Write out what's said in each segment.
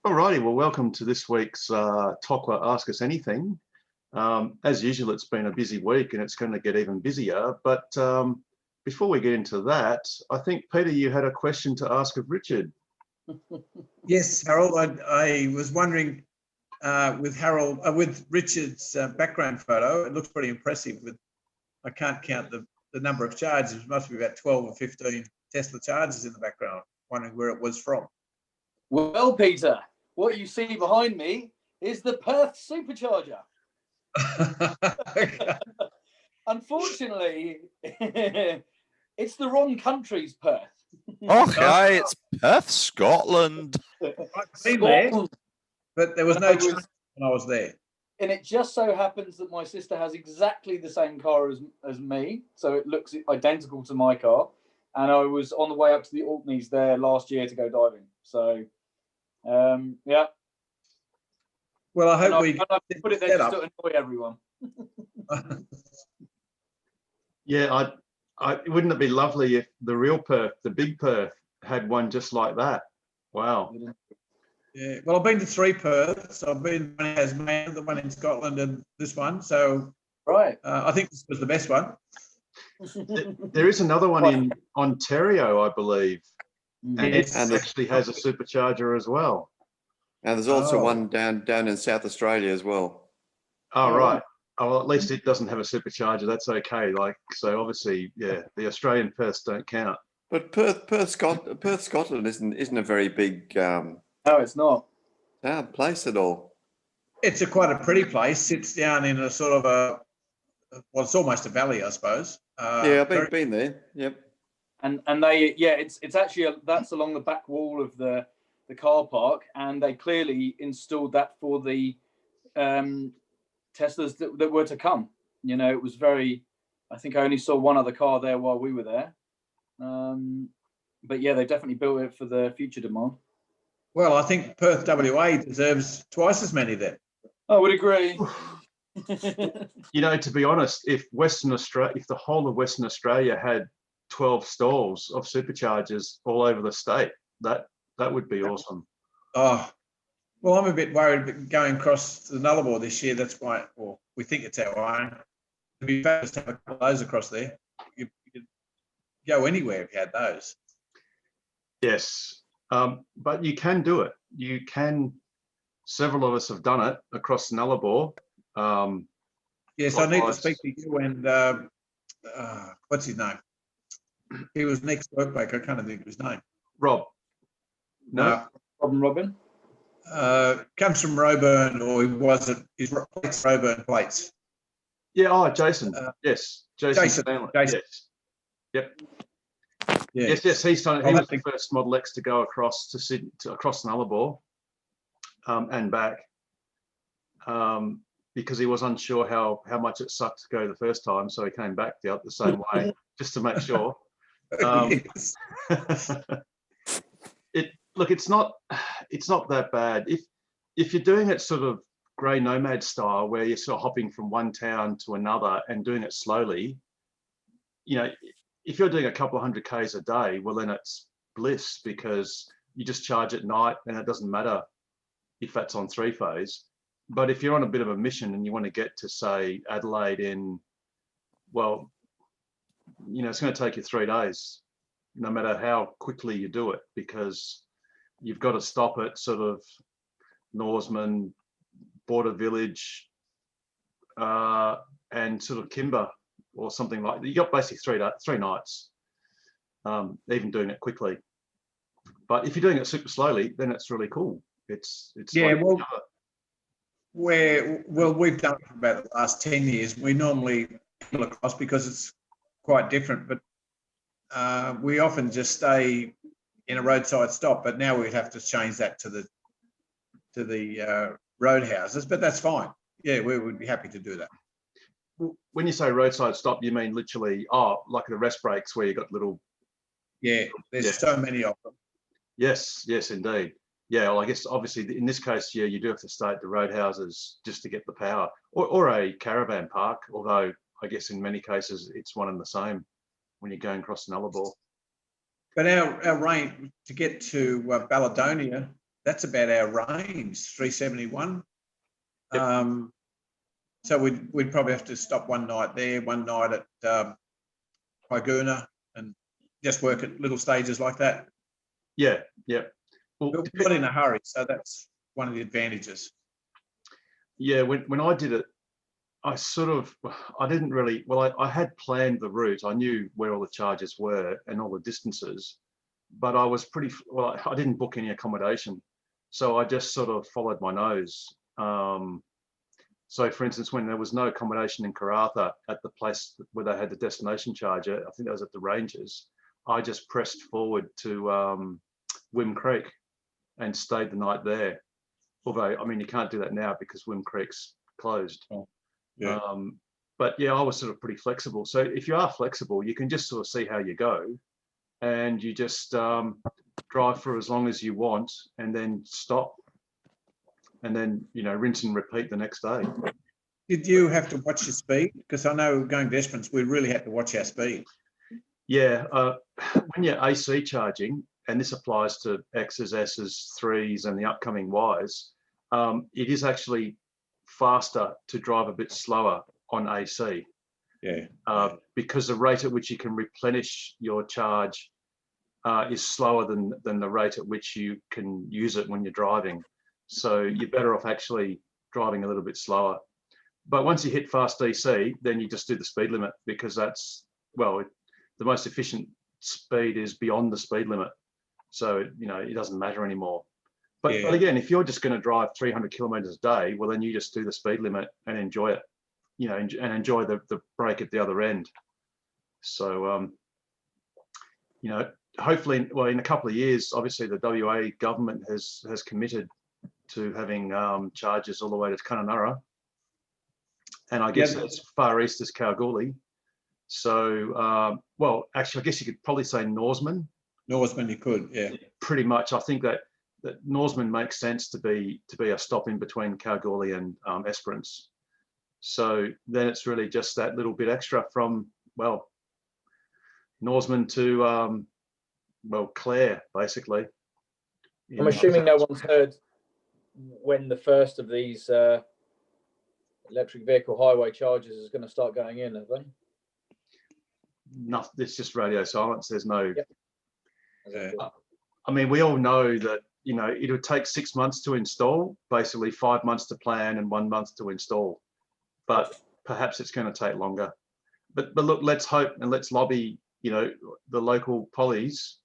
Alrighty, well, welcome to this week's Tokla Ask Us Anything. As usual, it's been a busy week and it's going to get even busier. But before we get into that, I think, Peter, you had a question to ask of Richard. Yes, Harold, I was wondering with Richard's background photo, it looks pretty impressive. I can't count the number of charges. It must be about 12 or 15 Tesla charges in the background. Wondering where it was from. Well, Peter, what you see behind me is the Perth supercharger. Unfortunately, it's the wrong country's Perth. Okay, it's Perth, Scotland. I've been there, but there was no charge when I was there. And it just so happens that my sister has exactly the same car as me, so it looks identical to my car. And I was on the way up to the Orkneys there last year to go diving. So, yeah. Well, I hope we put it there just to annoy everyone. Yeah, wouldn't it be lovely if the real Perth, the big Perth, had one just like that? Wow. Yeah, well, I've been to 3 Perths. I've been to Tasmania, the one in Scotland, and this one. So, right, I think this was the best one. There is another one in Ontario, I believe, and it actually has a supercharger as well. And there's also one down in South Australia as well. Oh, right. Oh, well, at least it doesn't have a supercharger. That's okay. So obviously, yeah, the Australian Perths don't count. But Perth, Scotland isn't a very big no, it's not place at all. It's quite a pretty place. Sits down in a sort of it's almost a valley, I suppose. Yeah, I've been there. Yep. And they, yeah, it's actually that's along the back wall of the car park, and they clearly installed that for the Teslas that were to come. You know, it was very. I think I only saw one other car there while we were there. But yeah, they definitely built it for the future demand. Well, I think Perth, WA deserves twice as many then. I would agree. You know, to be honest, if the whole of Western Australia had 12 stalls of superchargers all over the state, that would be awesome. Oh, well, I'm a bit worried going across the Nullarbor this year. That's why, well, we think it's our own. It'd be fabulous to have a couple of those across there. You could go anywhere if you had those. Yes, but you can do it. You can. Several of us have done it across Nullarbor. Yes, I need to speak to you and what's his name? He was next workback. I can't think of his name. Rob. No. Robin. Comes from Roburn, or he was his Roburn plates. Yeah. Oh, Jason. Yes, Jason. Yes. Yep. Yeah. Yes. He's done. He was the first Model X to go across to Sydney, across Nullarbor, and back. Because he was unsure how much it sucked to go the first time, so he came back the same way just to make sure. It's not that bad if you're doing it sort of grey nomad style, where you're sort of hopping from one town to another and doing it slowly. You know, if you're doing a couple of 100 Ks a day, well, then it's bliss, because you just charge at night and it doesn't matter if that's on 3-phase. But if you're on a bit of a mission and you want to get to, say, Adelaide in, well, you know, it's going to take you 3 days, no matter how quickly you do it, because you've got to stop at sort of Norseman, Border Village, and sort of Kimber or something like that. You got basically 3 nights, even doing it quickly. But if you're doing it super slowly, then it's really cool. It's yeah, like, we've done it for about the last 10 years. We normally pull across because it's quite different, but we often just stay in a roadside stop. But now we'd have to change that to the roadhouses, but that's fine. Yeah, we would be happy to do that. When you say roadside stop, you mean literally, like the rest breaks where you got little. Yeah, there's so many of them. Yes, indeed. Yeah, well, I guess obviously in this case, yeah, you do have to stay at the roadhouses just to get the power, or a caravan park, although I guess in many cases it's one and the same when you're going across Nullarbor. But our range to get to Balladonia, that's about our range, 371. Yep. So we'd probably have to stop one night there, one night at Waiguna, and just work at little stages like that. Yeah, yeah. Well, But we're not in a hurry, so that's one of the advantages. yeah, when I did it, I didn't really, well, I had planned the route. I knew where all the charges were and all the distances, but I was I didn't book any accommodation. So I just sort of followed my nose. So for instance, when there was no accommodation in Karratha at the place where they had the destination charger, I think that was at the Ranges, I just pressed forward to Wim Creek and stayed the night there. Although, I mean, you can't do that now because Wim Creek's closed. Oh, yeah. But yeah, I was sort of pretty flexible. So if you are flexible, you can just sort of see how you go, and you just drive for as long as you want and then stop. And then, you know, rinse and repeat the next day. Did you have to watch your speed? Because I know going to Esperance, we really had to watch our speed. Yeah, when you're AC charging, and this applies to X's, S's, 3s, and the upcoming Ys, it is actually faster to drive a bit slower on AC. Yeah. Because the rate at which you can replenish your charge is slower than the rate at which you can use it when you're driving. So you're better off actually driving a little bit slower. But once you hit fast DC, then you just do the speed limit, because that's, well, the most efficient speed is beyond the speed limit. So, you know, it doesn't matter anymore. But, Yeah. but again, if you're just going to drive 300 kilometers a day, well, then you just do the speed limit and enjoy it, you know, and enjoy the break at the other end. So, you know, hopefully, well, in a couple of years, obviously the WA government has committed to having charges all the way to Kununurra, and I guess as far east as Kalgoorlie. So, well, actually, I guess you could probably say Norseman. Norseman, you could, yeah. Pretty much, I think that Norseman makes sense to be a stop in between Kalgoorlie and Esperance. So then it's really just that little bit extra from, well, Norseman to well, Clare, basically. I'm assuming no one's heard when the first of these electric vehicle highway chargers is going to start going in, have they? Nothing. It's just radio silence. There's no. Yep. I mean, we all know that, you know, it would take 6 months to install, basically 5 months to plan and 1 month to install. But perhaps it's going to take longer. But look, let's hope and let's lobby, you know, the local pollies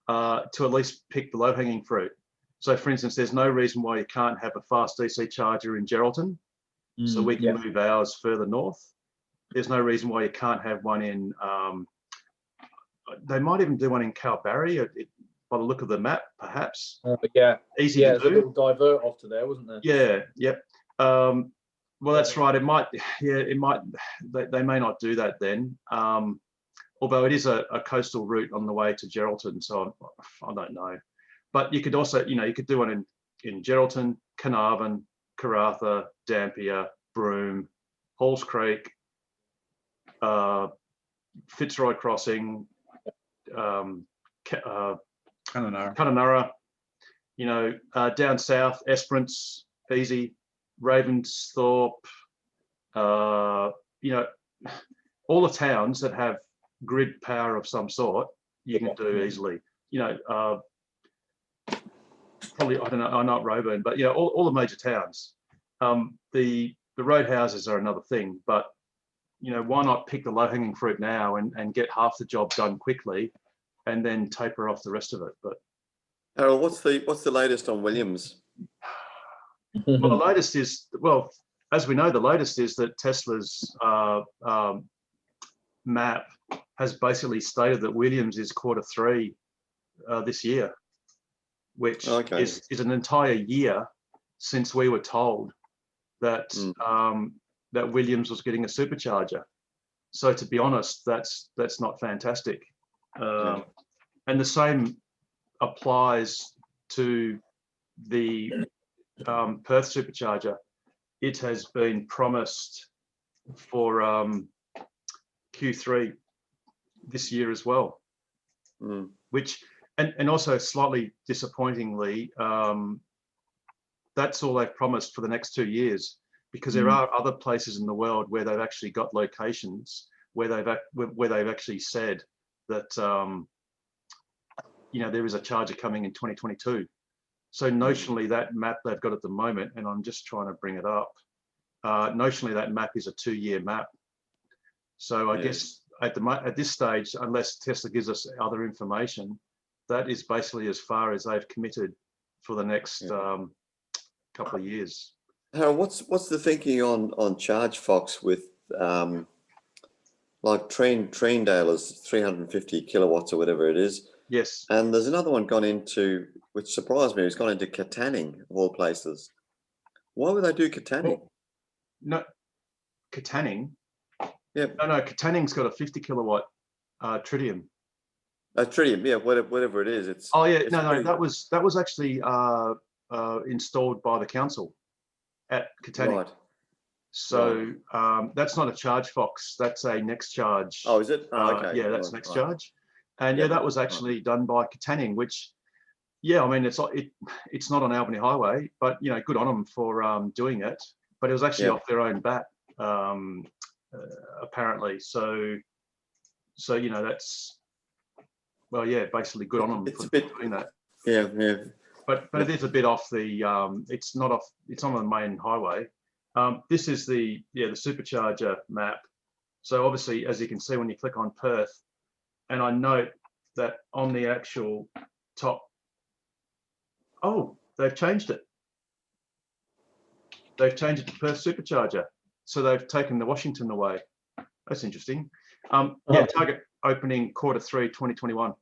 to at least pick the low-hanging fruit. So, for instance, there's no reason why you can't have a fast DC charger in Geraldton, so we can move ours further north. There's no reason why you can't have one in. They might even do one in Kalbarri, by the look of the map, perhaps. Yeah. Easy to do. A little divert off to there, wasn't there? Yeah. Yep. Well, that's right. It might. Yeah. It might. They may not do that then. Although it is a coastal route on the way to Geraldton, so I don't know. But you could also, you know, you could do one in Geraldton, Carnarvon, Karratha, Dampier, Broome, Halls Creek, Fitzroy Crossing, Kununurra, you know, down south, Esperance, easy, Ravensthorpe, you know, all the towns that have grid power of some sort, you can do easily. You know, probably, I don't know, I'm not Roebourne, but yeah, all the major towns. The roadhouses are another thing, but you know, why not pick the low-hanging fruit now and get half the job done quickly, and then taper off the rest of it. But Harold, what's the latest on Williams? well, the latest is, well, as we know, the latest is that Tesla's map has basically stated that Williams is Q3 this year, which is an entire year since we were told that that Williams was getting a supercharger. So to be honest, that's not fantastic. And the same applies to the Perth supercharger. It has been promised for Q3 this year as well, which and also slightly disappointingly, that's all they've promised for the next 2 years, because there are other places in the world where they've actually got locations where they've actually said that there is a charger coming in 2022. So notionally, that map they've got at the moment, and I'm just trying to bring it up. Notionally, that map is a 2-year map. So I guess at this stage, unless Tesla gives us other information, that is basically as far as they've committed for the next couple of years. Harold, what's the thinking on ChargeFox with like Treendale is 350 kilowatts or whatever it is? Yes. And there's another one gone into, which surprised me, it's gone into Katanning of all places. Why would they do Katanning? No, Katanning. Yep. No, Katanning's got a 50 kilowatt tritium. Tritium, yeah, whatever it is. It's. Oh yeah, it's no, that was actually installed by the council at Katanning. Right. So that's not a ChargeFox. That's a NextCharge. Oh, is it? Oh, okay. Yeah, that's right, NextCharge, and Yep. yeah, that was actually done by Katanning, which, yeah, I mean, it's not on Albany Highway, but good on them for doing it. But it was actually off their own bat, apparently. So that's, well, yeah, basically good on them for doing that. Yeah. But it is a bit off the. It's not off. It's on the main highway. This is the supercharger map. So obviously, as you can see when you click on Perth, and I note that on the actual top, they've changed it. They've changed it to Perth Supercharger. So they've taken the Washington away. That's interesting. Target opening Q3 2021,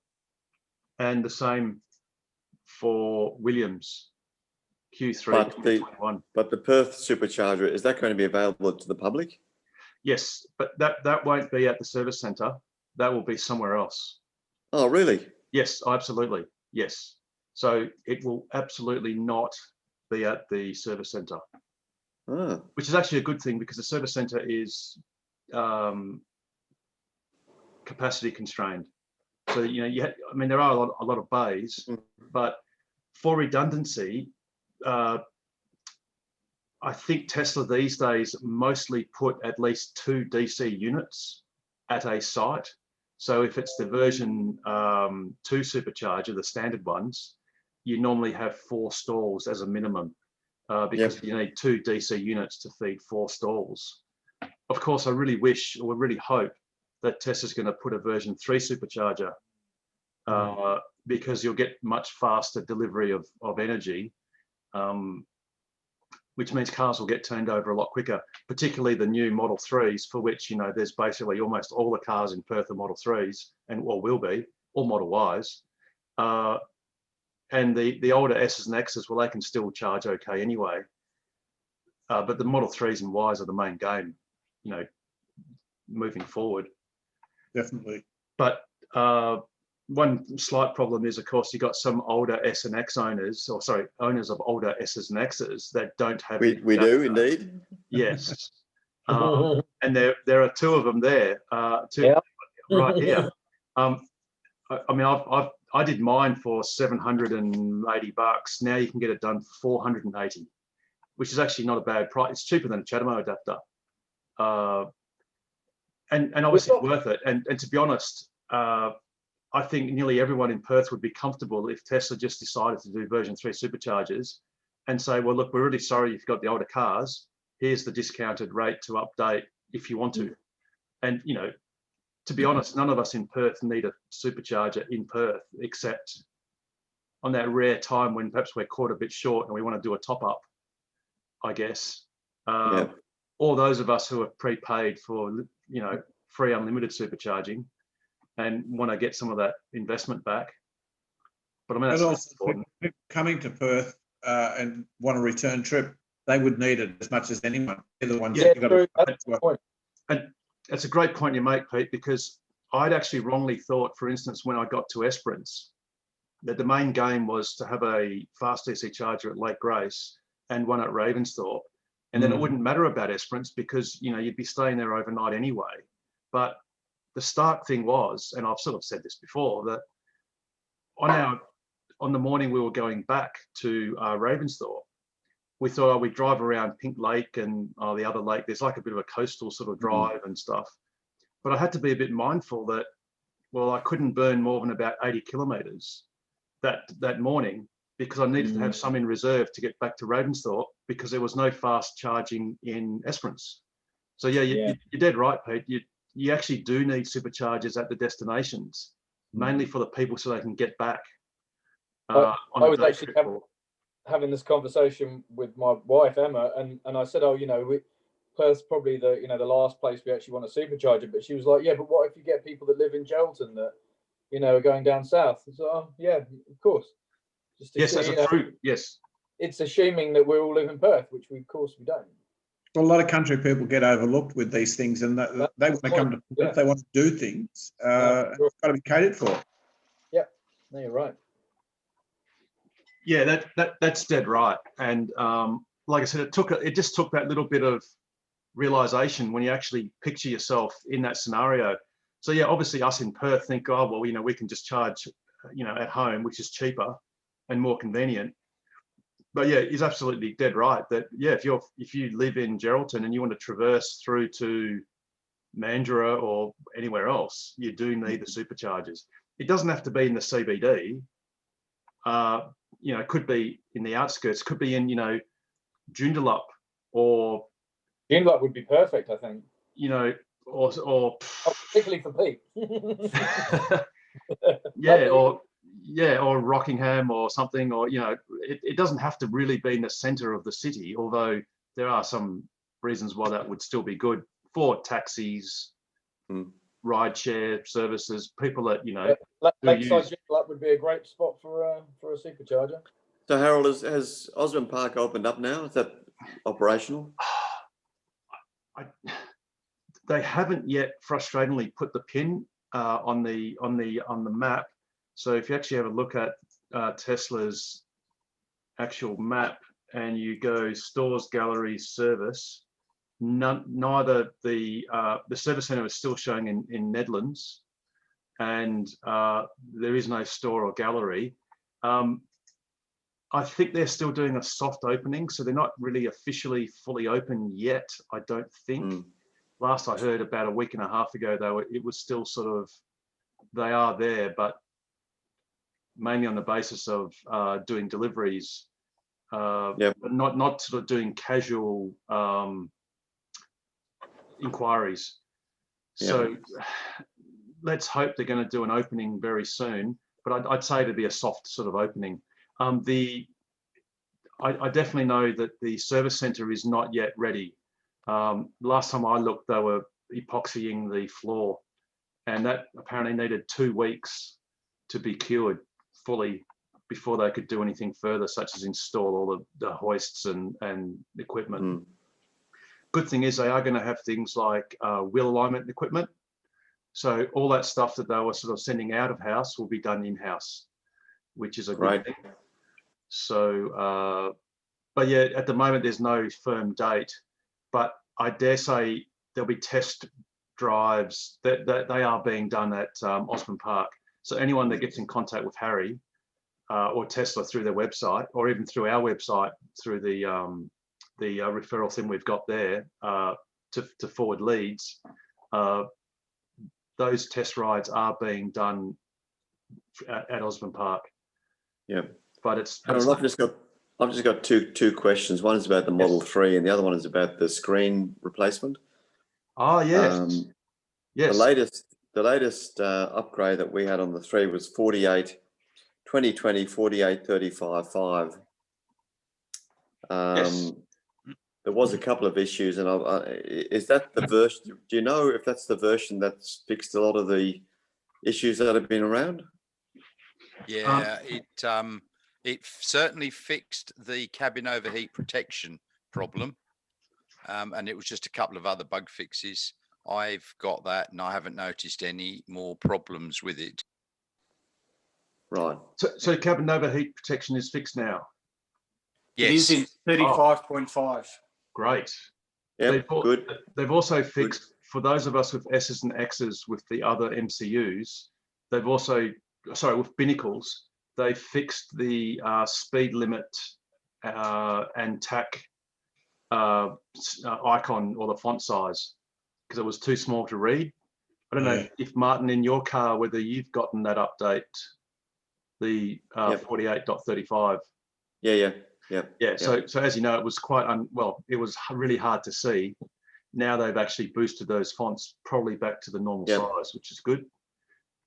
and the same for Williams Q3 2021. But the Perth Supercharger, is that going to be available to the public? Yes, but that won't be at the service centre. That will be somewhere else. Oh, really? Yes, absolutely. Yes. So it will absolutely not be at the service centre, which is actually a good thing, because the service centre is capacity constrained. So I mean, there are a lot of bays, but for redundancy, I think Tesla these days mostly put at least 2 DC units at a site. So if it's the version 2 supercharger, the standard ones, you normally have 4 stalls as a minimum, because you need 2 DC units to feed 4 stalls. Of course, I really wish, or really hope, that Tesla's going to put a version 3 supercharger, because you'll get much faster delivery of energy, which means cars will get turned over a lot quicker, particularly the new Model 3s, for which, there's basically almost all the cars in Perth are Model 3s, or will be, or Model Ys. And the older S's and X's, well, they can still charge okay anyway. But the Model 3s and Ys are the main game, moving forward. Definitely. But one slight problem is, of course, you've got some older S and X owners, owners of older S's and X's that don't have. We do indeed. Yes. And there are 2 of them there, right here. I mean, I did mine for $780. Now you can get it done for $480, which is actually not a bad price. It's cheaper than a CHAdeMO adapter, and obviously worth it. And to be honest, I think nearly everyone in Perth would be comfortable if Tesla just decided to do version 3 superchargers and say, well, look, we're really sorry you've got the older cars. Here's the discounted rate to update if you want to. And to be honest, none of us in Perth need a supercharger in Perth, except on that rare time when perhaps we're caught a bit short and we want to do a top up, I guess. Or those of us who are prepaid for, free unlimited supercharging and want to get some of that investment back. But I mean, that's also important. People coming to Perth and want a return trip, they would need it as much as anyone. They're the ones that you've got to. And that's a great point you make, Pete, because I'd actually wrongly thought, for instance, when I got to Esperance, that the main game was to have a fast DC charger at Lake Grace and one at Ravensthorpe. And then it wouldn't matter about Esperance because, you'd be staying there overnight anyway. But the stark thing was, and I've sort of said this before, that on the morning we were going back to Ravensthorpe, we thought, oh, we'd drive around Pink Lake and the other lake. There's like a bit of a coastal sort of drive and stuff. But I had to be a bit mindful that, well, I couldn't burn more than about 80 kilometres that morning, because I needed to have some in reserve to get back to Ravensthorpe, because there was no fast charging in Esperance. So yeah, you're dead right, Pete. You actually do need superchargers at the destinations, mainly for the people so they can get back. I was actually having this conversation with my wife Emma, and I said, oh, you know, Perth's probably the last place we actually want a supercharger. But she was like, yeah, but what if you get people that live in Geraldton that, you know, are going down south? So, oh, yeah, of course. Yes, that's true. Yes, it's assuming that we all live in Perth, which of course we don't. Well, a lot of country people get overlooked with these things, and they want to come to Perth. They want to do things. It's got to be catered for. Yeah, no, you're right. Yeah, that's dead right. And like I said, it just took that little bit of realization when you actually picture yourself in that scenario. So yeah, obviously us in Perth think, oh, well, you know, we can just charge, you know, at home, which is cheaper and more convenient. But yeah, he's absolutely dead right that, yeah, if you live in Geraldton and you want to traverse through to Mandurah or anywhere else, you do need the superchargers. It doesn't have to be in the CBD. You know, it could be in the outskirts, could be in, you know, Joondalup, or Joondalup would be perfect, I think. You know, or particularly for Pete. or Rockingham or something, or, you know, it doesn't have to really be in the centre of the city, although there are some reasons why that would still be good for taxis, rideshare services, people that, you know, Lakeside Joondalup would be a great spot for a supercharger. So Harold, has Osborne Park opened up now? Is that operational? They haven't yet, frustratingly, put the pin on the map. So if you actually have a look at Tesla's actual map and you go stores, galleries, service, neither the service centre is still showing in Nedlands, and there is no store or gallery. I think they're still doing a soft opening, so they're not really officially fully open yet, I don't think. Last I heard, about a week and a half ago, it was still sort of, they are there, but mainly on the basis of doing deliveries, but not sort of doing casual inquiries. So let's hope they're going to do an opening very soon, but I'd say it'd be a soft sort of opening. I definitely know that the service centre is not yet ready. Last time I looked, they were epoxying the floor, and that apparently needed 2 weeks to be cured fully before they could do anything further, such as install all the hoists and equipment. Good thing is they are going to have things like wheel alignment equipment. So all that stuff that they were sort of sending out of house will be done in-house, which is a good thing. So, but yeah, at the moment, there's no firm date, but I dare say there'll be test drives that they are being done at Osborne Park. So anyone that gets in contact with Harry or Tesla through their website, or even through our website, through the referral thing we've got there to forward leads, those test rides are being done at Osborne Park. Yeah, but it's. I've just got two questions. One is about the Model 3, and the other one is about the screen replacement. Oh yes, yes. The latest upgrade that we had on the 3 was 2020 4835.5. Yes. There was a couple of issues, and is that the version? Do you know if that's the version that's fixed a lot of the issues that have been around? Yeah, it certainly fixed the cabin overheat protection problem, and it was just a couple of other bug fixes. I've got that, and I haven't noticed any more problems with it. Right. So cabin overheat protection is fixed now? Yes. It is in 35.5. Great. Yeah, good. They've also fixed, for those of us with S's and X's with the other MCUs, they've also with Binnacles, they fixed the speed limit and tack icon or the font size because it was too small to read. I don't know if Martin, in your car, whether you've gotten that update, the 48.35. Yeah. So as you know, it was quite it was really hard to see. Now they've actually boosted those fonts probably back to the normal size, which is good.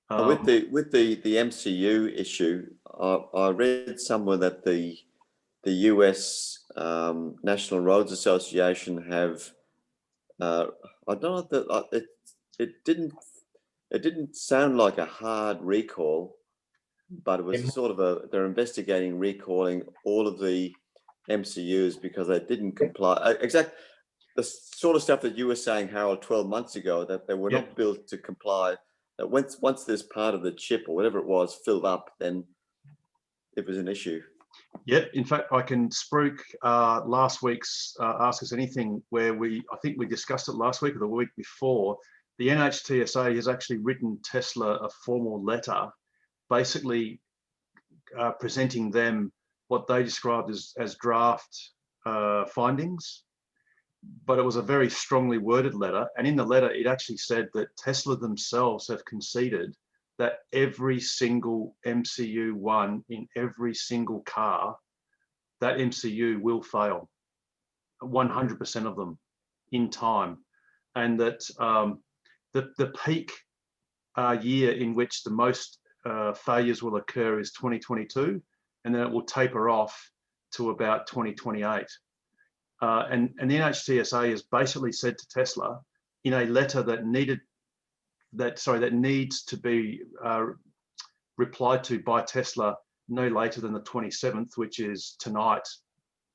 With the MCU issue, I read somewhere that the US National Roads Association have I don't know that it didn't sound like a hard recall, but it was they're investigating recalling all of the MCUs because they didn't comply. The sort of stuff that you were saying, Harold, 12 months ago, that they were not built to comply. That once this part of the chip or whatever it was filled up, then it was an issue. Yep. In fact, I can spruik last week's Ask Us Anything, where I think we discussed it last week or the week before. The NHTSA has actually written Tesla a formal letter, basically presenting them what they described as draft findings. But it was a very strongly worded letter. And in the letter, it actually said that Tesla themselves have conceded that every single MCU one in every single car, that MCU will fail, 100% of them in time. And that the peak year in which the most failures will occur is 2022, and then it will taper off to about 2028. And the NHTSA has basically said to Tesla in a letter that needs to be replied to by Tesla no later than the 27th, which is tonight,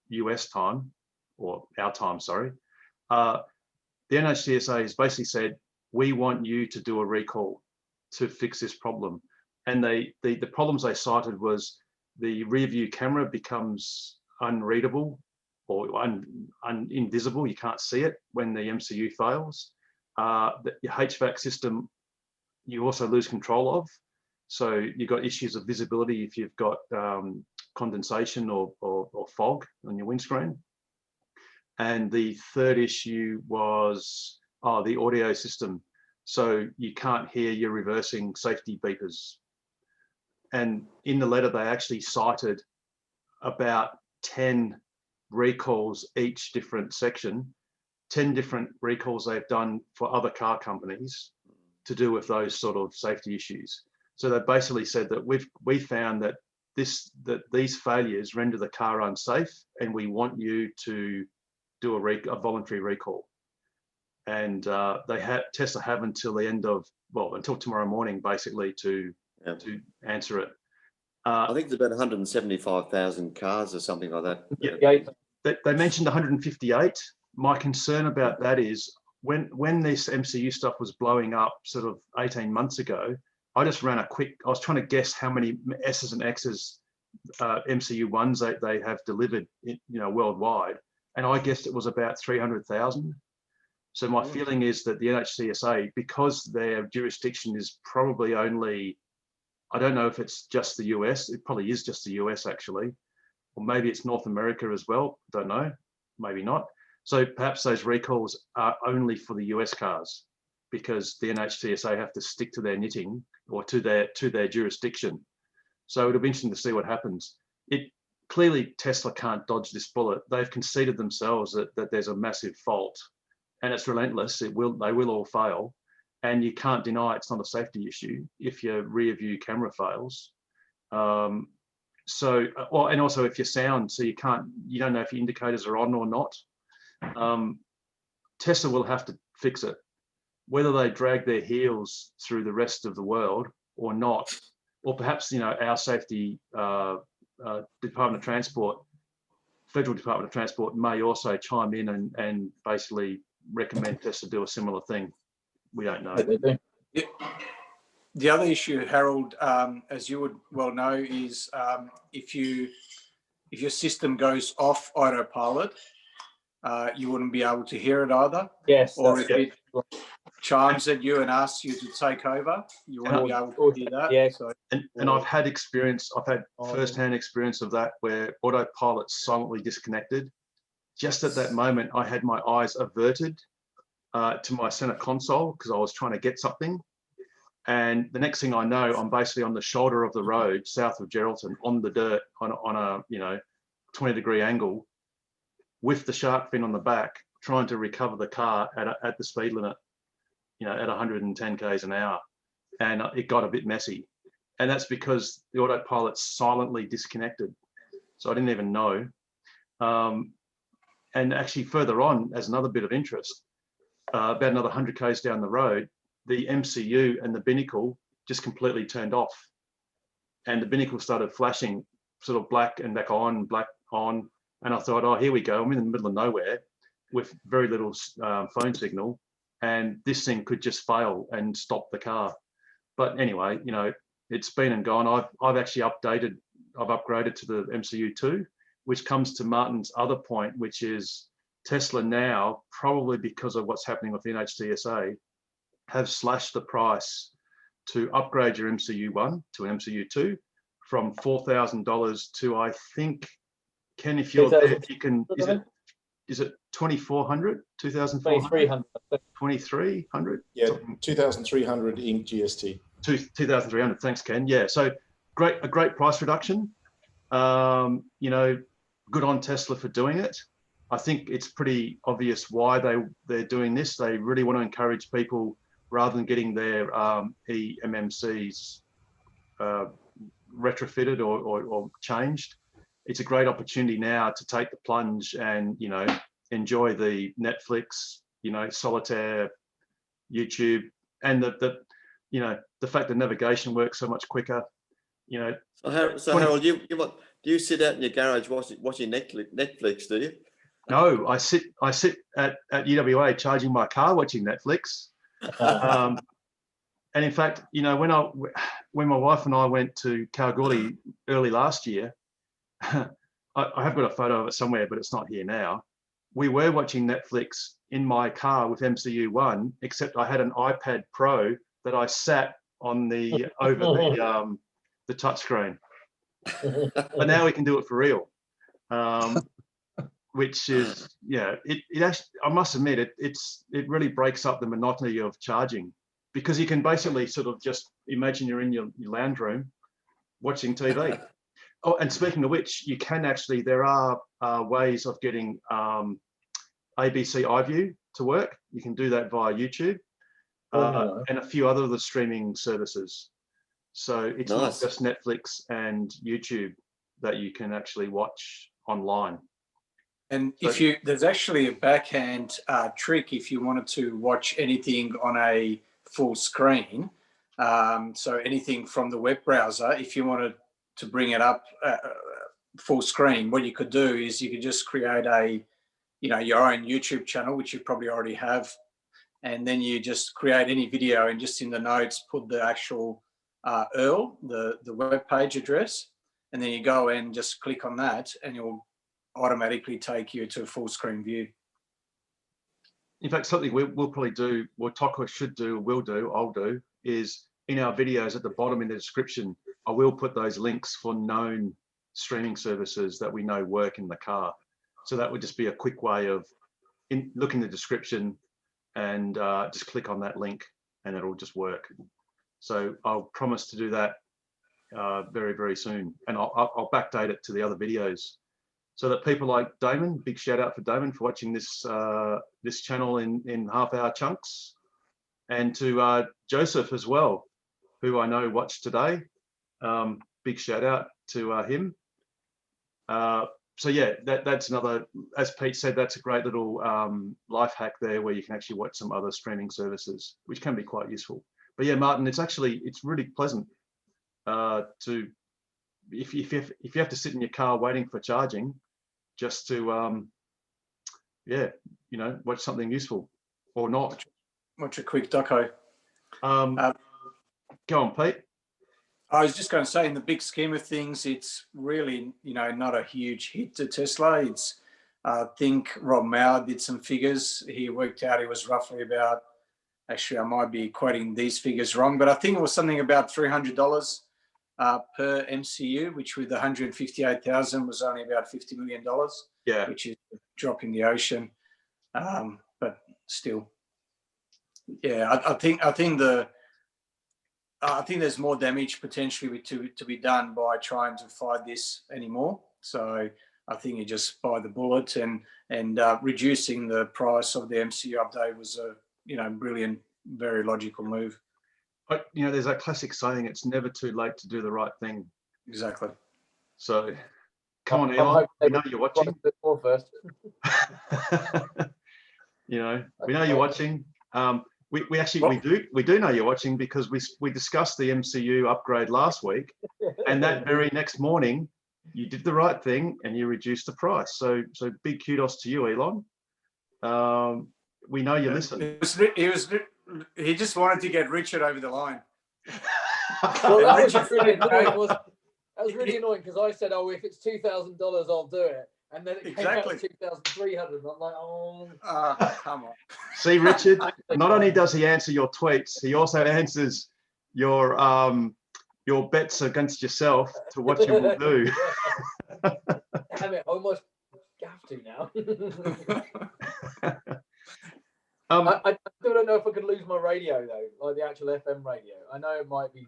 US time, or our time, sorry. The NHTSA has basically said, we want you to do a recall to fix this problem. And the problems they cited was the rear view camera becomes unreadable or invisible. You can't see it when the MCU fails. Your HVAC system, you also lose control of. So you've got issues of visibility if you've got condensation or fog on your windscreen. And the third issue was the audio system. So you can't hear your reversing safety beepers. And in the letter, they actually cited about 10 recalls each different section, 10 different recalls they've done for other car companies to do with those sort of safety issues. So they basically said that we found that these failures render the car unsafe, and we want you to do a voluntary recall. And Tesla have until the end of, until tomorrow morning, basically, to answer it. I think it's about 175,000 cars or something like that. Yeah. They mentioned 158. My concern about that is when this MCU stuff was blowing up sort of 18 months ago, I just ran I was trying to guess how many S's and X's MCU ones they have delivered, worldwide. And I guessed it was about 300,000. So my feeling is that the NHTSA, because their jurisdiction is probably only, I don't know if it's just the US, it probably is just the US actually, or maybe it's North America as well, don't know, maybe not. So perhaps those recalls are only for the US cars, because the NHTSA have to stick to their knitting or to their jurisdiction. So it'll be interesting to see what happens. Clearly Tesla can't dodge this bullet. They've conceded themselves that there's a massive fault, and it's relentless. They will all fail, and you can't deny it's not a safety issue if your rear view camera fails. And also if your sound, so you don't know if your indicators are on or not. Tesla will have to fix it, whether they drag their heels through the rest of the world or not, or perhaps our safety Department of Transport, Federal Department of Transport may also chime in and basically recommend Tesla do a similar thing. We don't know. The other issue, Harold, as you would well know, is if your system goes off autopilot, you wouldn't be able to hear it either. Yes. Or if chimes at you and asks you to take over, you want to be able to do that. Yeah. So And I've had first-hand experience of that where autopilot's silently disconnected. Just at that moment, I had my eyes averted to my center console because I was trying to get something. And the next thing I know, I'm basically on the shoulder of the road south of Geraldton on the dirt on a 20-degree angle with the shark fin on the back, trying to recover the car at the speed limit, at 110 k's an hour. And it got a bit messy. And that's because the autopilot silently disconnected. So I didn't even know. And actually further on, as another bit of interest, about another 100 k's down the road, the MCU and the binnacle just completely turned off. And the binnacle started flashing sort of black and back on, black on. And I thought, oh, here we go. I'm in the middle of nowhere with very little phone signal. And this thing could just fail and stop the car. But anyway, it's been and gone. I've actually upgraded to the MCU2, which comes to Martin's other point, which is Tesla now, probably because of what's happening with NHTSA, have slashed the price to upgrade your MCU1 to an MCU2 from $4,000 to, I think, Ken, if you're there, if you can, is it 2,400, 2,400? 2,300? Yeah, 2,300 in GST. 2,300, thanks, Ken. Yeah, so a great price reduction. Good on Tesla for doing it. I think it's pretty obvious why they're doing this. They really want to encourage people, rather than getting their eMMCs retrofitted or changed. It's a great opportunity now to take the plunge and enjoy the Netflix, Solitaire, YouTube, and the fact that navigation works so much quicker. So Harold, do you sit out in your garage watching Netflix? Do you? No, I sit at UWA charging my car watching Netflix. And in fact, when my wife and I went to Kalgoorlie early last year, I have got a photo of it somewhere, but it's not here now. We were watching Netflix in my car with MCU1, except I had an iPad Pro that I sat on over the touchscreen. But now we can do it for real, which is it actually, I must admit, it really breaks up the monotony of charging, because you can basically sort of just imagine you're in your lounge room watching TV. Oh, and speaking of which, you can actually, there are ways of getting ABC iView to work. You can do that via YouTube and a few other of the streaming services. So it's not just Netflix and YouTube that you can actually watch online. And there's actually a backhand trick if you wanted to watch anything on a full screen. So anything from the web browser, if you wanted to bring it up full screen, what you could do is you could just create your own YouTube channel, which you probably already have, and then you just create any video and just in the notes put the actual URL, the web page address, and then you go and just click on that, and you'll automatically take you to a full screen view. In fact, something we'll probably do, what Toko should do, I'll do, is in our videos at the bottom in the description, I will put those links for known streaming services that we know work in the car. So that would just be a quick way of look in the description and just click on that link and it'll just work. So I'll promise to do that very, very soon. And I'll backdate it to the other videos so that people like Damon, big shout out for Damon for watching this this channel in half-hour chunks, and to Joseph as well, who I know watched today. Big shout out to him. So yeah, that's another, as Pete said, that's a great little life hack there where you can actually watch some other streaming services, which can be quite useful. But yeah, Martin, it's really pleasant to, if you have to sit in your car waiting for charging, just to watch something useful or not. Watch a quick doco. Go on, Pete. I was just going to say, in the big scheme of things, it's really, not a huge hit to Tesla. It's, I think Rob Mauer did some figures. He worked out it was roughly about Actually, I might be quoting these figures wrong, but I think it was something about $300 per MCU, which with 158,000 was only about $50 million, Yeah. which is a drop in the ocean. But still, yeah, I think there's more damage potentially to be done by trying to fight this anymore. So I think you just bite the bullet, and reducing the price of the MCU update was a brilliant, very logical move. But there's that classic saying: it's never too late to do the right thing. Exactly. So, come on, Elon. We know you're watching. A bit more first. We know you're watching. We actually we do know you're watching, because we discussed the MCU upgrade last week, and that very next morning you did the right thing and you reduced the price. So big kudos to you, Elon. We know you listen. He just wanted to get Richard over the line. Well, that was really annoying. That was really annoying, because I said, "Oh, if it's $2,000, I'll do it," and then it came out at $2,300. I'm like, "Oh, come on." See, Richard, not only does he answer your tweets, he also answers your bets against yourself to what you will do. Damn it! I almost have to now. I still don't know if I could lose my radio though, like the actual FM radio. I know it might be.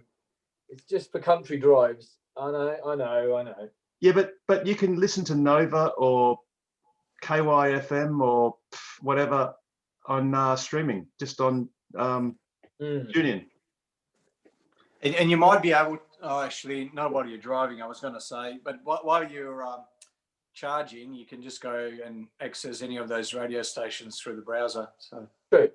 It's just for country drives. I know. Yeah, but you can listen to Nova or KYFM or whatever on streaming, just on TuneIn. And you might be able. Actually, not while you're driving. I was going to say, but while you're charging, you can just go and access any of those radio stations through the browser. So true.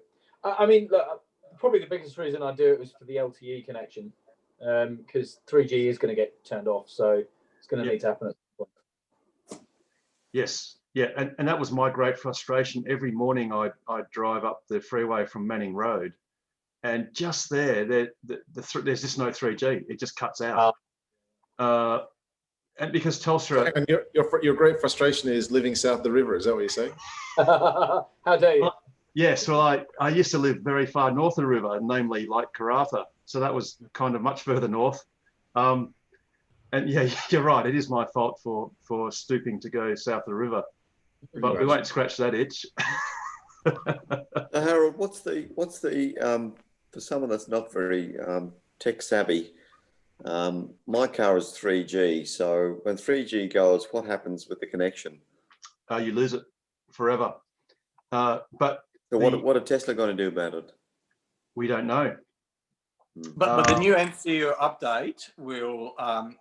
I mean, look, probably the biggest reason I do it was for the LTE connection, because 3G is going to get turned off, so it's going to need to happen at some point. Yes, yeah, and that was my great frustration. Every morning I'd drive up the freeway from Manning Road, and just there's just no 3G. It just cuts out. And because Telstra... And your great frustration is living south of the river, is that what you're saying? How dare you? Yes, well, I used to live very far north of the river, namely like Karratha. So that was kind of much further north. And yeah, you're right. It is my fault for stooping to go south of the river. But we won't scratch that itch. Harold, what's the for someone that's not very tech savvy, my car is 3G. So when 3G goes, what happens with the connection? You lose it forever. But so what are Tesla going to do about it? We don't know. But the new MCU update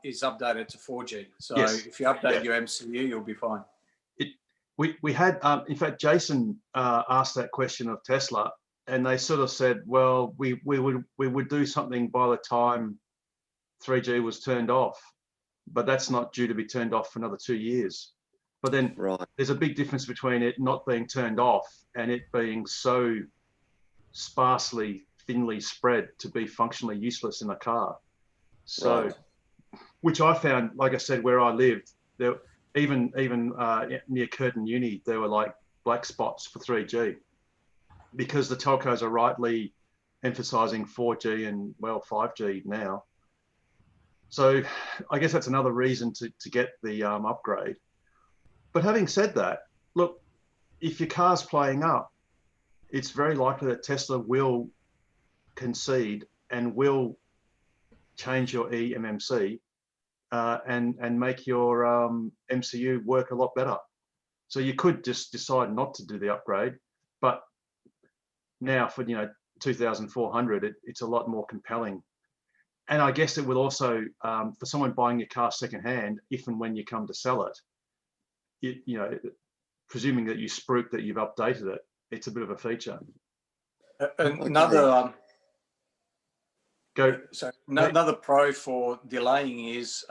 is updated to 4G. So if you update your MCU, you'll be fine. We had, in fact, Jason asked that question of Tesla, and they sort of said, well, we would do something by the time 3G was turned off, but that's not due to be turned off for another 2 years. But then there's a big difference between it not being turned off and it being so sparsely, thinly spread to be functionally useless in a car. So, which I found, like I said, where I lived, there even near Curtin Uni, there were like black spots for 3G because the telcos are rightly emphasizing 4G and 5G now. So I guess that's another reason to get the upgrade. But having said that, look, if your car's playing up, it's very likely that Tesla will concede and will change your eMMC and make your MCU work a lot better. So you could just decide not to do the upgrade, but now for 2,400, it's a lot more compelling. And I guess it will also, for someone buying your car secondhand, if and when you come to sell it, presuming that you spruik that you've updated it, it's a bit of a feature. Another pro for delaying is,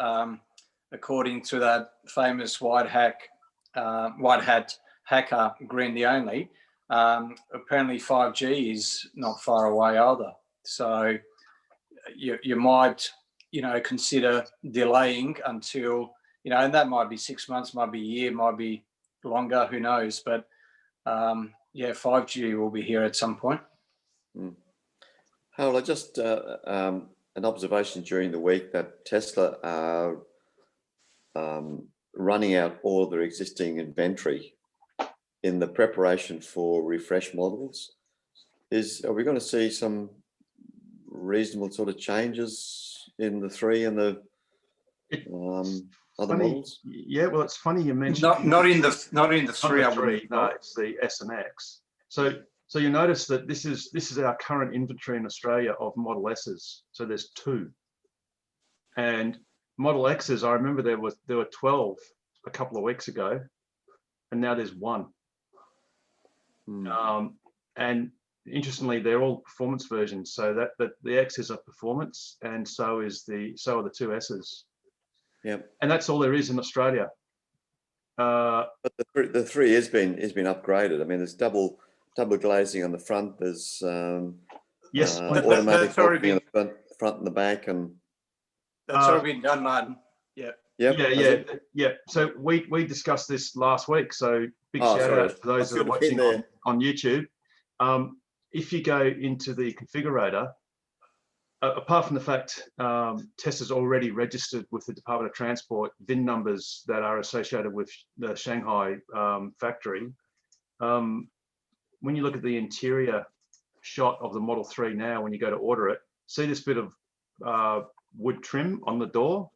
according to that famous white hat hacker Grandy Only, apparently 5G is not far away either. So you might consider delaying until and that might be 6 months, might be a year, might be longer, who knows? But 5G will be here at some point. Harold, I just an observation during the week that Tesla are running out all of their existing inventory in the preparation for refresh models. Are we going to see some reasonable sort of changes in the 3 and the other Funny, models? yeah, well, it's funny you mentioned Not in the 3. not I the wouldn't 3, have no, thought. it's the S and X. So you notice that this is our current inventory in Australia of Model S's. So there's 2, and Model X's. I remember there were 12 a couple of weeks ago, and now there's 1. And interestingly, they're all performance versions. So that the X is a performance, and so are the 2 S's. Yep. And that's all there is in Australia. But the 3 has been upgraded. I mean, there's double glazing on the front. There's Yes, automatic that's already locking on the front and the back, and That's already been done, Martin. Yeah. yeah. So we discussed this last week. So big Oh, shout sorry. out to those that are Should have been watching there. on YouTube. If you go into the configurator, apart from the fact Tesla's already registered with the Department of Transport VIN numbers that are associated with the Shanghai factory, when you look at the interior shot of the Model 3 now, when you go to order it, see this bit of wood trim on the door?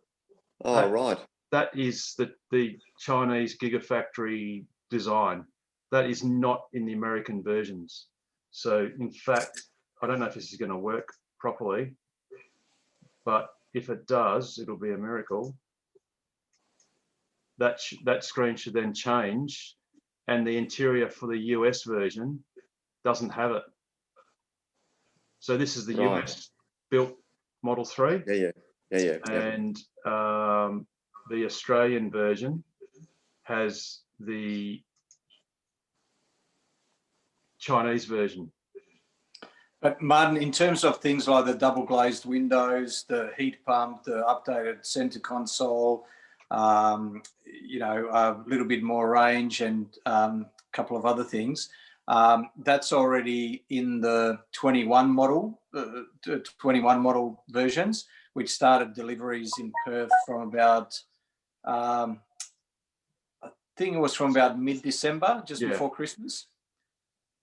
oh, right. That is the Chinese Gigafactory design. That is not in the American versions. So in fact, I don't know if this is going to work properly, but if it does, it'll be a miracle. That screen should then change, and the interior for the US version doesn't have it. So this is the Right. US built Model 3. Yeah. And the Australian version has the Chinese version. But Martin, in terms of things like the double glazed windows, the heat pump, the updated center console, a little bit more range and a couple of other things, that's already in the 21 model versions, which started deliveries in Perth from about, I think it was from about mid-December, just before Christmas.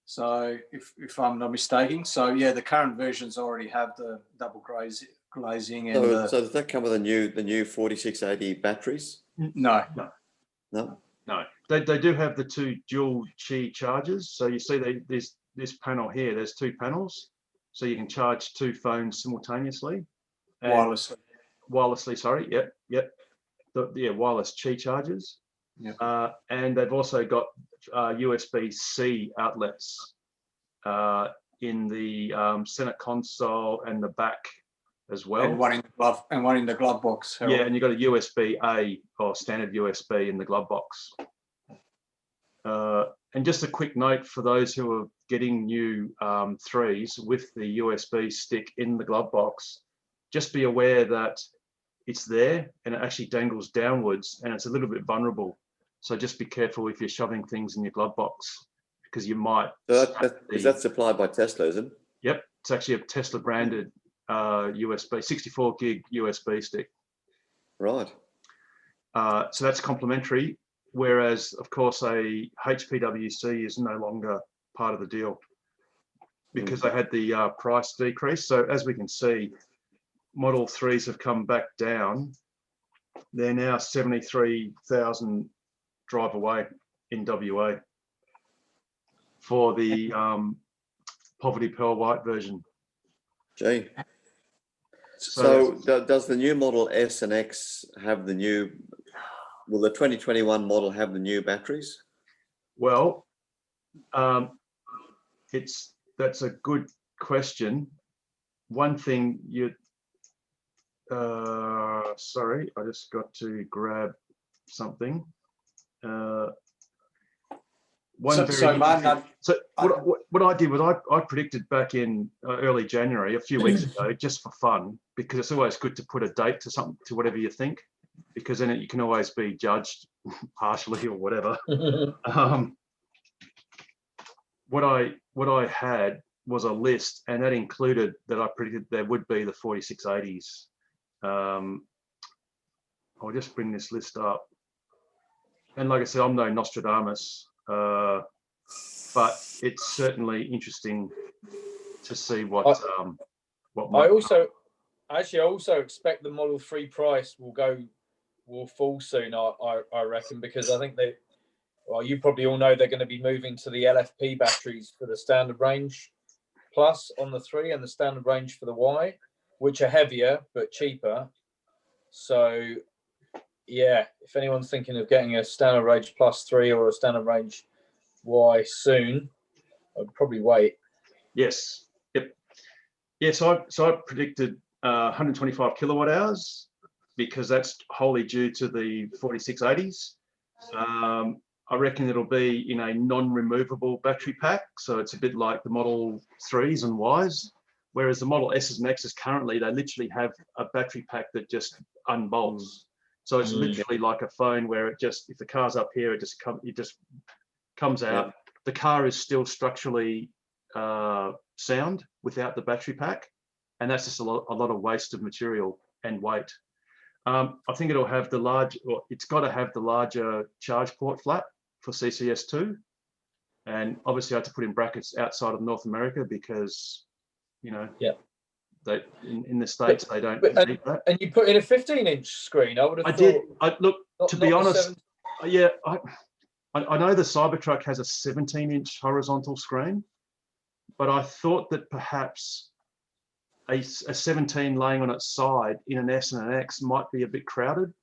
So if I'm not mistaken. So yeah, the current versions already have the double glazing. And So does that come with the new 4680 batteries? No. They do have the 2 dual Qi chargers. So you see there's this panel here. There's 2 panels, so you can charge 2 phones simultaneously. Wirelessly, sorry. Yep. Wireless Qi chargers. Yeah. And they've also got USB-C outlets in the center console and the back as well. And one in the glove box. Harold. Yeah, and you've got a USB-A or standard USB in the glove box. And just a quick note for those who are getting new 3s with the USB stick in the glove box, just be aware that it's there and it actually dangles downwards and it's a little bit vulnerable. So just be careful if you're shoving things in your glove box, because you might. Is that supplied by Tesla, is it? Yep, it's actually a Tesla branded USB 64 gig USB stick. Right. So that's complementary. Whereas, of course, a HPWC is no longer part of the deal because they had the price decrease. So as we can see, Model 3s have come back down. They're now 73,000 drive away in WA for the Poverty Pearl White version. Gee. So does the new Model S and X have will the 2021 model have the new batteries? Well, that's a good question. One thing sorry, I just got to grab something. What I did was I predicted back in early January, a few weeks ago, just for fun, because it's always good to put a date to something, to whatever you think, because then you can always be judged harshly or whatever. What I had was a list, and that included that I predicted there would be the 4680s. I'll just bring this list up. And like I said, I'm no Nostradamus, but it's certainly interesting to see what I also expect the Model 3 price will fall soon. I reckon, because I think you probably all know they're going to be moving to the LFP batteries for the standard range plus on the 3 and the standard range for the Y, which are heavier but cheaper. So yeah, if anyone's thinking of getting a standard range plus 3 or a standard range Y soon, I'd probably wait. Yes. Yep. Yeah. So I predicted 125 kilowatt hours because that's wholly due to the 4680s. I reckon it'll be in a non-removable battery pack, so it's a bit like the Model 3s and Ys, whereas the Model S's and X's currently, they literally have a battery pack that just unbolts. So it's literally like a phone where it just, if the car's up here, it just comes out. Yeah. The car is still structurally sound without the battery pack, and that's just a lot of waste of material and weight. I think it'll have it's got to have the larger charge port flap for CCS2, and obviously I had to put in brackets outside of North America because, you know, they in the States they don't need that. And you put in a 15-inch screen. I would have. Look, to be honest, yeah, I know the Cybertruck has a 17-inch horizontal screen, but I thought that perhaps a 17 laying on its side in an S and an X might be a bit crowded.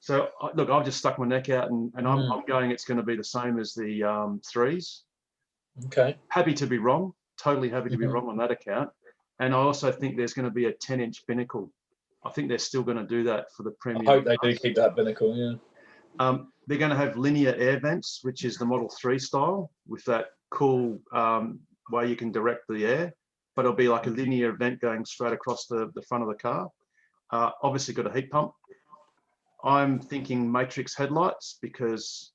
So look, I've just stuck my neck out and I'm going, it's going to be the same as the 3s. Okay. Happy to be wrong. Totally happy to be wrong on that account. And I also think there's going to be a 10-inch binnacle. I think they're still going to do that for the premium. I hope they do keep that binnacle, yeah. They're going to have linear air vents, which is the Model 3 style, with that cool way you can direct the air, but it'll be like a linear vent going straight across the front of the car. Obviously got a heat pump. I'm thinking matrix headlights because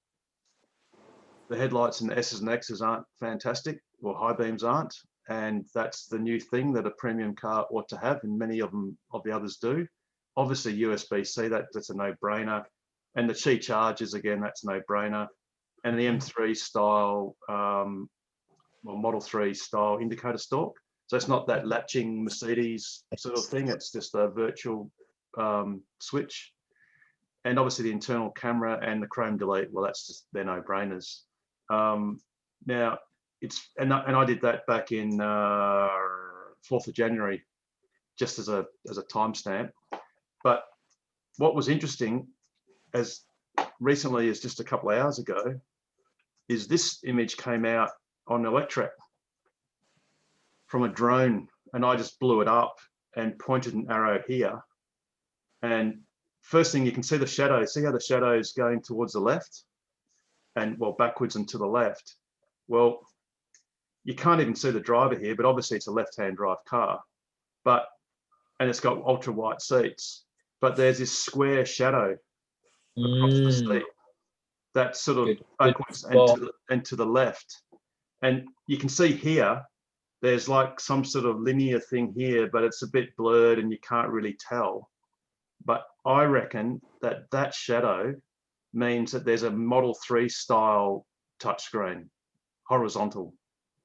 the headlights in the S's and X's aren't fantastic, or high beams aren't, and that's the new thing that a premium car ought to have, and many of the others do. Obviously USB-C, that's a no-brainer, and the Qi chargers, again, that's no-brainer, and the M3 style, Model 3 style indicator stalk. So it's not that latching Mercedes sort of thing, it's just a virtual switch. And obviously the internal camera and the chrome delete, well, that's just, they're no-brainers. Now, and I did that back in 4th of January, just as a timestamp. But what was interesting, as recently as just a couple of hours ago, is this image came out on Electrek from a drone, and I just blew it up and pointed an arrow here. And first thing, you can see the shadow. See how the shadow is going towards the left and, well, backwards and to the left. Well, you can't even see the driver here, but obviously it's a left-hand drive car, and it's got ultra white seats, but there's this square shadow across the seat that's sort of backwards and to the left. And you can see here, there's like some sort of linear thing here, but it's a bit blurred and you can't really tell. But I reckon that shadow means that there's a Model 3 style touchscreen, horizontal,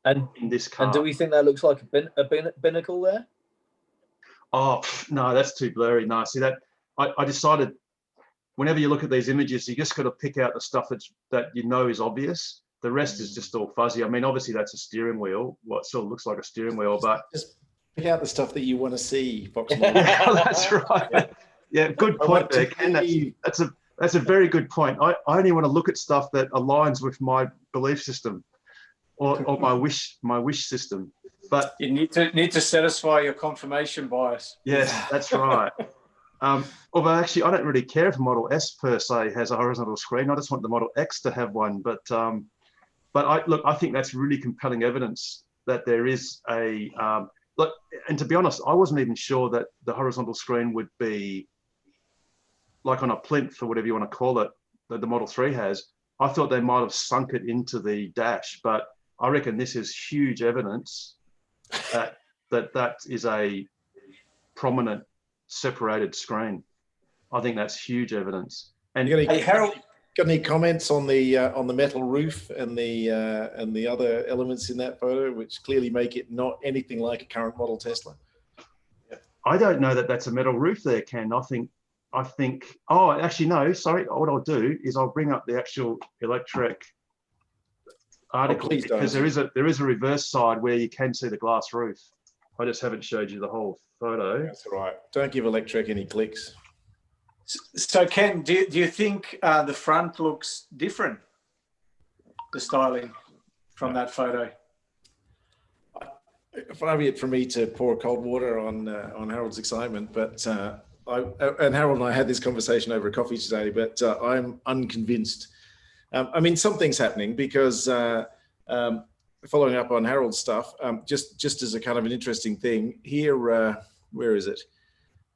and in this car. And do we think that looks like a binnacle there? Oh, no, that's too blurry. No, see that, I decided whenever you look at these images, you just got to pick out the stuff that you know is obvious. The rest is just all fuzzy. I mean, obviously that's a steering wheel. Well, it sort of looks like a steering wheel, but just pick out the stuff that you want to see, Fox. Yeah, that's right. Yeah, good point there, Ken. That's a very good point. I only want to look at stuff that aligns with my belief system or my wish system. But you need to satisfy your confirmation bias. Yes, that's right. Although actually, I don't really care if Model S per se has a horizontal screen. I just want the Model X to have one. But I think that's really compelling evidence that there is a look. And to be honest, I wasn't even sure that the horizontal screen would be like on a plinth or whatever you want to call it that the Model 3 has. I thought they might have sunk it into the dash, but I reckon this is huge evidence that is a prominent separated screen. I think that's huge evidence. And Hey, Harold, Got any comments on the metal roof and the other elements in that photo, which clearly make it not anything like a current model Tesla? I don't know that that's a metal roof there, Ken. I think, oh, actually, no, sorry. What I'll do is I'll bring up the actual Electrek article, please don't. because there is a reverse side where you can see the glass roof. I just haven't showed you the whole photo. That's all right. Don't give Electrek any clicks. so Ken, do you think the front looks different, the styling from that photo? Far be it from me to pour cold water on Harold's excitement, but and Harold and I had this conversation over a coffee today, but I'm unconvinced. I mean, something's happening because following up on Harold's stuff, just as a kind of an interesting thing here, where is it?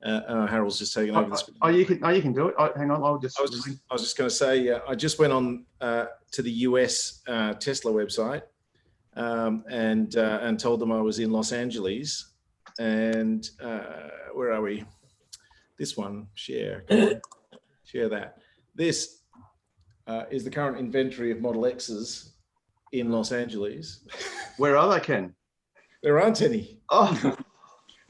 Harold's just taken over this. Oh, you can do it. Hang on, I was just going to say, I just went on to the US Tesla website and told them I was in Los Angeles. And where are we? This one, share that. This is the current inventory of Model X's in Los Angeles. Where are they, Ken? There aren't any. Oh.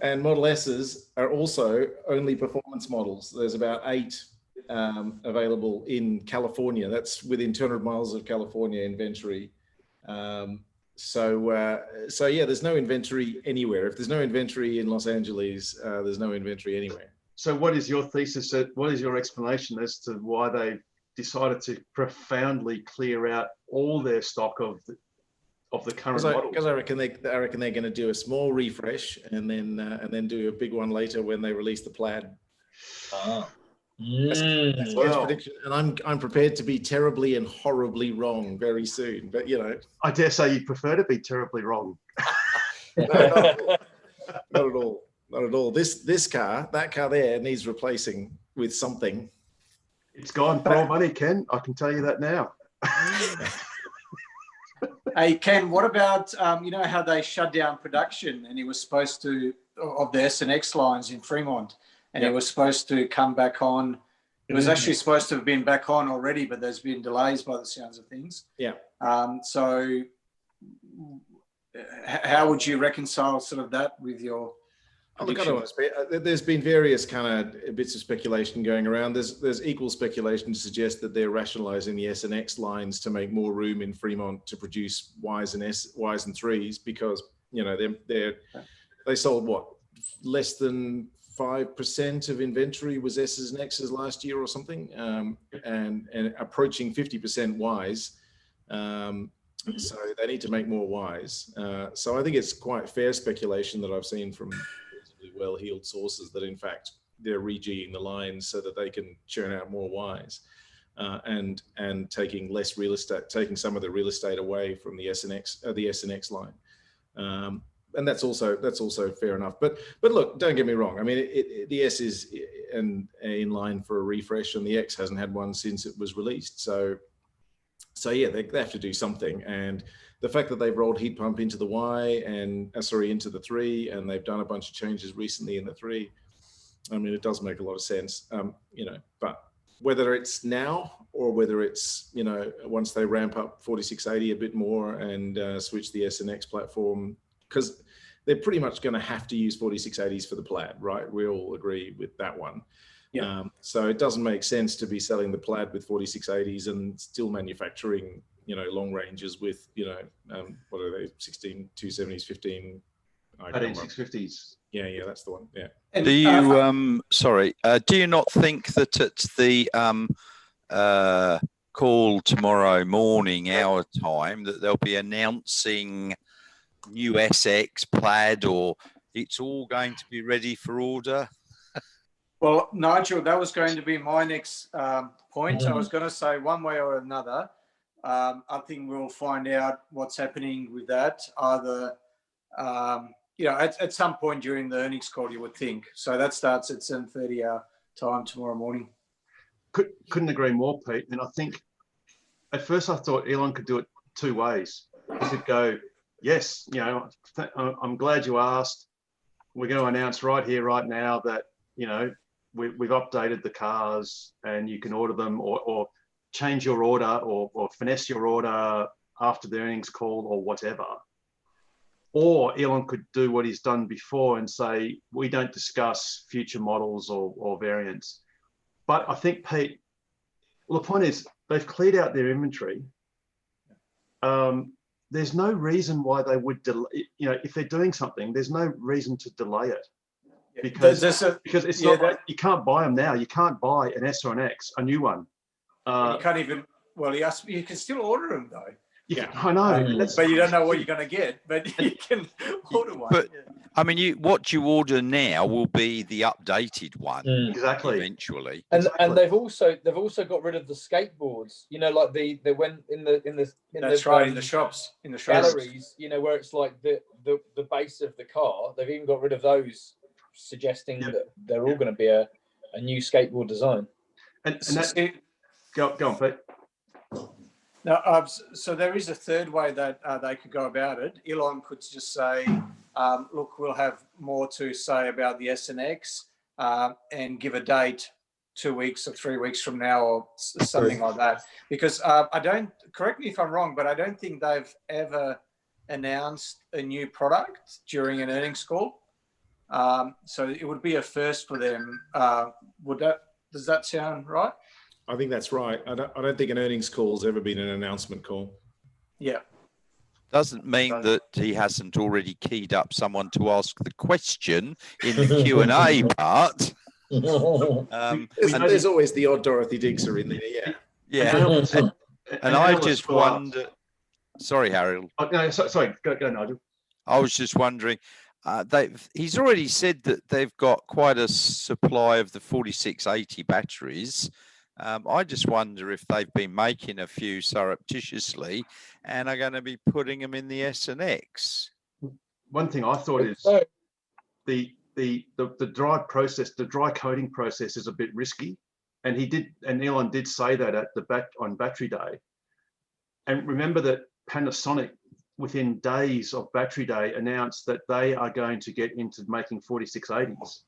And Model S's are also only performance models. There's about 8 available in California. That's within 200 miles of California inventory. So yeah, there's no inventory anywhere. If there's no inventory in Los Angeles, there's no inventory anywhere. So what is your thesis? What is your explanation as to why they decided to profoundly clear out all their stock of the current models? Because I reckon they're going to do a small refresh and then do a big one later when they release the Plaid. That's my prediction, and I'm prepared to be terribly and horribly wrong very soon. But you know, I dare say you prefer to be terribly wrong. not at all. Not at all. This car, that car there, needs replacing with something. It's gone for all money, Ken. I can tell you that now. Hey, Ken, what about, you know how they shut down production and he was supposed to, of the SNX lines in Fremont, and it was supposed to come back on. It was actually supposed to have been back on already, but there's been delays by the sounds of things. Yeah. So how would you reconcile sort of that with your Look, I don't want to there's been various kind of bits of speculation going around. There's equal speculation to suggest that they're rationalizing the S and X lines to make more room in Fremont to produce Ys and 3s, because you know they sold what, less than 5% of inventory was S's and X's last year or something, and approaching 50% Ys. So they need to make more Ys. So I think it's quite fair speculation that I've seen from well-heeled sources that in fact they're rejigging the lines so that they can churn out more Ys, and taking less real estate, taking some of the real estate away from the S and X line, and that's also fair enough. But look, don't get me wrong. I mean, the S is in line for a refresh, and the X hasn't had one since it was released. So yeah, they have to do something. And the fact that they've rolled heat pump into the Y and into the 3, and they've done a bunch of changes recently in the 3, I mean, it does make a lot of sense, you know. But whether it's now or whether it's, you know, once they ramp up 4680 a bit more and switch the S and X platform, because they're pretty much going to have to use 4680s for the Plaid, right? We all agree with that one. Yeah. So it doesn't make sense to be selling the Plaid with 4680s and still manufacturing, you know, long ranges with, you know, what are they, 16 270s, 15 650s. Yeah, that's the one. Yeah. Do you do you not think that at the call tomorrow morning our time that they'll be announcing new SX Plaid, or it's all going to be ready for order? Well, Nigel, that was going to be my next point. I was going to say one way or another, I think we'll find out what's happening with that either, you know, at some point during the earnings call, you would think. So that starts at 7:30 our time tomorrow morning. Couldn't agree more, Pete. And I think at first I thought Elon could do it 2 ways. He could go yes, I'm glad you asked. We're going to announce right here, right now that, we've updated the cars and you can order them or change your order or finesse your order after the earnings call or whatever. Or Elon could do what he's done before and say, we don't discuss future models or variants. But I think, Pete, well, the point is they've cleared out their inventory. There's no reason why they would delay, if they're doing something, there's no reason to delay it. Because it's not like you can't buy them now. You can't buy an S or an X, a new one. You can't even, you can still order them though. Yeah, I know. But you don't know what you're going to get, but you can order one. But I mean, what you order now will be the updated one exactly eventually. And they've also got rid of the skateboards. Like they went in the shops, galleries. Where it's like the base of the car. They've even got rid of those, suggesting that they're all going to be a new skateboard design. And that's go on, Pete. Now, so there is a third way that they could go about it. Elon could just say, look, we'll have more to say about the S and X and give a date 2 weeks or 3 weeks from now or something like that. Because correct me if I'm wrong, but I don't think they've ever announced a new product during an earnings call. So it would be a first for them. Does that sound right? I think that's right. I don't think an earnings call has ever been an announcement call. Yeah. Doesn't mean that he hasn't already keyed up someone to ask the question in the Q&A part. There's always the odd Dorothy Dixer in there, yeah. And I just wonder. Sorry, Harold. Oh, no, sorry, go Nigel. I was just wondering. He's already said that they've got quite a supply of the 4680 batteries. I just wonder if they've been making a few surreptitiously and are going to be putting them in the S and X. One thing I thought is the dry process, the dry coating process is a bit risky, and Elon did say that on Battery Day. And remember that Panasonic, within days of Battery Day, announced that they are going to get into making 4680s.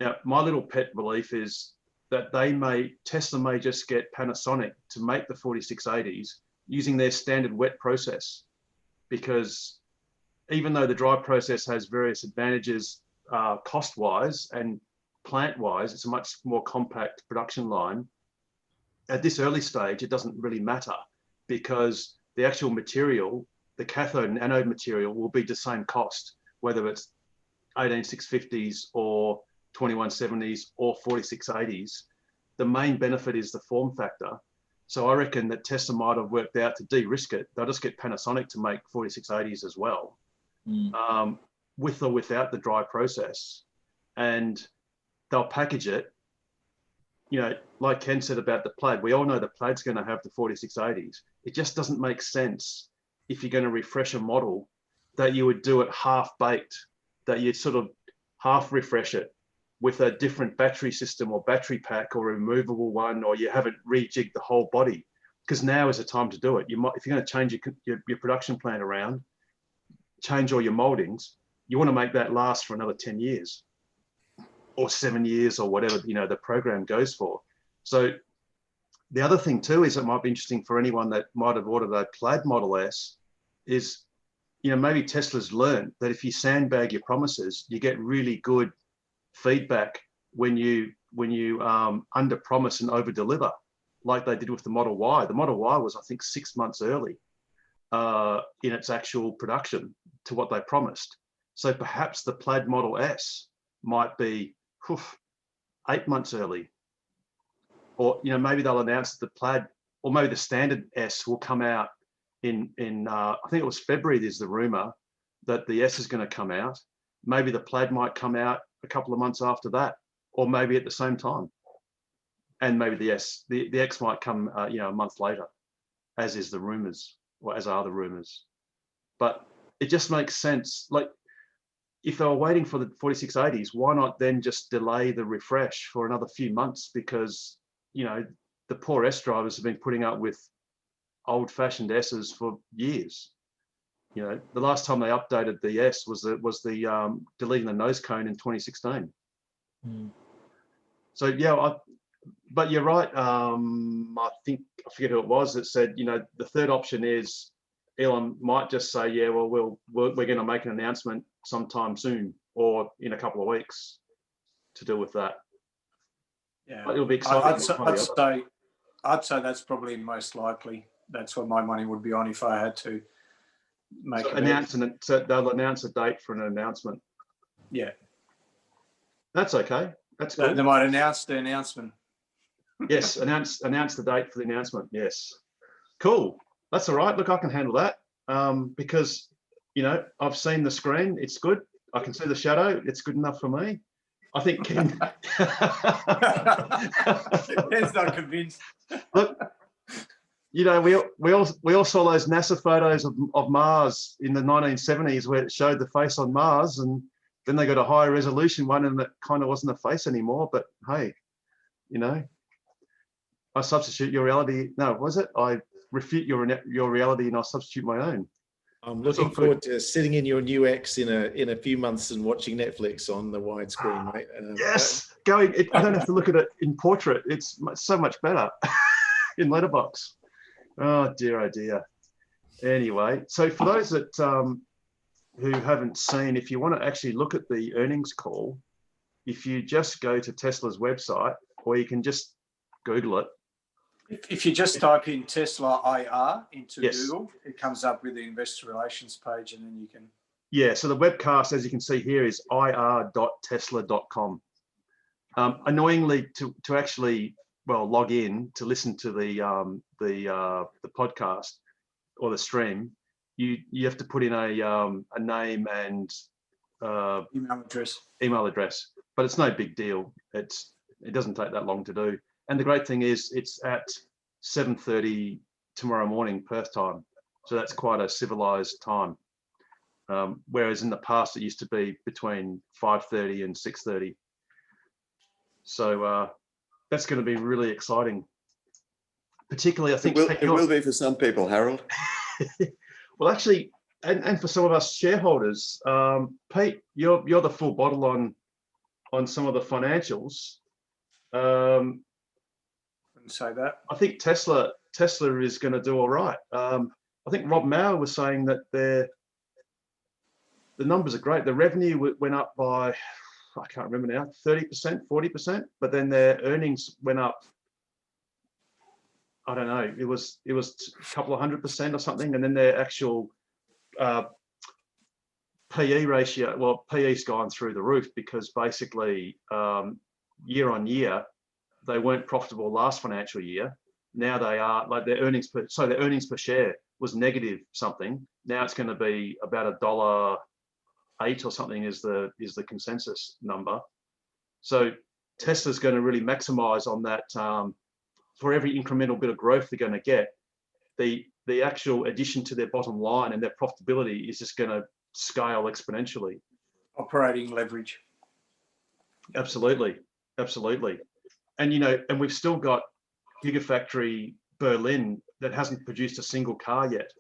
Now, my little pet belief is that Tesla may just get Panasonic to make the 4680s using their standard wet process, because even though the dry process has various advantages cost-wise and plant-wise, it's a much more compact production line. At this early stage, it doesn't really matter, because the actual material, the cathode and anode material, will be the same cost, whether it's 18650s or 2170s or 4680s. The main benefit is the form factor. So I reckon that Tesla might have worked out to de-risk it. They'll just get Panasonic to make 4680s as well, with or without the dry process. And they'll package it, like Ken said about the Plaid. We all know the Plaid's going to have the 4680s. It just doesn't make sense, if you're going to refresh a model, that you would do it half-baked, that you'd sort of half refresh it with a different battery system or battery pack or a removable one, or you haven't rejigged the whole body, because now is the time to do it. You might, if you're going to change your production plan around, change all your moldings, you want to make that last for another 10 years or 7 years or whatever, the program goes for. So the other thing too is, it might be interesting for anyone that might have ordered a Plaid Model S, is, maybe Tesla's learned that if you sandbag your promises, you get really good feedback when you under promise and over deliver, like they did with the Model Y. The Model Y was, I think, 6 months early in its actual production to what they promised. So perhaps the Plaid Model S might be 8 months early, or maybe they'll announce the Plaid, or maybe the standard S will come out in I think it was February. There's the rumor that the S is going to come out. Maybe the Plaid might come out a couple of months after that, or maybe at the same time. And maybe the X might come, a month later, as is the rumors, or as are the rumors. But it just makes sense. Like, if they were waiting for the 4680s, why not then just delay the refresh for another few months? Because, the poor S drivers have been putting up with old-fashioned S's for years. You know, the last time they updated the S was the deleting the nose cone in 2016. So yeah, but you're right. I think I forget who it was that said, you know, the third option is Elon might just say, yeah, well, we're going to make an announcement sometime soon or in a couple of weeks to deal with that. Yeah, but it'll be exciting. I'd say that's probably most likely. That's what my money would be on if I had to make so a bet. so they'll announce a date for an announcement. Yeah, that's okay. That's good. They might announce the announcement. Yes, announce the date for the announcement. Yes, cool. That's all right. Look, I can handle that because, you know, I've seen the screen. It's good. I can see the shadow. It's good enough for me. I think Ken. Ken's not convinced. Look, you know, we all saw those NASA photos of Mars in the 1970s where it showed the face on Mars, and then they got a higher resolution one and it kind of wasn't a face anymore. But hey, you know, I substitute your reality. No, was it? I refute your reality and I substitute my own. I'm looking forward to sitting in your new X in a few months and watching Netflix on the widescreen, mate. Yes, I don't have to look at it in portrait. It's so much better in letterbox. Oh dear. Anyway, so for those that who haven't seen, if you want to actually look at the earnings call, if you just go to Tesla's website, or you can just Google it. If you just type in Tesla IR into Yes. Google, it comes up with the investor relations page, and then you can. Yeah, so the webcast, as you can see here, is ir.tesla.com. Annoyingly, to actually log in to listen to the podcast or the stream, you have to put in a name and email address. But it's no big deal. It doesn't take that long to do. And the great thing is it's at 7:30 tomorrow morning Perth time. So that's quite a civilized time. Whereas in the past, it used to be between 5:30 and 6:30. So that's going to be really exciting. Particularly, I think it will be for some people, Harold. Well, actually, and for some of us shareholders, Pete, you're the full bottle on some of the financials. Say that. I think Tesla is going to do all right. I think Rob Maurer was saying that the numbers are great. The revenue went up by, I can't remember now, 30%, 40%, but then their earnings went up, I don't know, it was a couple of 100% or something, and then their actual PE ratio, well, PE's gone through the roof because basically year on year, they weren't profitable last financial year. Now they are, like their earnings per share was negative something. Now it's going to be about $1.08 or something is the consensus number. So Tesla's going to really maximize on that. For every incremental bit of growth they're going to get, the actual addition to their bottom line and their profitability is just going to scale exponentially. Operating leverage. Absolutely. And, you know, and we've still got Gigafactory Berlin that hasn't produced a single car yet,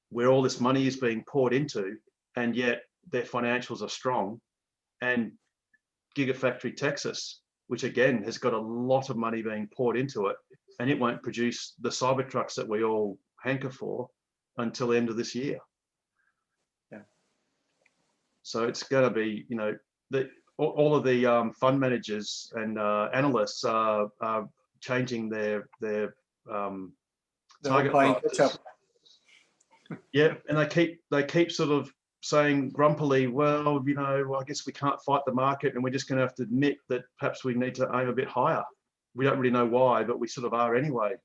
where all this money is being poured into, and yet their financials are strong. And Gigafactory Texas, which again has got a lot of money being poured into it, and it won't produce the Cybertrucks that we all hanker for until the end of this year. Yeah. So it's going to be, you know, all of the fund managers and analysts are changing their target prices. Yeah, and they keep sort of saying grumpily, well, you know, I guess we can't fight the market, and we're just going to have to admit that perhaps we need to aim a bit higher. We don't really know why, but we sort of are anyway.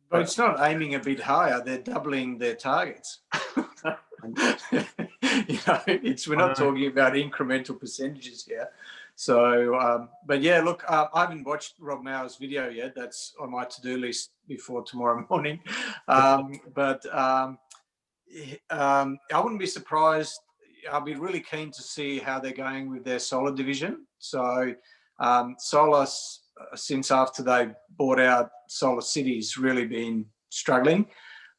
But it's not aiming a bit higher; they're doubling their targets. You know, we're not talking about incremental percentages here. So, but yeah, look, I haven't watched Rob Maurer's video yet. That's on my to-do list before tomorrow morning. But I wouldn't be surprised. I'll be really keen to see how they're going with their solar division. So, solar, since after they bought out Solar City's really been struggling.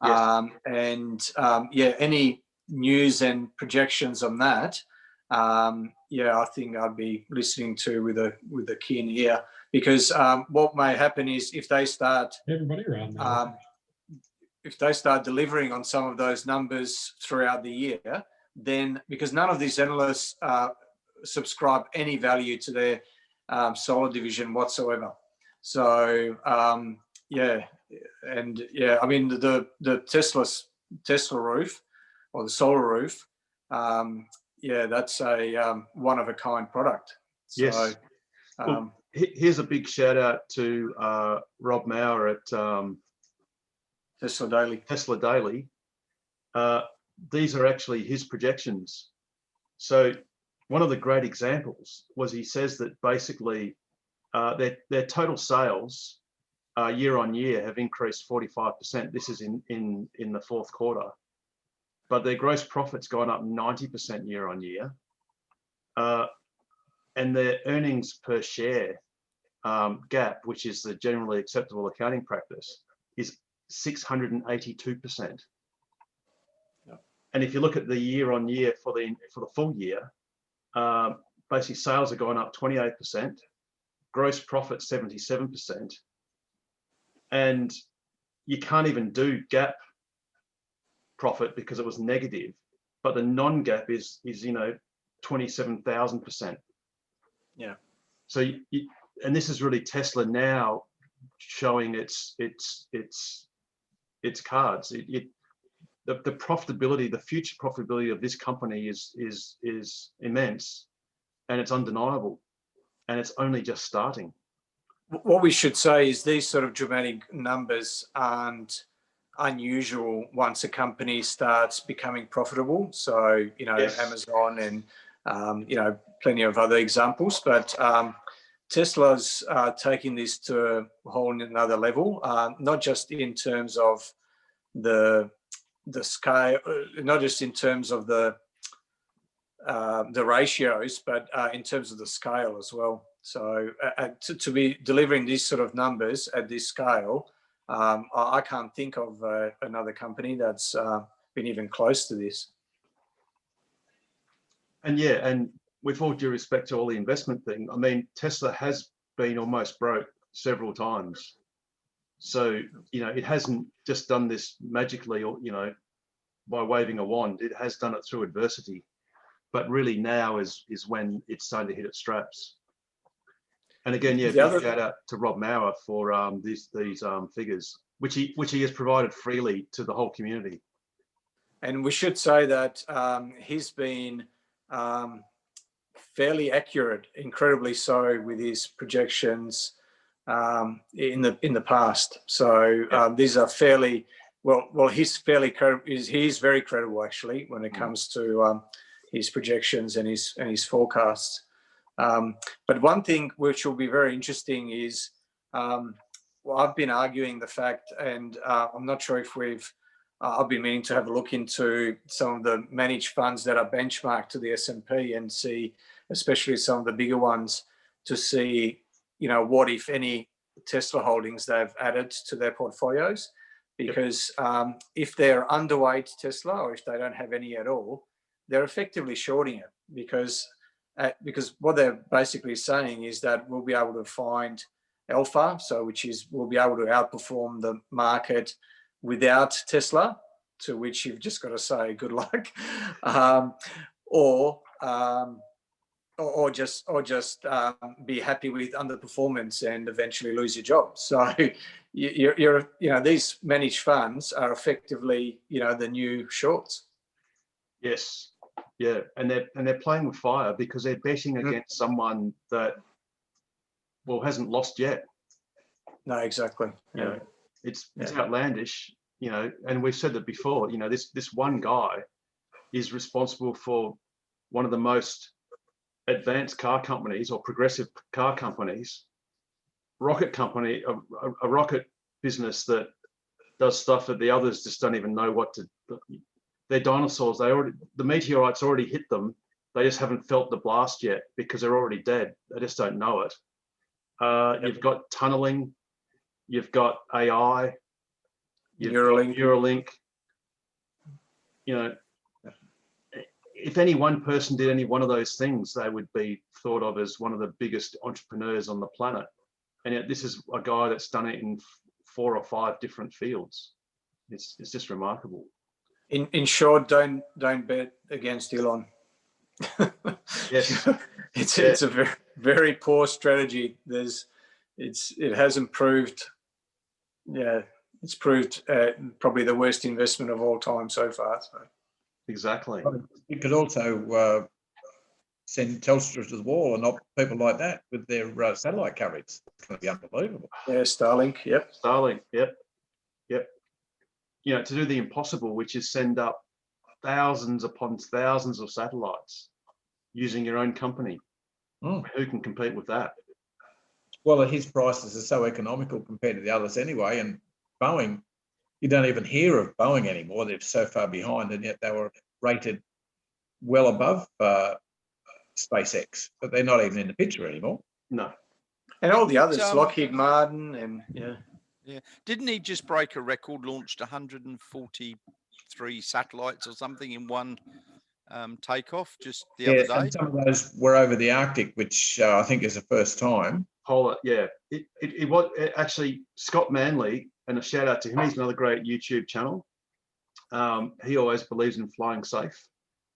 Yes. Any news and projections on that, yeah, I think I'd be listening to with a keen ear, because what may happen is if they start delivering on some of those numbers throughout the year, then because none of these analysts subscribe any value to their solar division whatsoever. So yeah, and yeah, I mean the Tesla roof or the solar roof, yeah, that's a one of a kind product. So, yes. Well, here's a big shout out to Rob Maurer at Tesla Daily. Tesla Daily. These are actually his projections. So one of the great examples was he says that basically their total sales year on year have increased 45%. This is in the fourth quarter, but their gross profit's gone up 90% year on year, and their earnings per share gap, which is the generally acceptable accounting practice, is 682%. And if you look at the year on year for the full year, basically sales have gone up 28%, gross profit 77%, and you can't even do GAAP profit because it was negative, but the non-GAAP is 27,000%. Yeah. So and this is really Tesla now showing its cards. The profitability, the future profitability of this company is immense, and it's undeniable, and it's only just starting. What we should say is these sort of dramatic numbers aren't unusual once a company starts becoming profitable. So, Yes. Amazon and, plenty of other examples, but Tesla's taking this to a whole another level, not just in terms of the scale, not just in terms of the ratios, but in terms of the scale as well. So to be delivering these sort of numbers at this scale, I can't think of another company that's been even close to this. And yeah, and with all due respect to all the investment thing, I mean, Tesla has been almost broke several times. So, it hasn't just done this magically or, by waving a wand. It has done it through adversity. But really now is when it's starting to hit its straps. And again, yeah, big shout out to Rob Maurer for these figures, which he has provided freely to the whole community. And we should say that he's been fairly accurate, incredibly so, with his projections in the past. So these are fairly well. He's very credible actually when it comes to his projections and his forecasts. But one thing which will be very interesting is, I've been arguing the fact, and I'm not sure if I've been meaning to have a look into some of the managed funds that are benchmarked to the S&P and see, especially some of the bigger ones, to see, what, if any, Tesla holdings they've added to their portfolios. Because if they're underweight Tesla, or if they don't have any at all, they're effectively shorting it, because what they're basically saying is that we'll be able to find alpha, which is we'll be able to outperform the market without Tesla, to which you've just got to say good luck, or just be happy with underperformance and eventually lose your job. So these managed funds are effectively the new shorts. Yes, yeah, and they're playing with fire because they're betting against someone that hasn't lost yet. No, exactly. Yeah, it's outlandish, and we've said that before. This one guy is responsible for one of the most advanced car companies or progressive car companies, rocket company, a rocket business that does stuff that the others just don't even know what to. They're dinosaurs. The meteorites already hit them. They just haven't felt the blast yet because they're already dead. They just don't know it. You've got tunneling. You've got AI. You've got Neuralink. if any one person did any one of those things, they would be thought of as one of the biggest entrepreneurs on the planet. And yet this is a guy that's done it in 4 or 5 different fields. It's just remarkable. In short, don't bet against Elon. Yes. It's a very, very poor strategy. It hasn't proved. Yeah, it's proved probably the worst investment of all time so far. So. Exactly. You could also send Telstra to the wall and opt people like that with their satellite coverage. It's going to be unbelievable. Yeah, Starlink. Yep. Starlink. Yep. You know, to do the impossible, which is send up thousands upon thousands of satellites using your own company. Mm. Who can compete with that? Well, his prices are so economical compared to the others anyway. And Boeing, you don't even hear of Boeing anymore. They're so far behind, and yet they were rated well above SpaceX, but they're not even in the picture anymore. No. And all the others, Lockheed Martin, and yeah. Didn't he just break a record? Launched 143 satellites or something in one takeoff just the other day. And some of those were over the Arctic, which I think is the first time. Polar, yeah. It was actually Scott Manley, and a shout out to him. He's another great YouTube channel. He always believes in flying safe.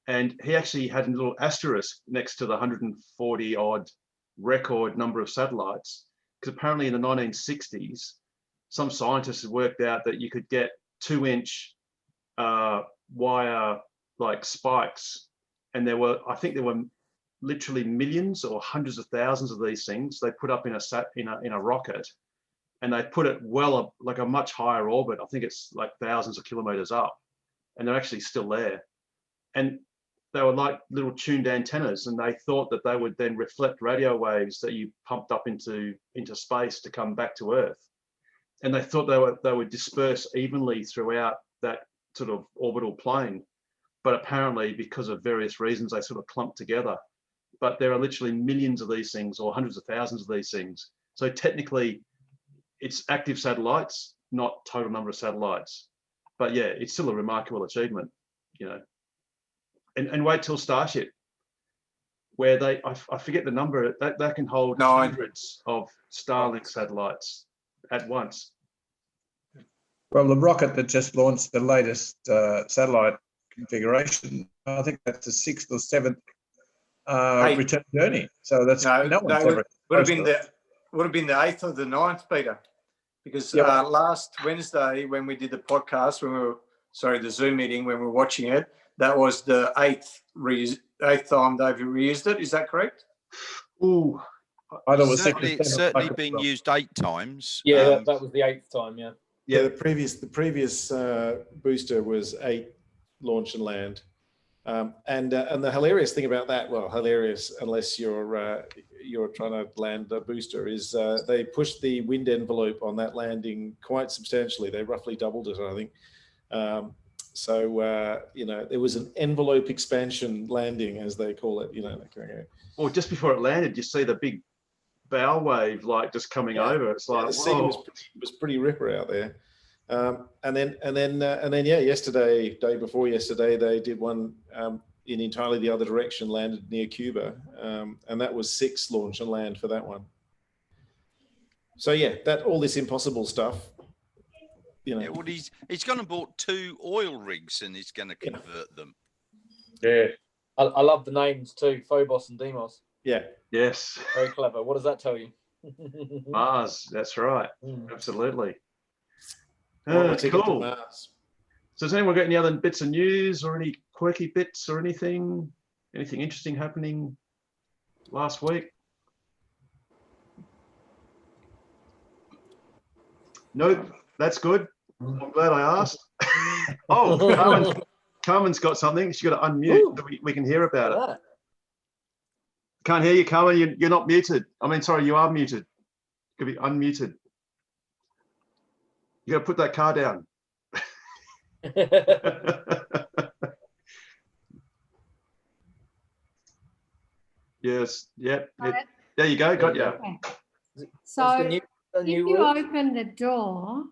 And he actually had a little asterisk next to the 140 odd record number of satellites, because apparently in the 1960s, some scientists had worked out that you could get 2-inch wire like spikes, and I think there were literally millions or hundreds of thousands of these things they put up in a rocket, and they put it well up, like a much higher orbit. I think it's like thousands of kilometers up, and they're actually still there. And they were like little tuned antennas, and they thought that they would then reflect radio waves that you pumped up into space to come back to Earth. And they thought they would disperse evenly throughout that sort of orbital plane. But apparently, because of various reasons, they sort of clumped together. But there are literally millions of these things, or hundreds of thousands of these things. So technically, it's active satellites, not total number of satellites. But yeah, it's still a remarkable achievement, you know. And wait till Starship, where I forget the number, that can hold hundreds of Starlink satellites at once. Well, the rocket that just launched the latest satellite configuration, I think that's the 6th or 7th return journey. So that's would have been the 8th or the 9th, Peter, because last Wednesday when we did the podcast, the Zoom meeting, when we were watching it, that was the 8th time they've reused it. Is that correct? Ooh, it's certainly been used 8 times. Yeah, that was the 8th time. Yeah. Yeah, the previous booster was 8 launch and land, and the hilarious thing about that, well, hilarious unless you're trying to land a booster, is they pushed the wind envelope on that landing quite substantially. They roughly doubled it, I think. So there was an envelope expansion landing, as they call it. Or just before it landed, you see the big bow wave like just coming over. It's like the scene was pretty ripper out there. And then yesterday, day before yesterday, they did one in entirely the other direction, landed near Cuba, and that was 6 launch and land for that one. So yeah, all this impossible stuff. Yeah, well, he's gone and bought 2 oil rigs, and he's going to convert them. Yeah, I love the names too, Phobos and Deimos. Yeah. Yes. Very clever. What does that tell you? Mars. That's right. Absolutely. Cool. So has anyone got any other bits of news or any quirky bits or anything interesting happening last week? Nope. That's good. I'm glad I asked. Oh, Carmen's got something. She's got to unmute so we can hear about it. Can't hear you, Carmen. You're not muted. I mean, sorry, you are muted. You could be unmuted. You got to put that car down. Yes. Yep. There you go. Got you. Okay. So if you open the door,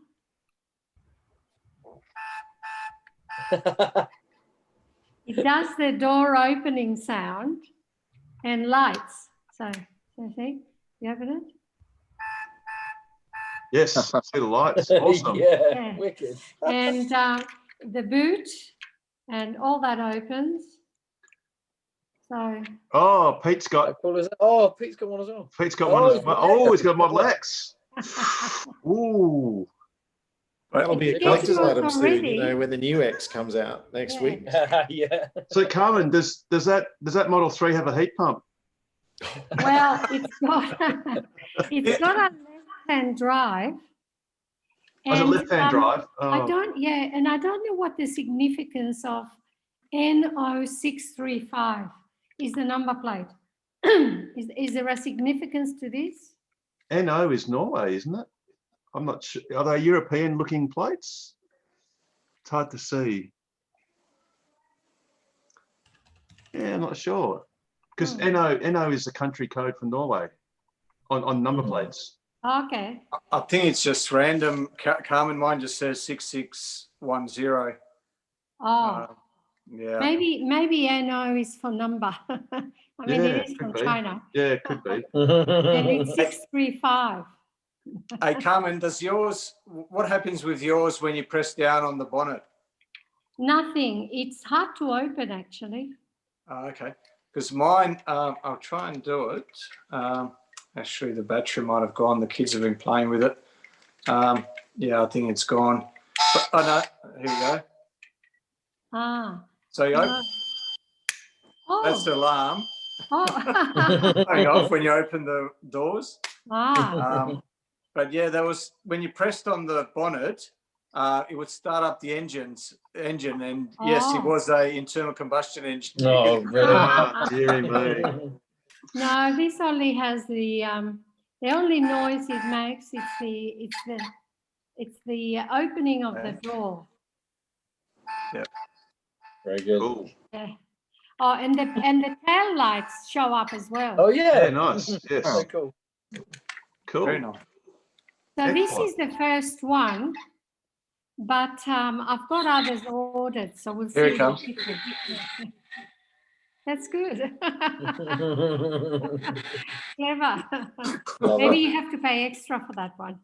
It does the door opening sound and lights. So see, you open it? Yes, see the lights. Awesome. Yeah, wicked. And the boot and all that opens. So Oh, Pete's got Oh, Pete's got one as well. Pete's got one as well. Oh, he's got Model X. Ooh. That'll be a It's collector's yours item soon, already. you know, when the new X comes out next Yeah. week. Yeah. So Carmen, does that Model 3 have a heat pump? well, it's got a left-hand drive. As a And, left-hand drive. I Oh, don't know what the significance of N0635 is. The number plate. Is there a significance to this? NO is Norway, isn't it? I'm not sure. Are they European-looking plates? It's hard to see. Yeah, I'm not sure. Because NO is the country code for Norway on number plates. Okay. I think it's just random. Carmen, mine just says 6610. Oh, Yeah. maybe NO is for number. I mean, Yeah, it is could from be. China. Yeah, it could be. And it's 635. Hey, Carmen, what happens with yours when you press down on the bonnet? Nothing. It's hard to open, actually. Oh, okay. Because mine, I'll try and do it. Actually, the battery might have gone. The kids have been playing with it. Yeah, I think it's gone. But, oh, no. Here we go. Ah. So you open, Oh. that's the alarm Oh. going off when you open the doors. Ah. But yeah, that was when you pressed on the bonnet, it would start up the engine, and yes, it Oh. was a internal combustion engine. Oh, really? Ah, dearie me. No, this only has the only noise it makes. It's the opening of the door. Very good. Cool. Yeah. Oh, and the tail lights show up as well. Oh, yeah. Yeah, nice. Yes. So cool. Cool. Very nice. So this Excellent. is the first one, but I've got others ordered, so we'll see. Here it comes. That's good. Clever. Love Maybe it. you have to pay extra for that one.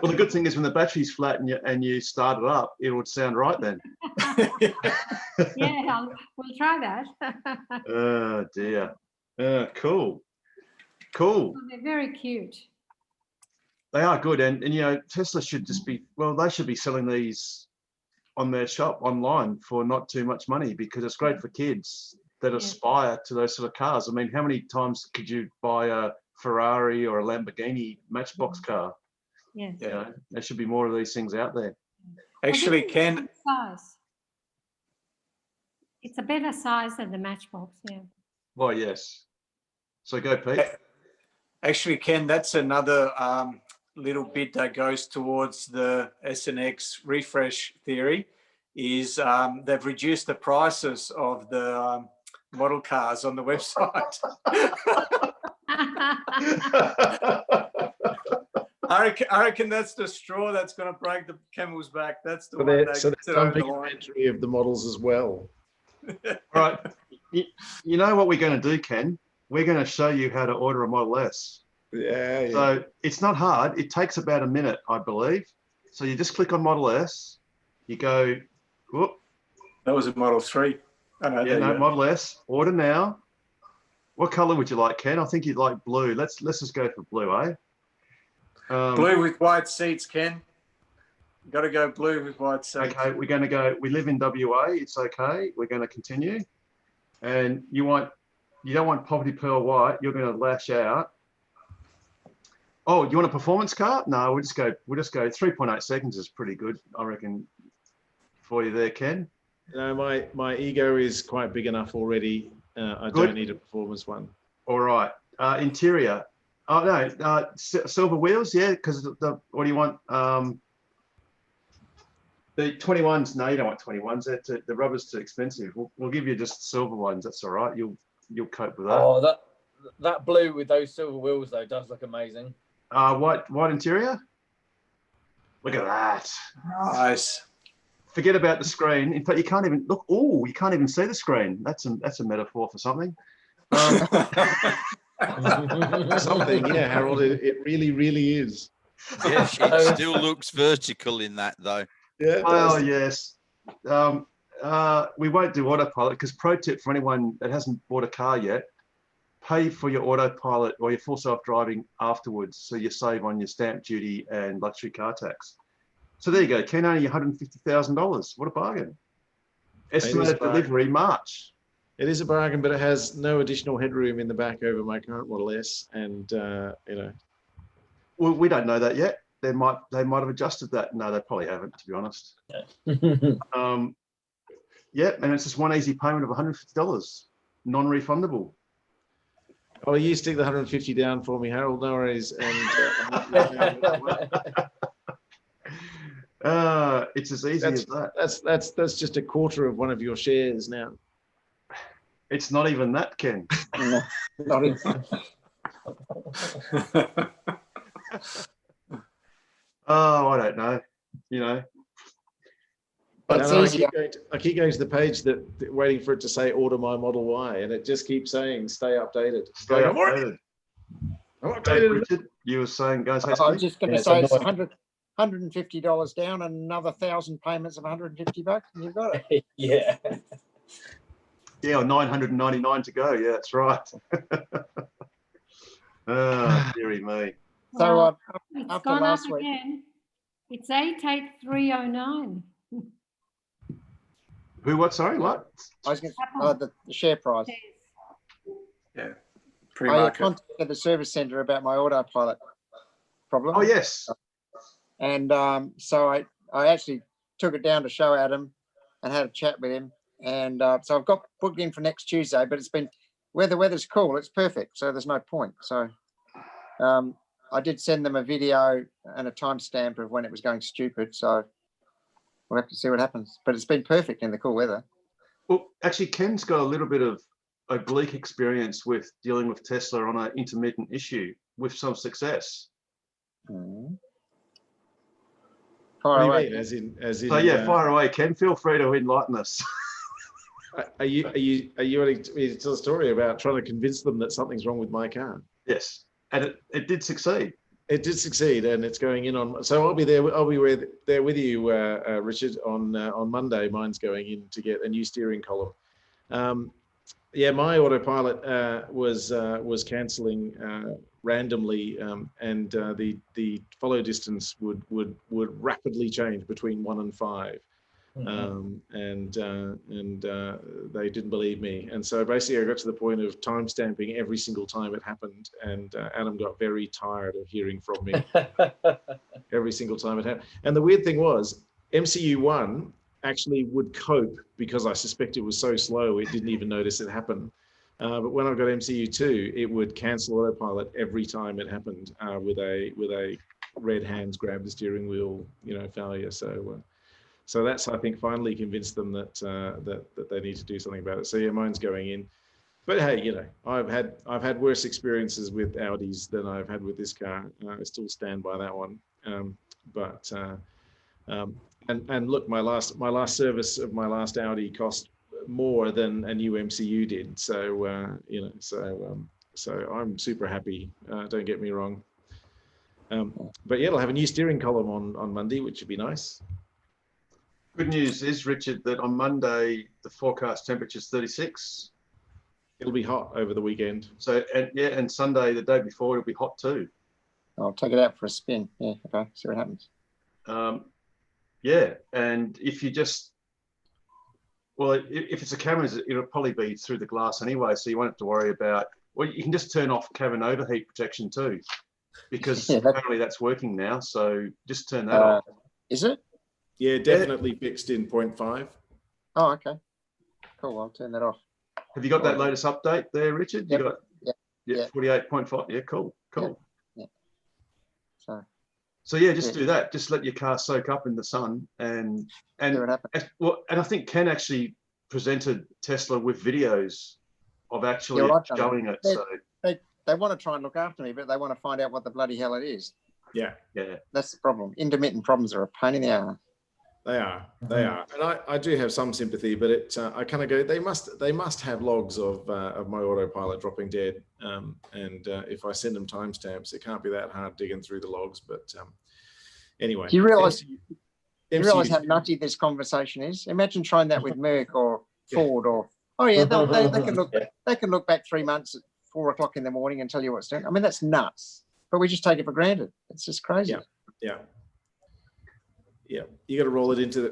Well, the good thing is when the battery's flat and you start it up, it would sound right then. Yeah, we'll try that. Oh dear. Cool. Cool. They're very cute. They are good, and you know, Tesla should just be, well, they should be selling these on their shop online for not too much money, because it's great for kids that aspire to those sort of cars. I mean, how many times could you buy a Ferrari or a Lamborghini Matchbox car? Yes. You know, there should be more of these things out there. Actually, Well, this is Ken, a good size. It's a better size than the Matchbox, yeah. Well, yes. So go, Pete. Actually, Ken, that's another little bit that goes towards the SNX refresh theory. Is they've reduced the prices of the model cars on the website. I reckon that's the straw that's going to break the camel's back. That's the So one they're, that so gets it they're over the dumping line. inventory of the models as well. All right. You know what we're going to do, Ken? We're going to show you how to order a Model S. Yeah. So it's not hard. It takes about a minute, I believe. So you just click on Model S. You go, whoop, That was a Model 3. Oh, no, yeah, there you no, go. Model S. Order now. What color would you like, Ken? I think you'd like blue. Let's just go for blue, eh? Blue with white seats, Ken. Got to go blue with white seats. Okay, we're going to go. We live in WA. It's okay. We're going to continue. And you don't want poverty pearl white. You're going to lash out. Oh, you want a performance car? No, we'll just go 3.8 seconds is pretty good, I reckon, for you there, Ken. No, my ego is quite big enough already. I Good. don't need a performance one. All right. Interior. Oh no, silver wheels. Yeah, because what do you want? The 21s. No, you don't want 21s. The rubber's too expensive. We'll give you just silver ones. That's all right. You'll cope with that. Oh, that blue with those silver wheels though does look amazing. White interior. Look at that. Nice. forget about the screen. In fact, you can't even look. Oh, you can't even see the screen. That's a metaphor for something. Something, yeah, Harold. It really, really is. Yeah, it still looks vertical in that though. Yeah. It Well, does. yes. We won't do autopilot because pro tip for anyone that hasn't bought a car yet, pay for your autopilot or your full self-driving afterwards, so you save on your stamp duty and luxury car tax. So there you go, Ken, only $150,000. What a bargain. Estimated delivery March. It is a bargain, but it has no additional headroom in the back over my current Model S, and you know. Well, we don't know that yet. They might have adjusted that. No, they probably haven't, to be honest. Yeah, and it's just one easy payment of $150, non-refundable. Oh, you stick the 150 down for me, Harold. No worries. And it's as easy as that. That's just a quarter of one of your shares now. It's not even that, Ken. No, not even. Oh, I don't know. You know. But No, it's easy. I keep going to the page that waiting for it to say order my Model Y, and it just keeps saying stay updated. Stay updated. I'm updated. Richard, you were saying, go and say I was something? just going to say it's $150 down and another 1,000 payments of $150, and you've got it. Yeah. Yeah, or 999 to go. Yeah, that's right. Oh, dearie me. So Well, it's after gone last up week, again. It's 88309. Who, what, sorry, what? I was going to the share price. Yeah. I Pre-market. contacted the service centre about my autopilot problem. Oh, yes. And so I actually took it down to show Adam and had a chat with him. And so I've got booked in for next Tuesday, but it's been, where the weather's cool, it's perfect. So there's no point. So I did send them a video and a timestamp of when it was going stupid. So we'll have to see what happens. But it's been perfect in the cool weather. Well, actually, Ken's got a little bit of oblique experience with dealing with Tesla on an intermittent issue with some success. Mm. What Fire do you away. mean? As in. So yeah, fire away, Ken. Feel free to enlighten us. Are you wanting to tell a story about trying to convince them that something's wrong with my car? Yes, and it did succeed. It did succeed, and it's going in on. So I'll be there. I'll be there with you, Richard, on Monday. Mine's going in to get a new steering column. Yeah, my autopilot was cancelling randomly, and the follow distance would rapidly change between 1 and 5. And they didn't believe me, and so basically I got to the point of time stamping every single time it happened, and Adam got very tired of hearing from me every single time it happened. And the weird thing was MCU1 actually would cope because I suspect it was so slow it didn't even notice it happened, but when I got MCU2 it would cancel autopilot every time it happened with a red hands grab the steering wheel, failure. So that's, I think, finally convinced them that that they need to do something about it. So yeah, mine's going in. But hey, I've had worse experiences with Audis than I've had with this car. I still stand by that one. And look, my last service of my last Audi cost more than a new MCU did. So so I'm super happy. Don't get me wrong. But yeah, it'll have a new steering column on Monday, which would be nice. Good news is, Richard, that on Monday the forecast temperature is 36. It'll be hot over the weekend. So and Sunday, the day before, it'll be hot too. I'll take it out for a spin. Yeah, okay, see what happens. Yeah, and if you just, if it's a camera, it'll probably be through the glass anyway, so you won't have to worry about. Well, you can just turn off cabin overheat protection too, because apparently that's working now. So just turn that off. Is it? Yeah, definitely fixed in 0.5. Oh, okay. Cool. I'll turn that off. Have you got that latest update there, Richard? Yep. You got Yeah. 48.5. Yeah, cool. Yeah. So yeah, just do that. Just let your car soak up in the sun, and See what happens. I think Ken actually presented Tesla with videos of actually showing it. So They want to try and look after me, but they want to find out what the bloody hell it is. Yeah. yeah, That's the problem. Intermittent problems are a pain in the ass. They are, and I do have some sympathy, but I kind of go, they must have logs of my autopilot dropping dead, and if I send them timestamps, it can't be that hard digging through the logs. But anyway, Do you realise MCU how nutty this conversation is? Imagine trying that with Merck or Ford or they can look back 3 months at 4 o'clock in the morning and tell you what's doing. I mean, that's nuts. But we just take it for granted. It's just crazy. Yeah, you got to roll it into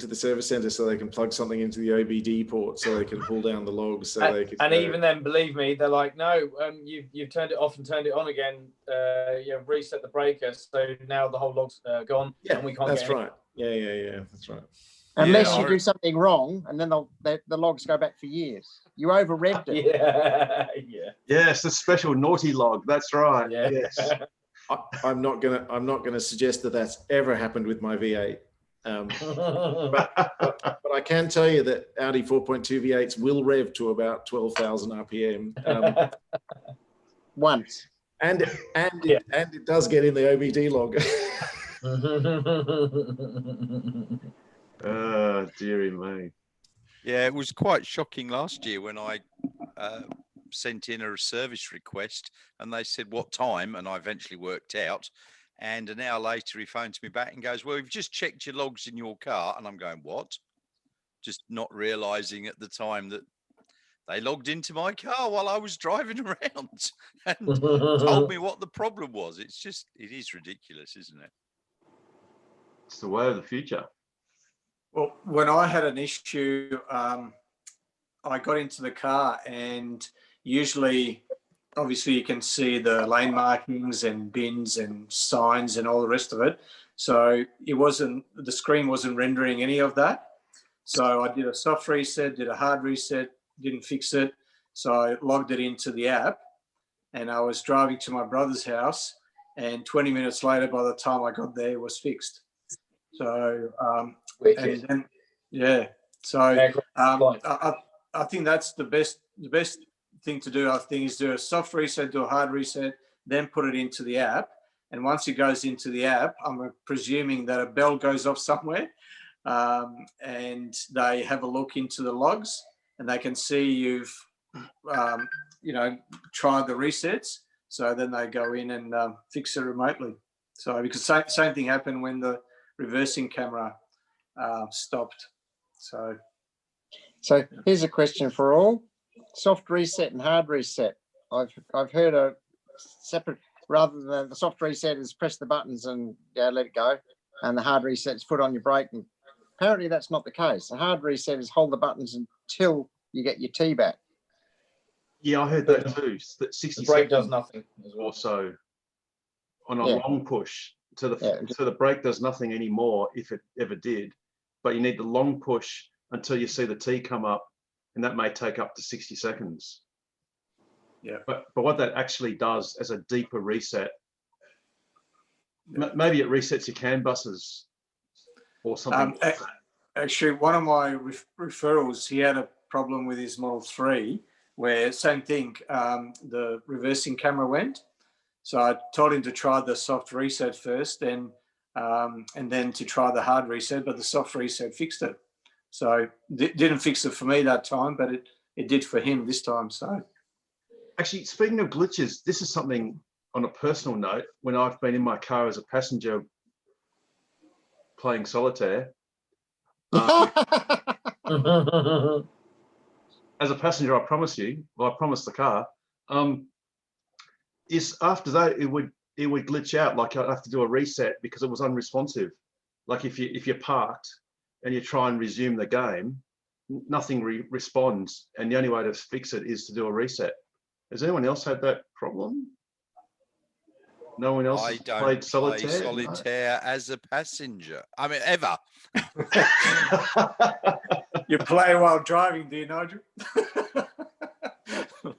the service center so they can plug something into the OBD port so they can pull down the logs. So they can. And even then, believe me, they're like, no, you've turned it off and turned it on again. Reset the breaker, so now the whole log's gone. Yeah, and we can't. That's right. Yeah, that's right. Unless you do something wrong, and then the logs go back for years. You over revved it. Yeah. Yes, the special naughty log. That's right. Yeah. Yes. I'm not gonna suggest that that's ever happened with my V8. But I can tell you that Audi 4.2 V8s will rev to about 12,000 RPM Once. and it does get in the OBD log. Dearie me. Yeah, it was quite shocking last year when I sent in a service request and they said what time, and I eventually worked out. And an hour later, he phones me back and goes, well, we've just checked your logs in your car. And I'm going, what? Just not realizing at the time that they logged into my car while I was driving around and told me what the problem was. It is ridiculous, isn't it? It's the way of the future. Well, when I had an issue, I got into the car, and usually, obviously, you can see the lane markings and bins and signs and all the rest of it. So the screen wasn't rendering any of that. So I did a soft reset, did a hard reset, didn't fix it. So I logged it into the app, and I was driving to my brother's house, and 20 minutes later, by the time I got there, it was fixed. So, So I think that's the best thing to do. I think is do a soft reset, do a hard reset, then put it into the app. And once it goes into the app, I'm presuming that a bell goes off somewhere, and they have a look into the logs, and they can see you've, tried the resets. So then they go in and fix it remotely. So because same thing happened when the reversing camera stopped. So here's a question for all: soft reset and hard reset. I've heard a separate, rather than the soft reset is press the buttons and let it go, and the hard reset is put on your brake. And apparently that's not the case. The hard reset is hold the buttons until you get your T back. Yeah, I heard that too. That 60 The brake seconds does nothing as well. or so on a long push to the brake does nothing anymore if it ever did. But you need the long push until you see the T come up, and that may take up to 60 seconds. Yeah. But what that actually does as a deeper reset, maybe it resets your CAN buses or something. Actually, one of my referrals, he had a problem with his Model 3 where same thing, the reversing camera went. So I told him to try the soft reset first, and then to try the hard reset, but the soft reset fixed it. So didn't fix it for me that time, but it did for him this time. So actually, speaking of glitches, this is something on a personal note. When I've been in my car as a passenger playing solitaire, as a passenger, I promise the car, is after that it would glitch out. Like I'd have to do a reset because it was unresponsive. Like if you're parked and you try and resume the game, nothing responds, and the only way to fix it is to do a reset. Has anyone else had that problem? No one else I has don't played solitaire? play solitaire as a passenger. I mean, ever. you play while driving, do you, Nigel?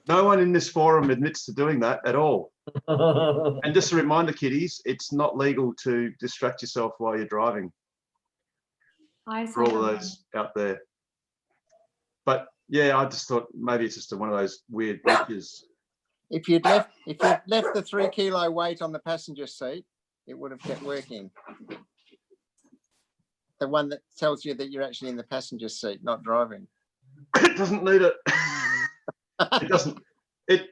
No one in this forum admits to doing that at all. And just a reminder, kiddies, it's not legal to distract yourself while you're driving. For all of those out there. But yeah, I just thought maybe it's just one of those weird glitches. If you'd left the 3 kilo weight on the passenger seat, it would have kept working. the one that tells you that you're actually in the passenger seat, not driving? It doesn't need it. It doesn't. It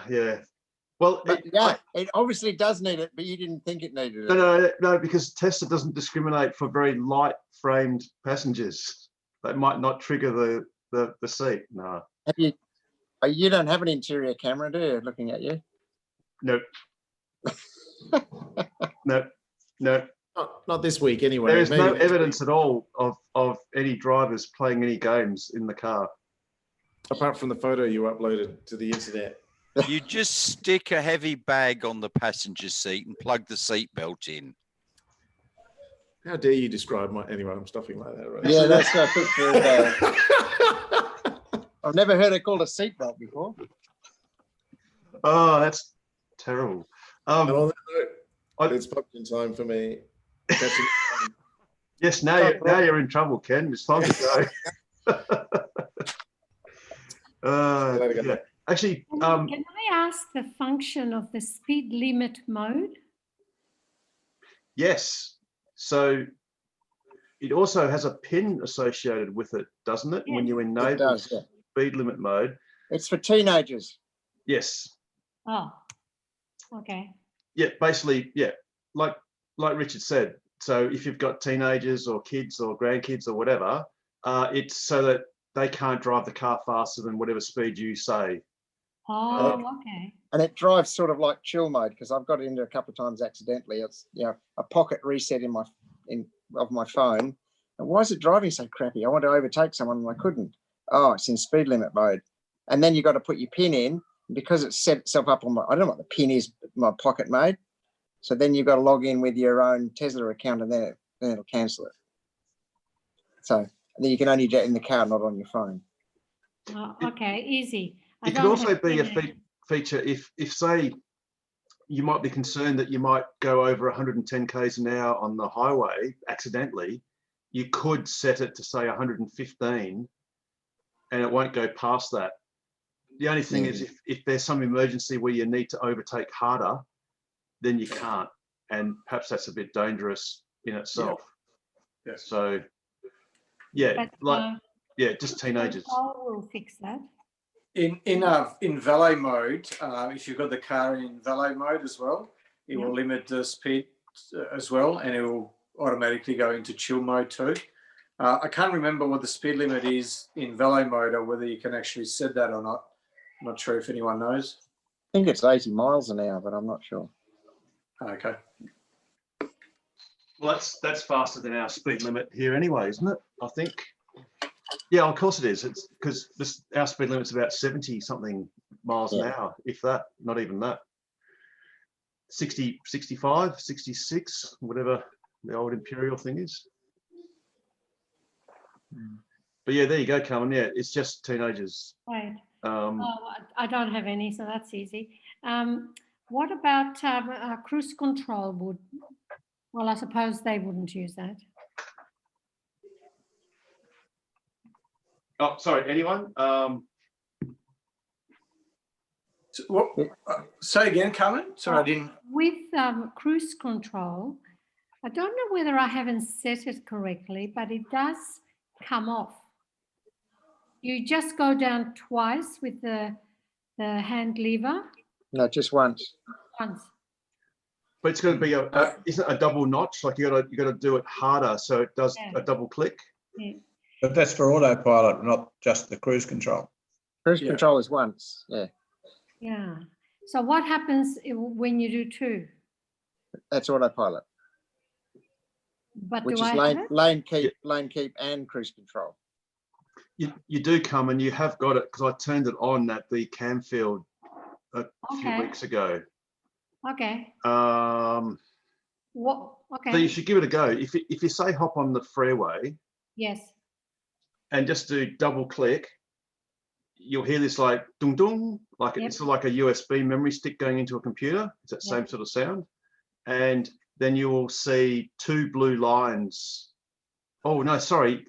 yeah. Well, But yeah, it obviously does need it, but you didn't think it needed it. no, because Tesla doesn't discriminate for very light framed passengers. They might not trigger the seat. No. Have you? Oh, you don't have an interior camera, do you? Looking at you. Nope. No. Not this week, anyway. There is Maybe no next evidence week. at all of any drivers playing any games in the car. Apart from the photo you uploaded to the internet. You just stick a heavy bag on the passenger seat and plug the seatbelt in. How dare you describe my... Anyway, I'm stuffing like that, right? Yeah, that's not good for I've never heard it called a seatbelt before. Oh, that's terrible. And on that note, it's function time for me. Yes, now you're in trouble, Ken. It's time to go. Yeah. Actually, Can I ask the function of the speed limit mode? yes. So it also has a pin associated with it, doesn't it? When you It enable does, yeah. speed limit mode. It's for teenagers. Yes. Oh, okay. Yeah, basically, yeah. Like Richard said. So if you've got teenagers or kids or grandkids or whatever, it's so that they can't drive the car faster than whatever speed you say. Oh, okay. And it drives sort of like chill mode, because I've got it into a couple of times accidentally. It's, you know, a pocket reset of my phone. And why is it driving so crappy? I want to overtake someone and I couldn't. Oh, it's in speed limit mode. And then you got to put your pin in, because it's set itself up on my, I don't know what the pin is, my pocket mode. So then you've got to log in with your own Tesla account, and then it'll cancel it. So then you can only get in the car, not on your phone. Oh, okay, easy. I It could don't also have be a teenagers. feature if say you might be concerned that you might go over 110 k's an hour on the highway accidentally. You could set it to say 115, and it won't go past that. The only thing is if there's some emergency where you need to overtake harder, then you can't, and perhaps that's a bit dangerous in itself. Yeah. So yeah, But, just teenagers. We'll fix that. In valet mode, if you've got the car in valet mode as well, it will limit the speed as well, and it will automatically go into chill mode too. I can't remember what the speed limit is in valet mode, or whether you can actually set that or not. I'm not sure if anyone knows. I think it's 80 miles an hour, but I'm not sure. Okay. Well, that's faster than our speed limit here anyway, isn't it? I think. Yeah, of course it is. It's because our speed limit's about 70 something miles an hour, if that, not even that. 60, 65, 66, whatever the old imperial thing is. But yeah, there you go, Carmen. Yeah, it's just teenagers. Right. I don't have any, so that's easy. What about cruise control? Well, I suppose they wouldn't use that. Oh, sorry, anyone? Say again, Carmen. Sorry, I didn't. With cruise control, I don't know whether I haven't set it correctly, but it does come off. You just go down twice with the hand lever. No, just once. Once. But it's going to be isn't it a double notch? Like you got to do it harder, so it does a double click. Yeah. But that's for autopilot, not just the cruise control. Cruise control is once, yeah. Yeah. So what happens when you do two? That's autopilot, But which do is I have it? lane keep, and cruise control. You do come, and you have got it, because I turned it on at the Camfield a few weeks ago. Okay. So Okay. you should give it a go. If you say hop on the freeway Yes. and just do double click, you'll hear this like dung dung, like it's like a USB memory stick going into a computer. It's that same sort of sound, and then you will see two blue lines. Oh no, sorry.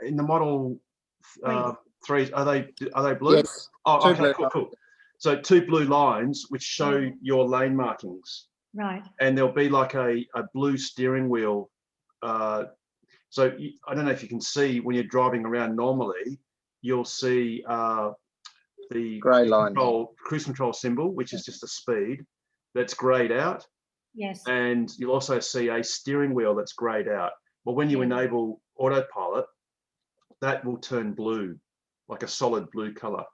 In the Model 3, are they blue? Yes. Oh, Two okay, blue cool. So two blue lines which show your lane markings. Right. And there'll be like a blue steering wheel. So I don't know if you can see when you're driving around normally, you'll see the Grey line. cruise control symbol, which is just a speed that's grayed out. Yes. And you'll also see a steering wheel that's grayed out. Well, when you enable autopilot, that will turn blue, like a solid blue color.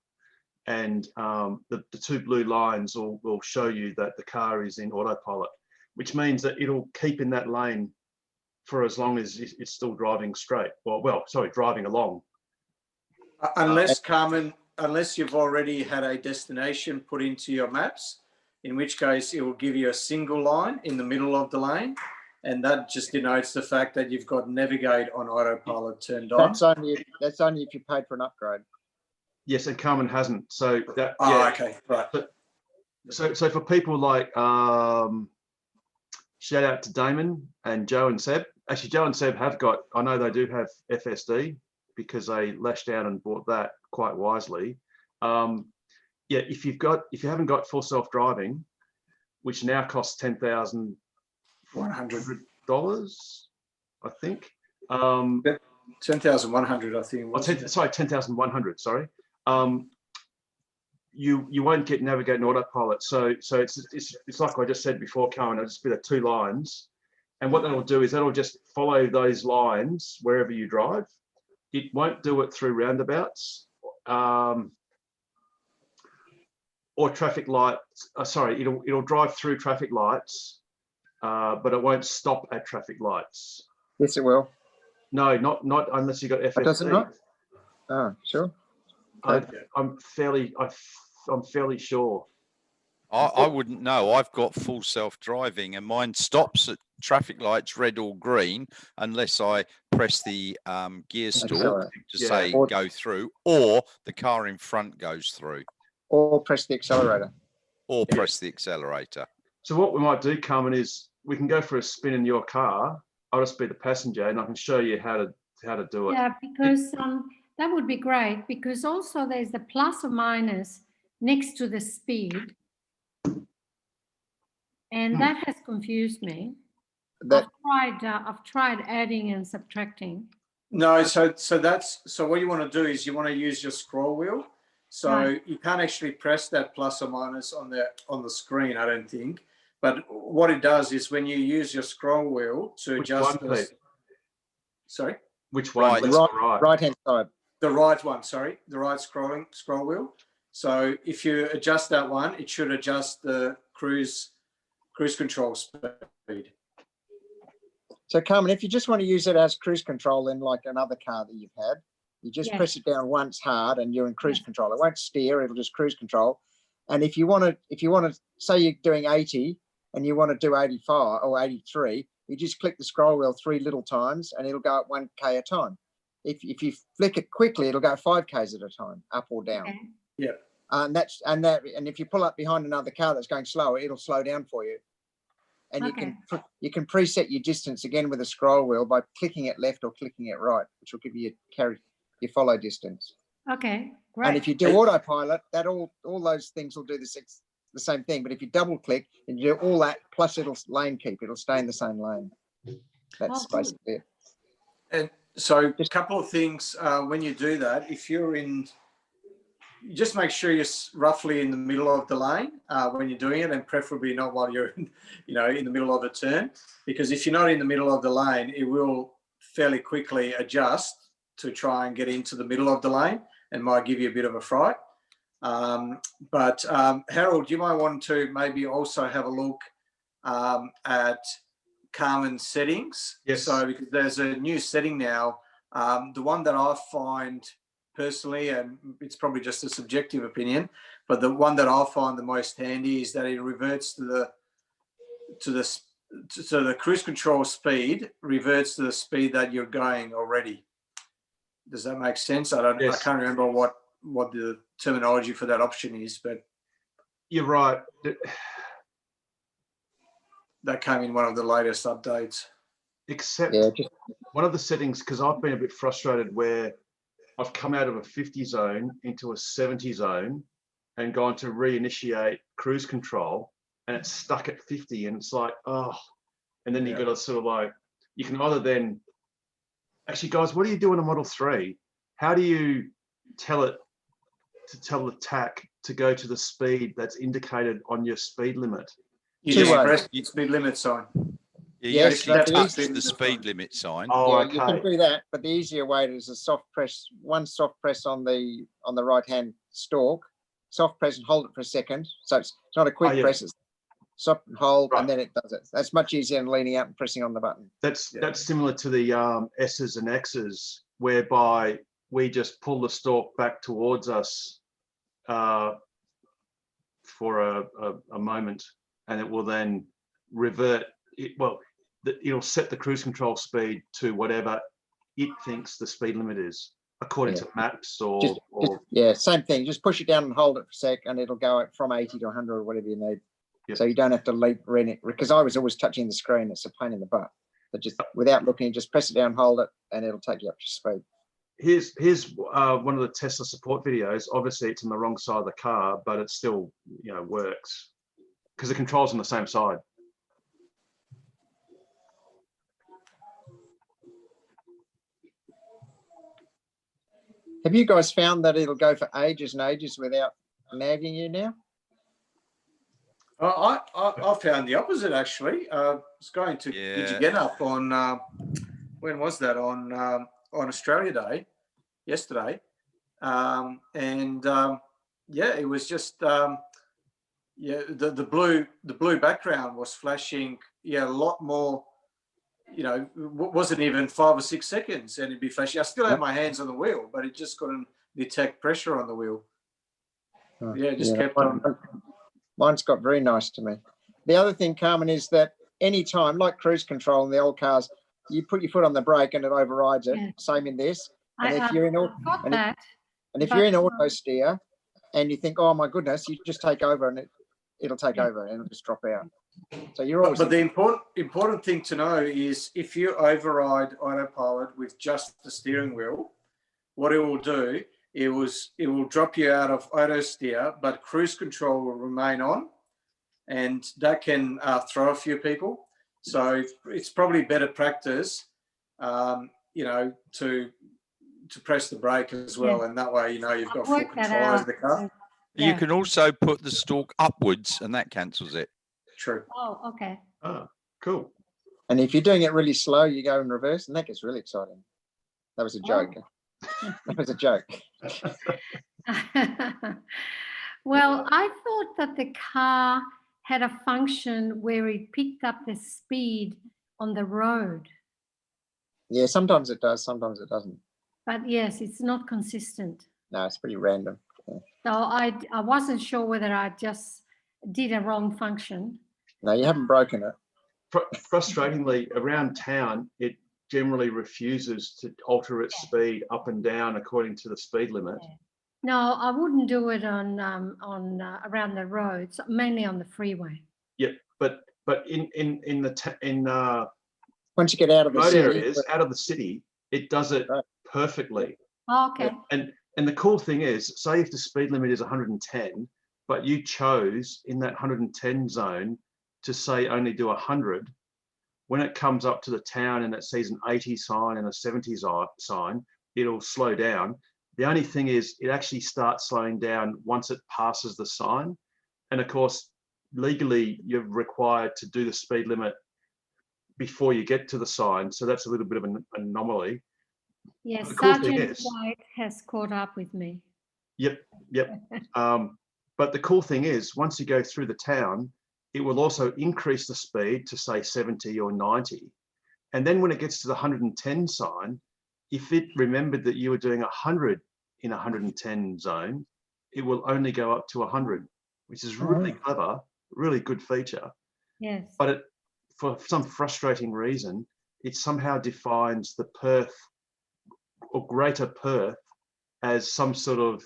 And the two blue lines will show you that the car is in autopilot, which means that it'll keep in that lane for as long as it's still driving straight. Driving along. Unless, Carmen, unless you've already had a destination put into your maps, in which case it will give you a single line in the middle of the lane. And that just denotes the fact that you've got navigate on autopilot turned on. That's only if you paid for an upgrade. Yes, and Carmen hasn't. So that. Okay, right. So for people like, shout out to Damon and Joe and Seb. Actually, Joe and Seb have got, I know they do have FSD because they lashed out and bought that quite wisely. If you haven't got full self-driving, which now costs $10,100, I think. 10,100, I think. Sorry, 10,100. Sorry. You won't get navigate and autopilot. So it's like I just said before, Karen. It'll just be the two lines, and what that'll do is that'll just follow those lines wherever you drive. It won't do it through roundabouts or traffic lights. It'll drive through traffic lights, but it won't stop at traffic lights. Yes, it will. No, not unless you got FSD. Does it not? Oh, sure. I'm fairly sure. I wouldn't know. I've got full self-driving and mine stops at traffic lights, red or green, unless I press the gear stalk to say go through, or the car in front goes through. Or press the accelerator. Or press the accelerator. So what we might do, Carmen, is we can go for a spin in your car. I'll just be the passenger and I can show you how to do it. Yeah, because that would be great, because also there's the plus or minus next to the speed. And that has confused me. I've tried adding and subtracting. No, so what you want to do is you want to use your scroll wheel. So you can't actually press that plus or minus on the screen, I don't think. But what it does is when you use your scroll wheel to adjust the... Sorry? Which one? Right-hand side. The right one, sorry. The right scroll wheel. So if you adjust that one, it should adjust the cruise control speed. So Carmen, if you just want to use it as cruise control in like another car that you've had, you just press it down once hard and you're in cruise control. It won't steer, it'll just cruise control. And if you want to say you're doing 80 and you want to do 85 or 83, you just click the scroll wheel 3 little times and it'll go at 1K a time. If you flick it quickly, it'll go 5Ks at a time, up or down. Okay. Yeah. And if you pull up behind another car that's going slower, it'll slow down for you. And you can preset your distance again with a scroll wheel by clicking it left or clicking it right, which will give you your follow distance. Okay, great. And if you do autopilot, that all those things will do the same thing. But if you double click and you do all that, plus it'll lane keep, it'll stay in the same lane. That's basically it. And so a couple of things when you do that, if you're in, just make sure you're roughly in the middle of the lane when you're doing it, and preferably not while you're in the middle of a turn, because if you're not in the middle of the lane, it will fairly quickly adjust to try and get into the middle of the lane and might give you a bit of a fright. But Harold, you might want to maybe also have a look at Carmen's settings. Yes. So because there's a new setting now, the one that I find personally, and it's probably just a subjective opinion, but the one that I find the most handy is that it reverts to the cruise control speed reverts to the speed that you're going already. Does that make sense? I can't remember what the terminology for that option is, but you're right. That came in one of the latest updates. Except one of the settings, because I've been a bit frustrated where I've come out of a 50 zone into a 70 zone and gone to reinitiate cruise control and it's stuck at 50 and it's like, oh, and then you've got to sort of like, you can either then Actually, guys, what do you do in a Model 3? How do you tell it to tell the TAC to go to the speed that's indicated on your speed limit? You Two just ways. press the speed limit sign. You Yes, actually but touch it's- the speed limit sign. Oh, Yeah, you can okay. do that, but the easier way is a soft press, one soft press on the right hand stalk, soft press and hold it for a second. So it's not a quick Oh, yeah. press, it's soft and hold, Right. and then it does it. That's much easier than leaning out and pressing on the button. That's Yeah. that's similar to the S's and X's, whereby we just pull the stalk back towards us for a moment, and it will then revert. It'll set the cruise control speed to whatever it thinks the speed limit is, according Yeah. to maps or, Just, yeah, same thing. Just push it down and hold it for a sec, and it'll go up from 80 to 100 or whatever you need. Yep. So you don't have to leap it, because I was always touching the screen. It's a pain in the butt. But just without looking, just press it down, hold it, and it'll take you up to speed. Here's one of the Tesla support videos. Obviously, it's on the wrong side of the car, but it still works because the controls on the same side. Have you guys found that it'll go for ages and ages without nagging you now? I found the opposite actually. I was going to get up on when was that, on Australia Day, yesterday, and it was just the blue background was flashing a lot more. Wasn't even 5 or 6 seconds, and it'd be flashing. I still had my hands on the wheel, but it just couldn't detect pressure on the wheel. Kept on. Mine's got very nice to me. The other thing, Carmen, is that anytime, like cruise control in the old cars, you put your foot on the brake and it overrides it. Yeah. Same in this. And if Got that. you're in auto steer and you think, oh my goodness, you just take over and it'll take over and it'll just drop out. So you're always. But the important thing to know is if you override autopilot with just the steering wheel, what it will do, it will drop you out of auto steer, but cruise control will remain on, and that can throw a few people. So it's probably better practice, to press the brake as well, and that way you've got full control over the car. You can also put the stalk upwards, and that cancels it. True. Oh, okay. Oh, cool. And if you're doing it really slow, you go in reverse, and that gets really exciting. That was a joke. That was a joke. Well, I thought that the car had a function where it picked up the speed on the road. Yeah, sometimes it does, sometimes it doesn't. But yes, it's not consistent. No, it's pretty random. Yeah. So I wasn't sure whether I just did a wrong function. No, you haven't broken it. Frustratingly, around town, it generally refuses to alter its speed up and down according to the speed limit. No, I wouldn't do it on around the roads, mainly on the freeway. Yeah, but in once you get out of the road city, areas, out of the city, it does it perfectly. Oh, okay. And the cool thing is, say if the speed limit is 110, but you chose in that 110 zone to say only do 100, when it comes up to the town and it sees an 80 sign and a 70 sign, it'll slow down. The only thing is it actually starts slowing down once it passes the sign. And of course, legally, you're required to do the speed limit before you get to the sign. So that's a little bit of an anomaly. Yes, The cool thing Sergeant is- White has caught up with me. Yep. But the cool thing is, once you go through the town, it will also increase the speed to say 70 or 90. And then when it gets to the 110 sign, if it remembered that you were doing 100 in a 110 zone, it will only go up to 100, which is really clever, really good feature. Yes. But for some frustrating reason, it somehow defines the Perth or Greater Perth as some sort of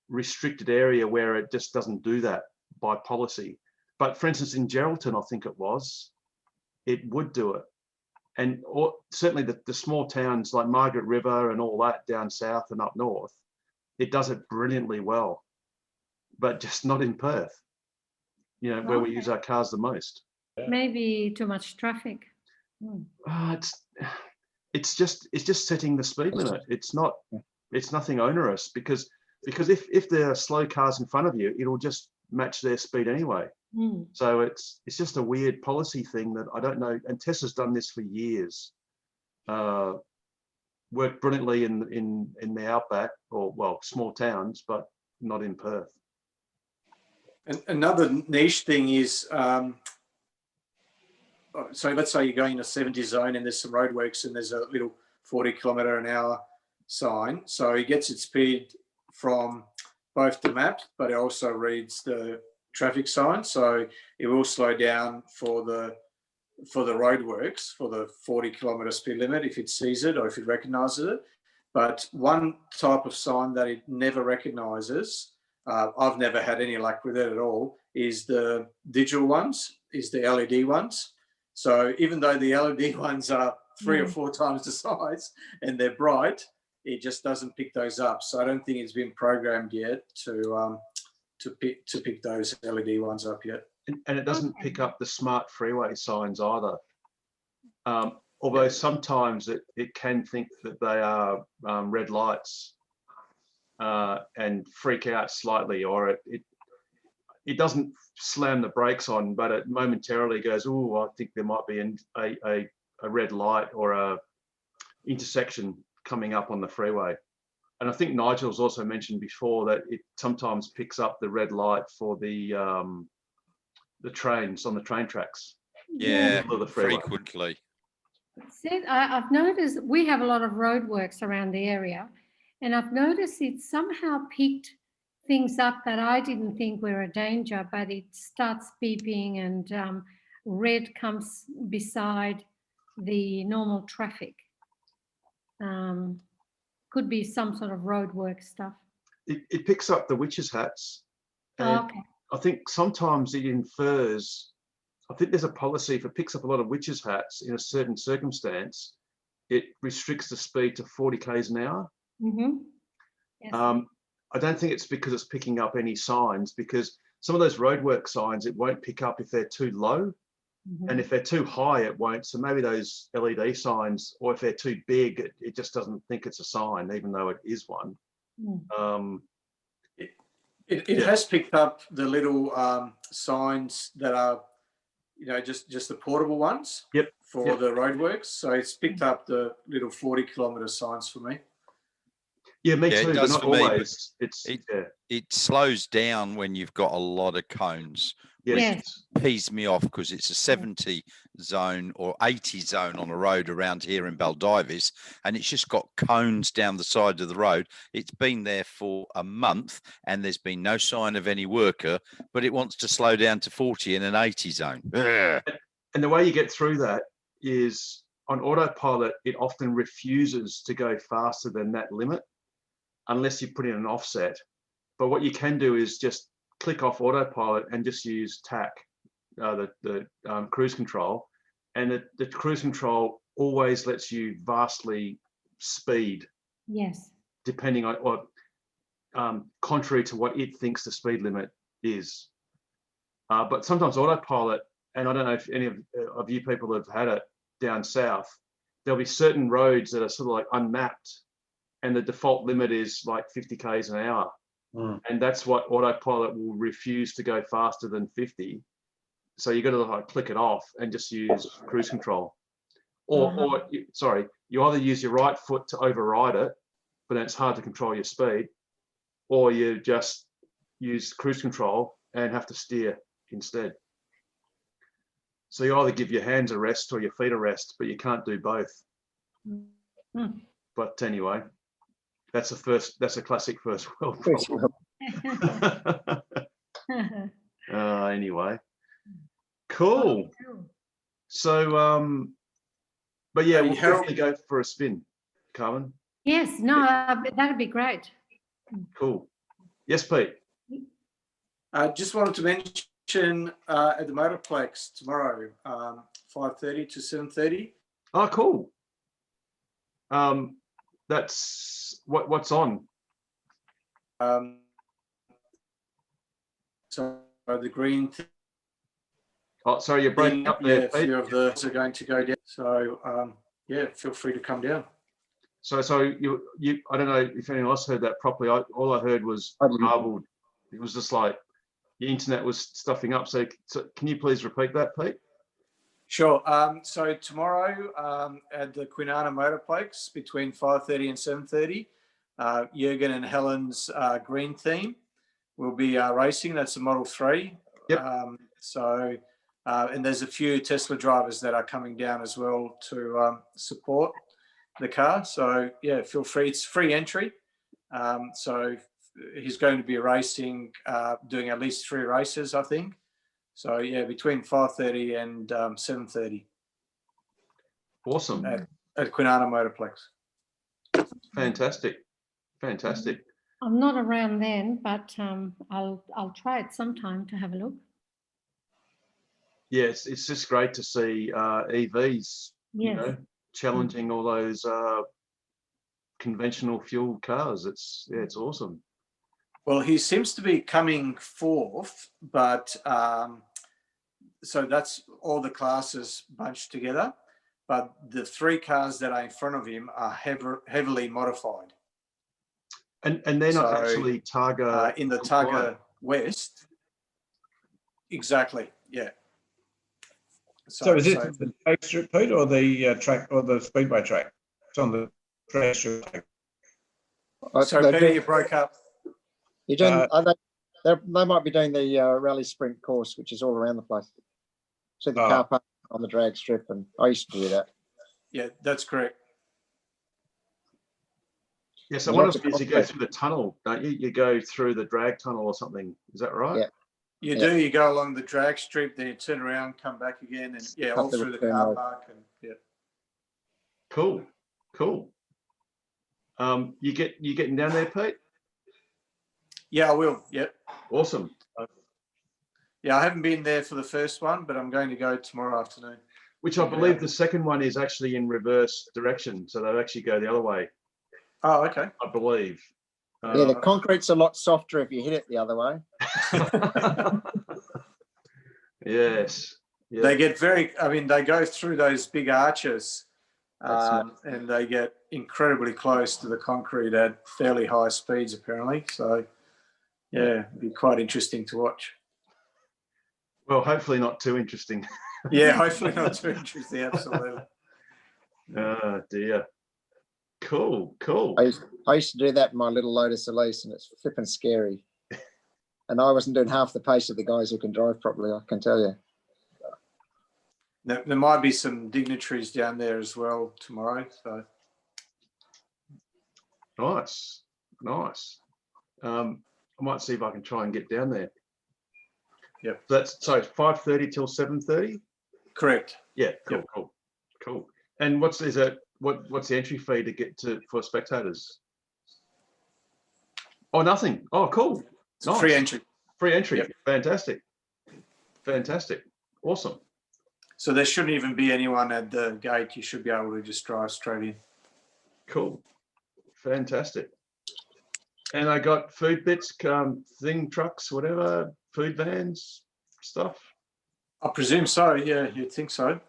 restricted area where it just doesn't do that by policy. But for instance, in Geraldton, I think it would do it. And certainly the small towns like Margaret River and all that down south and up north, it does it brilliantly well, but just not in Perth, where we use our cars the most. Maybe too much traffic. it's just setting the speed limit. It's nothing onerous because if there are slow cars in front of you, it'll just match their speed anyway. Mm. So it's just a weird policy thing that I don't know. And Tessa's done this for years. Worked brilliantly in the outback, or well, small towns, but not in Perth. And another niche thing is, so let's say you're going in a 70 zone and there's some roadworks and there's a little 40km/h sign. So it gets its speed from both the map, but it also reads the traffic sign. So it will slow down for the roadworks for the 40km speed limit if it sees it or if it recognises it. But one type of sign that it never recognises, I've never had any luck with it at all, is the digital ones, is the LED ones. So even though the LED ones are 3 or 4 times the size and they're bright, it just doesn't pick those up. So I don't think it's been programmed yet to pick those LED ones up yet. And it doesn't pick up the smart freeway signs either. Although sometimes it can think that they are red lights and freak out slightly, or it doesn't slam the brakes on, but it momentarily goes, oh, I think there might be a red light or a intersection coming up on the freeway. And I think Nigel's also mentioned before that it sometimes picks up the red light for the trains on the train tracks. Yeah, the freeway. frequently. I've noticed we have a lot of roadworks around the area, and I've noticed it somehow picked things up that I didn't think were a danger, but it starts beeping and red comes beside the normal traffic. Could be some sort of roadwork stuff. It picks up the witches' hats. And Okay. I think sometimes it infers, I think there's a policy, if it picks up a lot of witches' hats in a certain circumstance, it restricts the speed to 40 k's an hour. Mm-hmm. Yes. I don't think it's because it's picking up any signs, because some of those roadwork signs, it won't pick up if they're too low. Mhm. And if they're too high, it won't. So maybe those LED signs, or if they're too big, it just doesn't think it's a sign, even though it is one. Mm. It has picked up the little signs that are, just the portable ones. Yep. For the roadworks. So it's picked up the little 40km signs for me. Yeah, me Yeah, it too, but does not for me, but always. It slows down when you've got a lot of cones. Yes. Pees me off because it's a 70 zone or 80 zone on a road around here in Baldivis, and it's just got cones down the side of the road. It's been there for a month and there's been no sign of any worker, but it wants to slow down to 40 in an 80 zone. Ugh. And the way you get through that is on autopilot, it often refuses to go faster than that limit unless you put in an offset. But what you can do is just click off autopilot and just use TAC, the cruise control. And the cruise control always lets you vastly speed. Yes. Depending on what, contrary to what it thinks the speed limit is. But sometimes autopilot, and I don't know if any of you people have had it down south, there'll be certain roads that are sort of like unmapped and the default limit is like 50 k's an hour. And that's what autopilot will refuse to go faster than 50. So you got to like click it off and just use cruise control. Or sorry, you either use your right foot to override it, but then it's hard to control your speed, or you just use cruise control and have to steer instead. So you either give your hands a rest or your feet a rest, but you can't do both. But anyway, that's a classic first world problem. Anyway, cool. So, but yeah, we'll definitely go for a spin, Carmen. Yes, no, that'd be great. Cool. Yes, Pete. I just wanted to mention at the Motorplex tomorrow, 5:30 to 7:30. Oh, cool. That's what's on. So the green. Oh, sorry, you're breaking up there. Yeah, a few of those are going to go down. So yeah, feel free to come down. So you I don't know if anyone else heard that properly. All I heard was I didn't. garbled. It was just like the internet was stuffing up. So can you please repeat that, Pete? Sure. So tomorrow at the Kwinana Motorplex between 5:30 and 7:30, Jürgen and Helen's green team will be racing. That's a Model 3. Yep. And there's a few Tesla drivers that are coming down as well to support the car. So yeah, feel free. It's free entry. So he's going to be racing, doing at least 3 races, I think. So yeah, between 5:30 and 7:30 Awesome. at Kwinana Motorplex. Fantastic. Fantastic. I'm not around then, but I'll try it sometime to have a look. Yeah, it's just great to see EVs, you Yes. know, challenging all those conventional fuel cars. It's awesome. Well, he seems to be coming fourth, but so that's all the classes bunched together. But the 3 cars that are in front of him are heavily modified. And they're not So, actually Targa in the compliant. Targa West. Exactly. Yeah. So is it the track strip, Pete, or the track or the speedway track? It's on the track strip. So They're Peter, doing- you broke up. You're doing, they might be doing the rally sprint course, which is all around the place. So the car park on the drag strip, and I used to do that. Yeah, that's correct. Yeah, so You one like of to them is you go through the tunnel, don't you? You go through the drag tunnel or something. Is that right? Yeah. You Yeah. do. You go along the drag strip, then you turn around, come back again, and yeah, all Up the through the return car road. park, and yeah. Cool. Cool. You getting down there, Pete? Yeah, I will. Yep. Awesome. Yeah, I haven't been there for the first one, but I'm going to go tomorrow afternoon. Which I Check it believe out. the second one is actually in reverse direction. So they'll actually go the other way, Oh, okay. I believe. Yeah, the concrete's a lot softer if you hit it the other way. Yes. Yeah. They get they go through those big arches, That's and they get incredibly close to the concrete at fairly high speeds, apparently. So, yeah, it'd be quite interesting to watch. Well, hopefully not too interesting. Yeah, hopefully not too interesting. Absolutely. Oh dear. Cool. Cool. I used to do that in my little Lotus Elise, and it's flipping scary. And I wasn't doing half the pace of the guys who can drive properly, I can tell you. There might be some dignitaries down there as well tomorrow. So Nice. Nice. I might see if I can try and get down there. Yep. So it's 5:30 till 7:30? correct. Yeah, cool, Yep. cool. And what's the entry fee to get for spectators? Oh, nothing. Oh, cool. It's a free entry. Free entry. Yep. Fantastic. Awesome. So there shouldn't even be anyone at the gate. You should be able to just drive straight in. Cool. Fantastic. And I got food bits, trucks, whatever, food vans, stuff. I presume so. Yeah, you'd think so.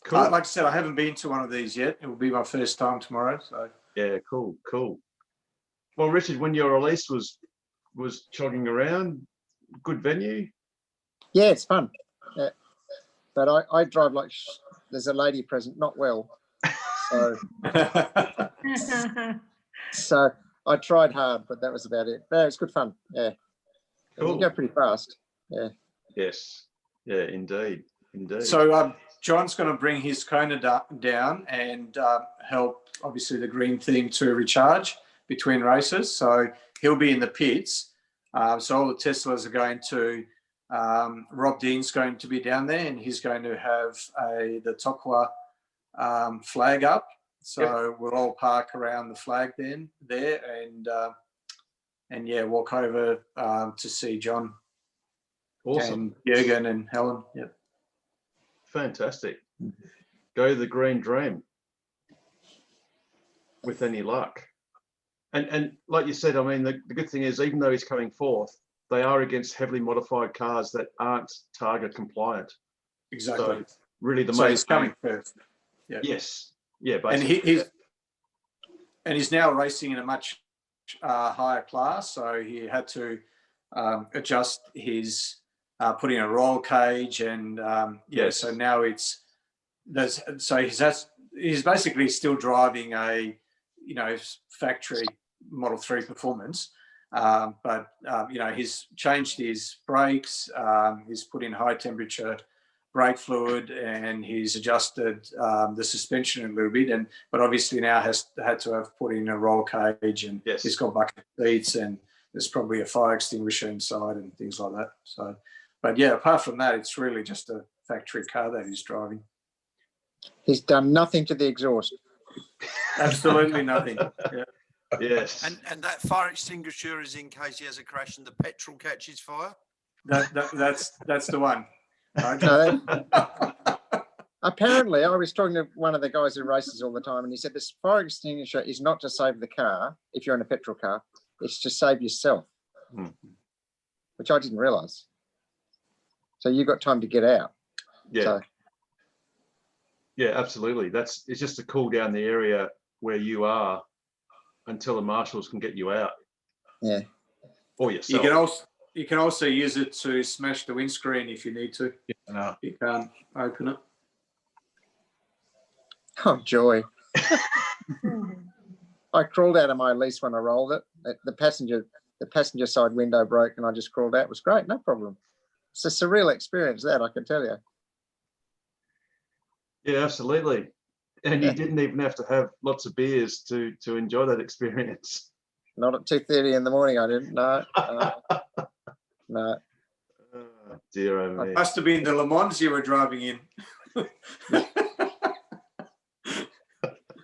Cool. Like I said, I haven't been to one of these yet. It will be my first time tomorrow. So Yeah, cool. Well, Richard, when your release was jogging around, good venue. Yeah, it's fun. Yeah. But I drive like there's a lady present, not well. So I tried hard, but that was about it. No, it's good fun. Yeah. Cool. You go pretty fast. Yeah. Yes. Yeah, indeed. So John's going to bring his Kona down and help, obviously, the green team to recharge between races. So he'll be in the pits. So all the Teslas are going to, Rob Dean's going to be down there, and he's going to have the Tokwa flag up. So we'll all park around the flag there and yeah, walk over to see John. Awesome. And Jürgen and Helen. Yep. Fantastic. Go the green dream with any luck. And like you said, I mean, the good thing is, even though he's coming fourth, they are against heavily modified cars that aren't Targa compliant. Exactly. So really So he's coming first. Yeah. Yes. Yeah. And Basically. he's now racing in a much higher class, so he had to adjust his putting a roll cage, and Yes. so now he's basically still driving a factory Model 3 performance, but he's changed his brakes, he's put in high temperature brake fluid, and he's adjusted the suspension a little bit, but obviously now had to have put in a roll cage, and Yes. he's got bucket seats, and there's probably a fire extinguisher inside and things like that. So, but yeah, apart from that, it's really just a factory car that he's driving. He's done nothing to the exhaust. Absolutely nothing. Yeah. Yes. And that fire extinguisher is in case he has a crash and the petrol catches fire. That's the one. No, apparently, I was talking to one of the guys who races all the time, and he said this fire extinguisher is not to save the car if you're in a petrol car; it's to save yourself, which I didn't realise. So you got time to get out. Yeah. So, yeah, absolutely. It's just to cool down the area where you are until the marshals can get you out. Yeah. Or yourself. You can also use it to smash the windscreen if you need to. No. You can't open it. oh joy! I crawled out of my lease when I rolled it. The passenger side window broke, and I just crawled out. It was great, no problem. It's a surreal experience, that I can tell you. Yeah, absolutely. And you didn't even have to have lots of beers to enjoy that experience. Not at 2:30 in the morning. I didn't. No. No. Oh, dear oh me. It must have been the Le Mans you were driving in.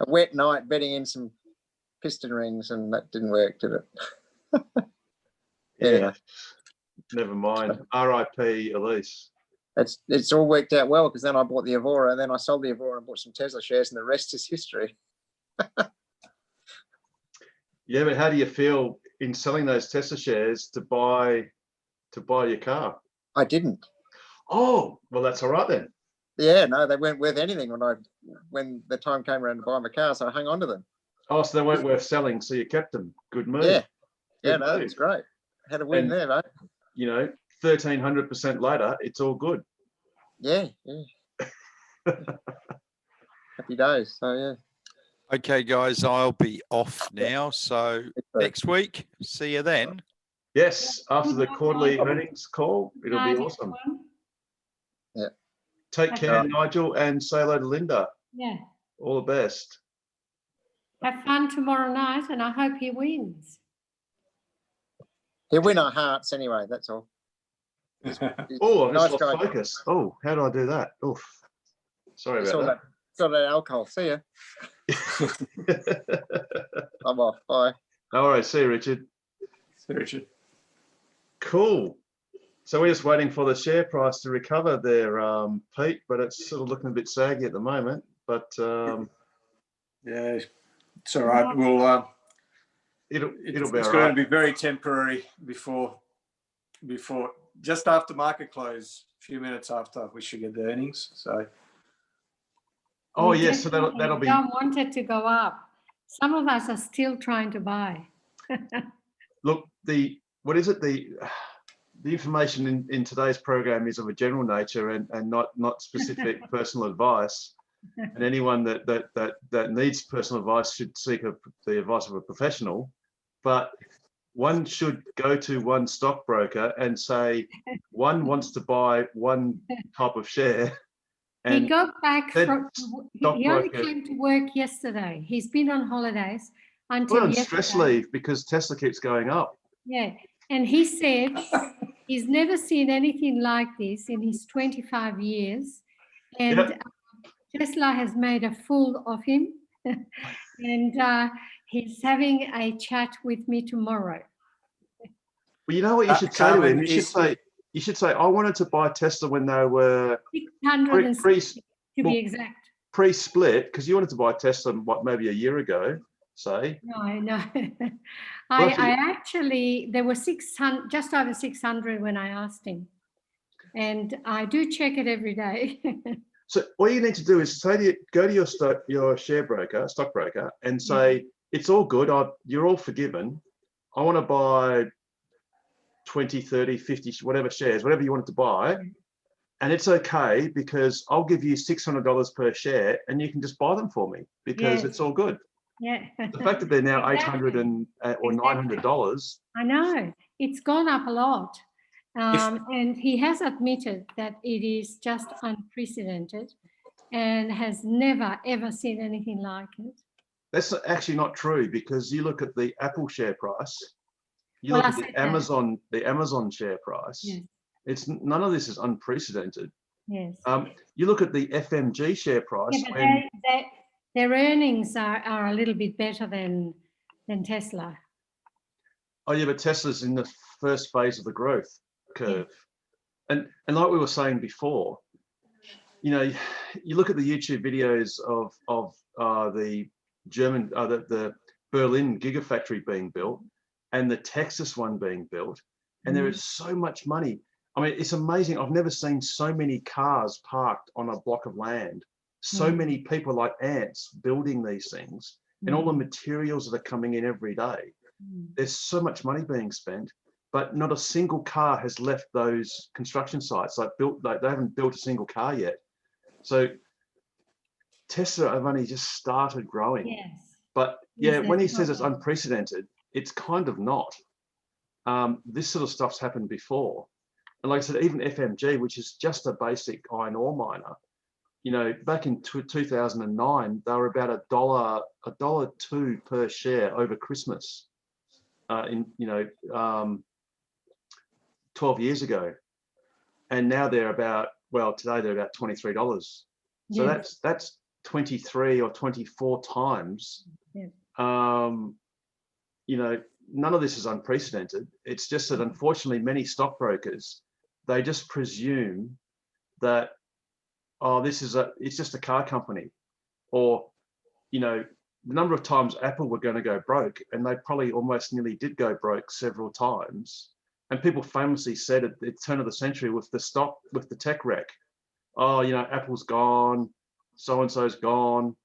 A wet night, betting in some piston rings, and that didn't work, did it? Anyway. Never mind. R.I.P. Elise. It's all worked out well, because then I bought the Evora, and then I sold the Evora and bought some Tesla shares, and the rest is history. Yeah, but how do you feel in selling those Tesla shares to buy your car? I didn't. Oh, well, that's all right then. Yeah, no, they weren't worth anything when the time came around to buy my car, so I hung on to them. Oh, so they weren't worth selling, so you kept them. Good move. Yeah, Good no, move. it's great. Had a win And- there, mate. 1,300% later, it's all good. Yeah. Happy days. So yeah. Okay, guys, I'll be off now. So next week, see you then. Yes, after the quarterly earnings call, it'll be awesome. Yeah. Take care, Nigel, and say hello to Linda. Yeah. All the best. Have fun tomorrow night, and I hope he wins. He'll win our hearts anyway, that's all. Oh, I've Nice just guy. lost focus. Oh, how do I do that? Oof. Sorry It's about that. all that alcohol. See ya. I'm off. Bye. All right, see you, Richard. So, Richard. Cool. So we're just waiting for the share price to recover there, Pete, but it's sort of looking a bit saggy at the moment. But Yeah, it's all right. We'll. it'll be It's all going right. to be very temporary before just after market close, a few minutes after, we should get the earnings. So Oh We yes, so that'll definitely be. don't want it to go up. Some of us are still trying to buy. Look, what is it? The information in today's program is of a general nature and not specific personal advice. And anyone that needs personal advice should seek the advice of a professional. But one should go to one stockbroker and say one wants to buy one type of share. He And got back that from, he only stockbroker- came to work yesterday. He's been on holidays until we're on yesterday. stress leave because Tesla keeps going up. Yeah, and he said he's never seen anything like this in his 25 years. And Yep. Tesla has made a fool of him. And he's having a chat with me tomorrow. Well, you know what you should say to him? Carmen, You should say, I wanted to buy Tesla when they were 660 to well, be exact. pre-split, because you wanted to buy Tesla, maybe a year ago, say. No. Well, I actually, there were 600, just over 600 when I asked him. And I do check it every day. So all you need to do is say go to your stockbroker, and say, it's all good. You're all forgiven. I want to buy 20, 30, 50, whatever shares, whatever you wanted to buy. And it's okay because I'll give you $600 per share and you can just buy them for me because it's all good. Yeah. The fact that they're now Exactly. $800 or $900. I know. It's gone up a lot. And he has admitted that it is just unprecedented and has never, ever seen anything like it. That's actually not true because you look at the Apple share price, you Well, look I at said the Amazon share price. Yes. It's none of this is unprecedented. Yes. You look at the FMG share price. Yeah, but their earnings are a little bit better than Tesla. Oh yeah, but Tesla's in the first phase of the growth curve, and like we were saying before, you know, you look at the YouTube videos of the German, the Berlin Gigafactory being built, and the Texas one being built, and there is so much money. I mean, it's amazing. I've never seen so many cars parked on a block of land. So many people like ants building these things, and all the materials that are coming in every day. There's so much money being spent, but not a single car has left those construction sites. Like they haven't built a single car yet. So Tesla have only just started growing. Yes. But yeah, when he says it's unprecedented, it's kind of not. This sort of stuff's happened before. And like I said, even FMG, which is just a basic iron ore miner, you know, back in 2009, they were about $1.02 per share over Christmas. 12 years ago, and now they're about, well, today they're about $23. So that's 23 or 24 times. You know, none of this is unprecedented. It's just that unfortunately many stockbrokers, they just presume that, oh, it's just a car company, or, you know, the number of times Apple were going to go broke, and they probably almost nearly did go broke several times. And people famously said at the turn of the century with the tech wreck, oh, you know, Apple's gone, so-and-so's gone.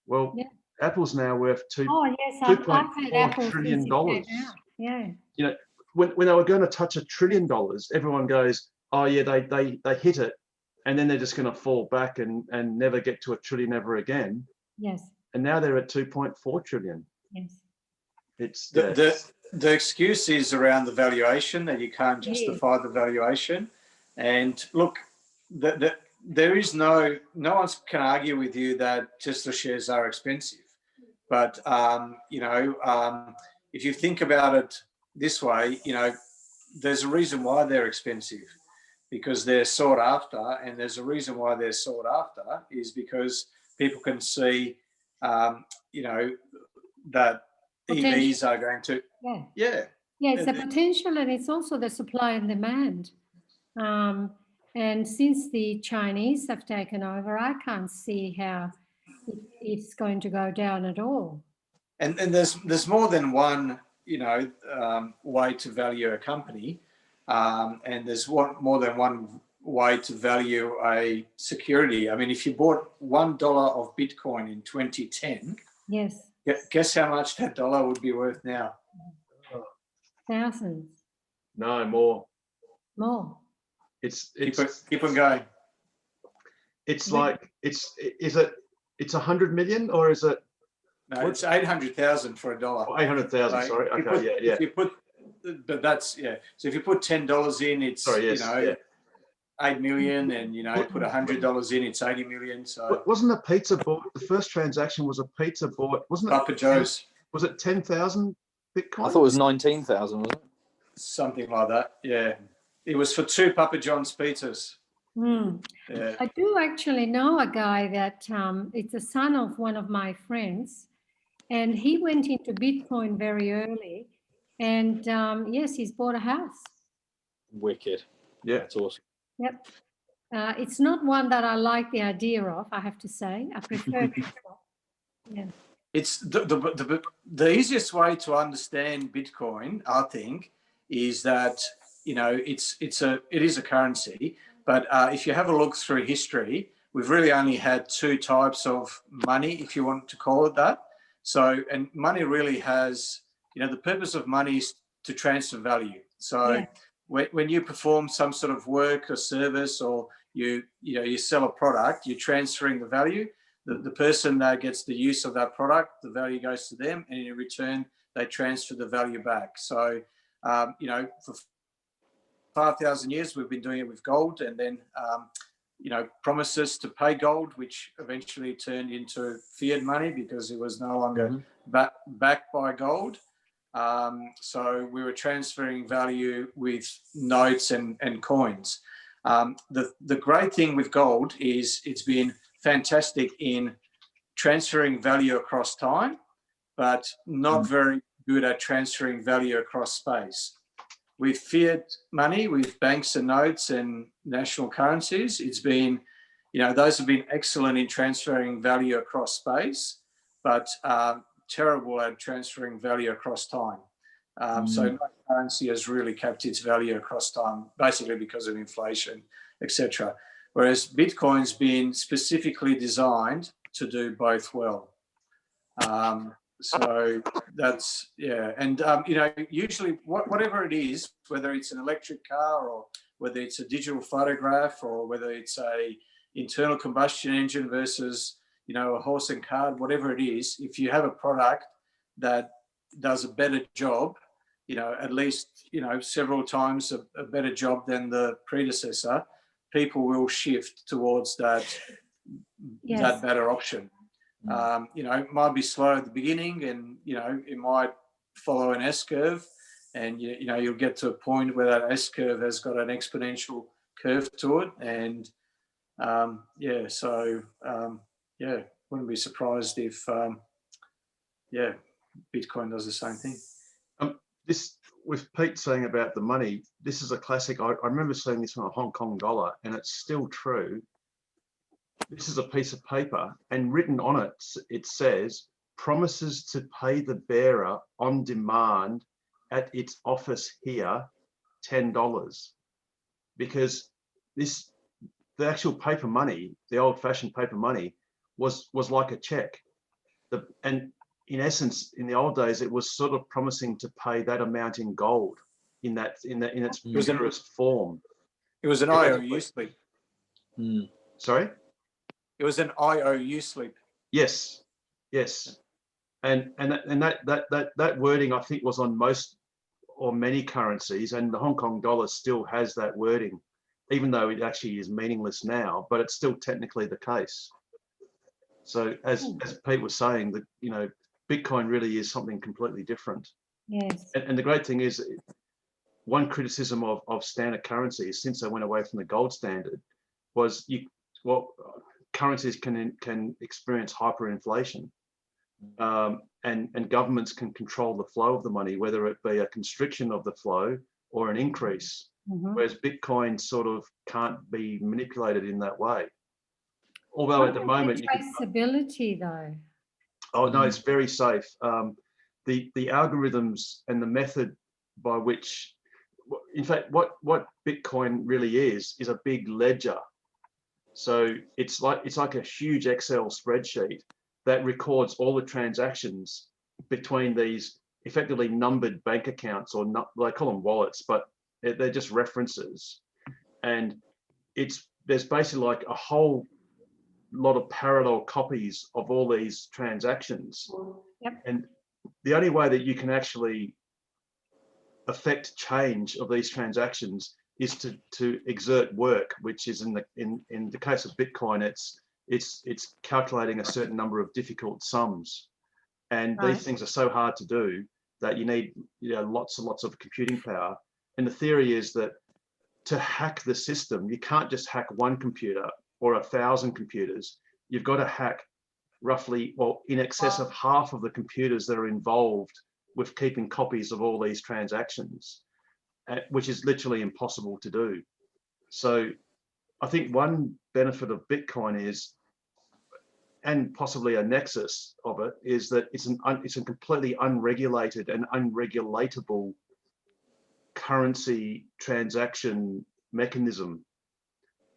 Well, Apple's now worth $2.4 trillion. Yeah. You know, when they were going to touch $1 trillion, everyone goes, oh yeah, they hit it, and then they're just going to fall back and never get to $1 trillion ever again. Yes. And now they're at 2.4 trillion. Yes. It's the excuse is around the valuation, that you can't justify the valuation. And look, there is no one can argue with you that Tesla shares are expensive. But you know, if you think about it this way, you know, there's a reason why they're expensive, because they're sought after, and there's a reason why they're sought after is because people can see, you know, that EVs are going to, it's the potential, and it's also the supply and demand. And since the Chinese have taken over, I can't see how it's going to go down at all. And there's more than one, you know, way to value a company, and there's more than one way to value a security. I mean, if you bought $1 of Bitcoin in 2010, guess how much that dollar would be worth now? Thousands. No, more. More. It's keep on going. It's like it's 100 million, or is it? No, it's 800,000 for $1. Oh, 800,000. Sorry. Okay. If you put, but that's So if you put $10 in, it's you know, 8 million, and you know, put $100 in, it's 80 million. So wasn't a pizza bought? The first transaction was a pizza bought, wasn't it? Papa Joe's. Was it 10,000 Bitcoin? I thought it was 19,000, wasn't it? Something like that. Yeah, it was for 2 Papa John's pizzas. Yeah. I do actually know a guy that it's the son of one of my friends, and he went into Bitcoin very early, and yes, he's bought a house. Wicked. Yeah, that's awesome. Yep. It's not one that I like the idea of, I have to say. I prefer Bitcoin. Yeah. It's the easiest way to understand Bitcoin, I think, is that, you know, it is a currency, but if you have a look through history, we've really only had two types of money, if you want to call it that. So, and money really has, the purpose of money is to transfer value. So Yeah. when you perform some sort of work or service, or you sell a product, you're transferring the value. The person that gets the use of that product, the value goes to them, and in return, they transfer the value back. So, for 5,000 years, we've been doing it with gold, and then, promises to pay gold, which eventually turned into fiat money because it was no longer backed by gold. So we were transferring value with notes and coins. The great thing with gold is it's been fantastic in transferring value across time, but not very good at transferring value across space. With fiat money, with banks and notes and national currencies, it's been, those have been excellent in transferring value across space, but terrible at transferring value across time. So no currency has really kept its value across time, basically because of inflation, etc. Whereas Bitcoin's been specifically designed to do both well. So that's, yeah. And, usually whatever it is, whether it's an electric car or whether it's a digital photograph or whether it's a internal combustion engine versus, a horse and cart, whatever it is, if you have a product that does a better job, at least, several times a better job than the predecessor, people will shift towards that better option. It might be slow at the beginning, and it might follow an S-curve, and you'll get to a point where that S-curve has got an exponential curve to it, and wouldn't be surprised if Bitcoin does the same thing. This, with Pete saying about the money, this is a classic. I remember seeing this on a Hong Kong dollar, and it's still true. This is a piece of paper, and written on it, it says, promises to pay the bearer on demand at its office here, $10. Because the actual paper money, the old-fashioned paper money, was like a check. And in essence, in the old days, it was sort of promising to pay that amount in gold in its purest form. It was an IOU slip. Sorry? It was an IOU slip. Yes, and that wording, I think, was on most or many currencies, and the Hong Kong dollar still has that wording, even though it actually is meaningless now, but it's still technically the case. So as Pete was saying, that Bitcoin really is something completely different. Yes. And the great thing is, one criticism of standard currencies since they went away from the gold standard was currencies can experience hyperinflation, and governments can control the flow of the money, whether it be a constriction of the flow or an increase, whereas Bitcoin sort of can't be manipulated in that way. Although at the moment, traceability though. Oh no, it's very safe. The algorithms and the method by which, in fact, what Bitcoin really is a big ledger. So it's like a huge Excel spreadsheet that records all the transactions between these effectively numbered bank accounts, or not, they call them wallets, but they're just references. And there's basically like a whole lot of parallel copies of all these transactions. Yep. And the only way that you can actually affect change of these transactions is to exert work, which is in the case of Bitcoin, it's calculating a certain number of difficult sums, and these things are so hard to do that you need lots and lots of computing power. And the theory is that to hack the system, you can't just hack one computer or 1,000 computers. You've got to hack roughly, in excess of half of the computers that are involved with keeping copies of all these transactions, which is literally impossible to do. So I think one benefit of Bitcoin is, and possibly a nexus of it, is that it's a completely unregulated and unregulatable currency transaction mechanism.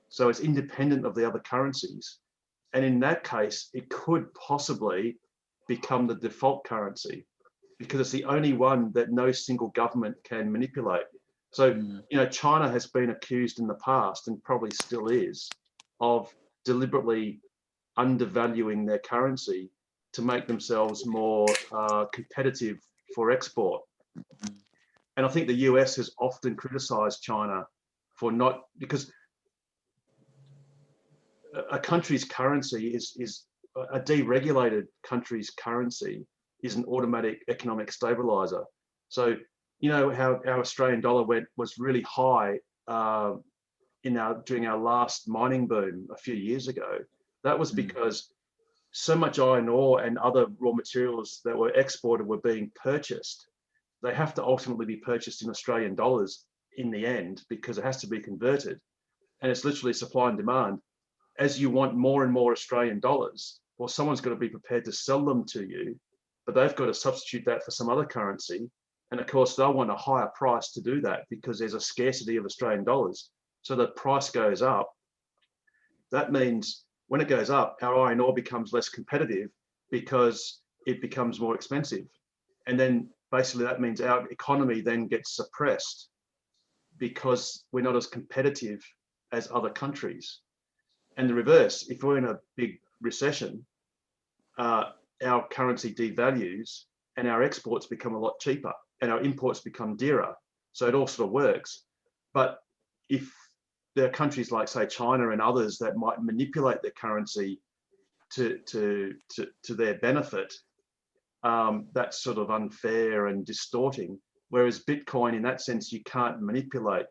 So it's independent of the other currencies. And in that case, it could possibly become the default currency because it's the only one that no single government can manipulate. So, you know, China has been accused in the past, and probably still is, of deliberately undervaluing their currency to make themselves more competitive for export. And I think the US has often criticized China for not, because a country's currency is a deregulated country's currency is an automatic economic stabilizer. So, you know, how our Australian dollar was really high during our last mining boom a few years ago. That was because so much iron ore and other raw materials that were exported were being purchased. They have to ultimately be purchased in Australian dollars in the end because it has to be converted. And it's literally supply and demand. As you want more and more Australian dollars, well, someone's got to be prepared to sell them to you, but they've got to substitute that for some other currency. And of course, they'll want a higher price to do that because there's a scarcity of Australian dollars. So the price goes up. That means when it goes up, our iron ore becomes less competitive because it becomes more expensive. And then basically that means our economy then gets suppressed because we're not as competitive as other countries. And the reverse, if we're in a big recession, our currency devalues and our exports become a lot cheaper and our imports become dearer. So it all sort of works. But if there are countries like, say, China and others that might manipulate their currency to their benefit, that's sort of unfair and distorting. Whereas Bitcoin, in that sense, you can't manipulate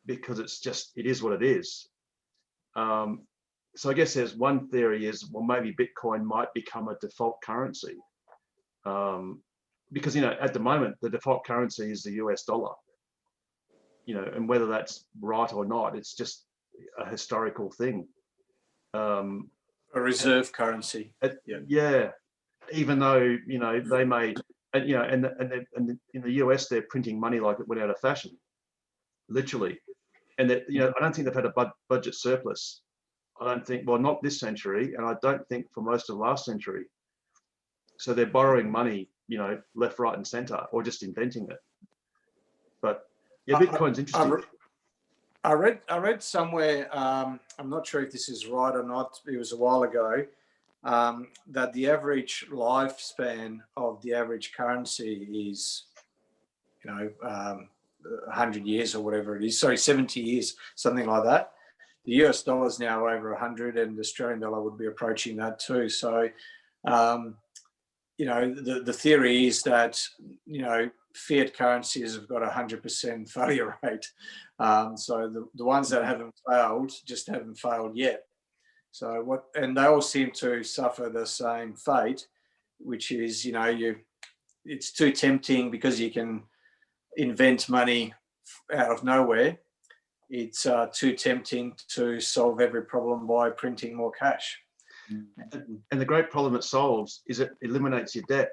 because it is what it is. So I guess there's one theory is, well, maybe Bitcoin might become a default currency. Because, you know, at the moment, the default currency is the US dollar. You know, and whether that's right or not, it's just a historical thing. A reserve currency. Yeah, even though, you know, they may, and you know, and in the US they're printing money like it went out of fashion, literally. And that, you know, I don't think they've had a budget surplus. I don't think, well, not this century, and I don't think for most of last century. So they're borrowing money, you know, left, right, and center, or just inventing it. But yeah, Bitcoin's interesting. I read somewhere, I'm not sure if this is right or not, it was a while ago, that the average lifespan of the average currency is, you know, 100 years or whatever it is. Sorry, 70 years, something like that. The US dollar is now over 100 and the Australian dollar would be approaching that too. So, you know, the theory is that, you know, fiat currencies have got 100% failure rate. So the ones that haven't failed just haven't failed yet. So and they all seem to suffer the same fate, which is, you know, it's too tempting because you can invent money out of nowhere. It's too tempting to solve every problem by printing more cash. And the great problem it solves is it eliminates your debt,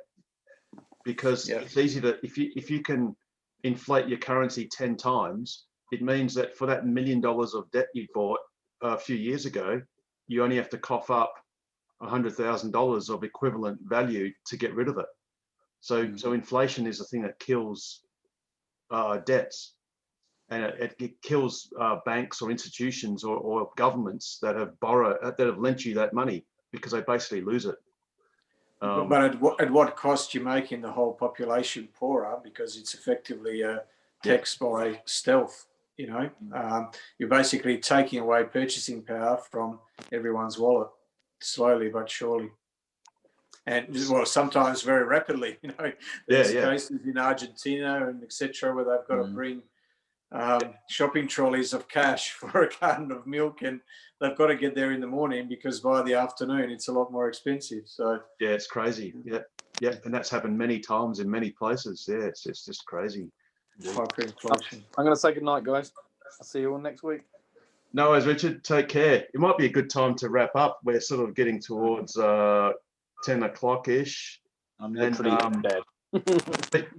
because it's easy to, if you can inflate your currency 10 times, it means that for that $1 million of debt you bought a few years ago, you only have to cough up $100,000 of equivalent value to get rid of it. So inflation is the thing that kills debts, and it kills banks or institutions or governments that have lent you that money, because they basically lose it. But at what cost you making the whole population poorer, because it's effectively a tax by stealth. You know, you're basically taking away purchasing power from everyone's wallet, slowly but surely. And well, sometimes very rapidly. You know, there's cases in Argentina and etc. where they've got to bring shopping trolleys of cash for a carton of milk, and they've got to get there in the morning because by the afternoon it's a lot more expensive. So yeah, it's crazy. Yeah, and that's happened many times in many places. Yeah, it's just crazy. Hyperinflation. I'm going to say good night, guys. I'll see you all next week. No worries, Richard. Take care. It might be a good time to wrap up. We're sort of getting towards 10 o'clock-ish. I'm literally dead.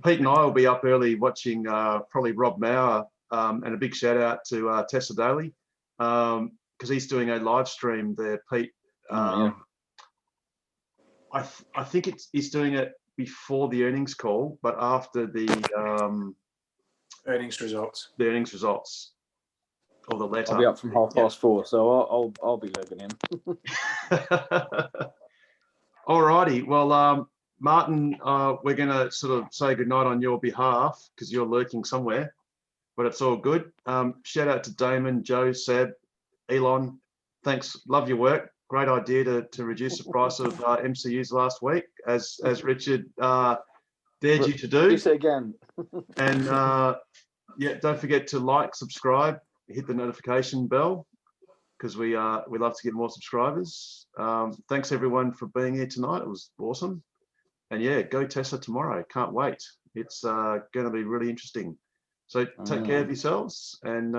Pete and I will be up early watching probably Rob Mauer, and a big shout out to Tessa Daly. because he's doing a live stream there, Pete. I think he's doing it before the earnings call, but after the Earnings results. the earnings results or the letter. I'll be up from 4:30, so I'll be logging in. All righty. Well, Martin, we're going to sort of say goodnight on your behalf because you're lurking somewhere, but it's all good. Shout out to Damon, Joe, Seb, Elon. Thanks. Love your work. Great idea to reduce the price of MCUs last week, as Richard dared you to do. Use it again. And yeah, don't forget to like, subscribe, hit the notification bell, because we love to get more subscribers. Thanks everyone for being here tonight. It was awesome. And yeah, go Tesla tomorrow. Can't wait. It's going to be really interesting. So take care of yourselves and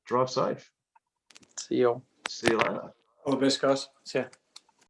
drive safe. See you all. See you later. All the best, guys. See ya.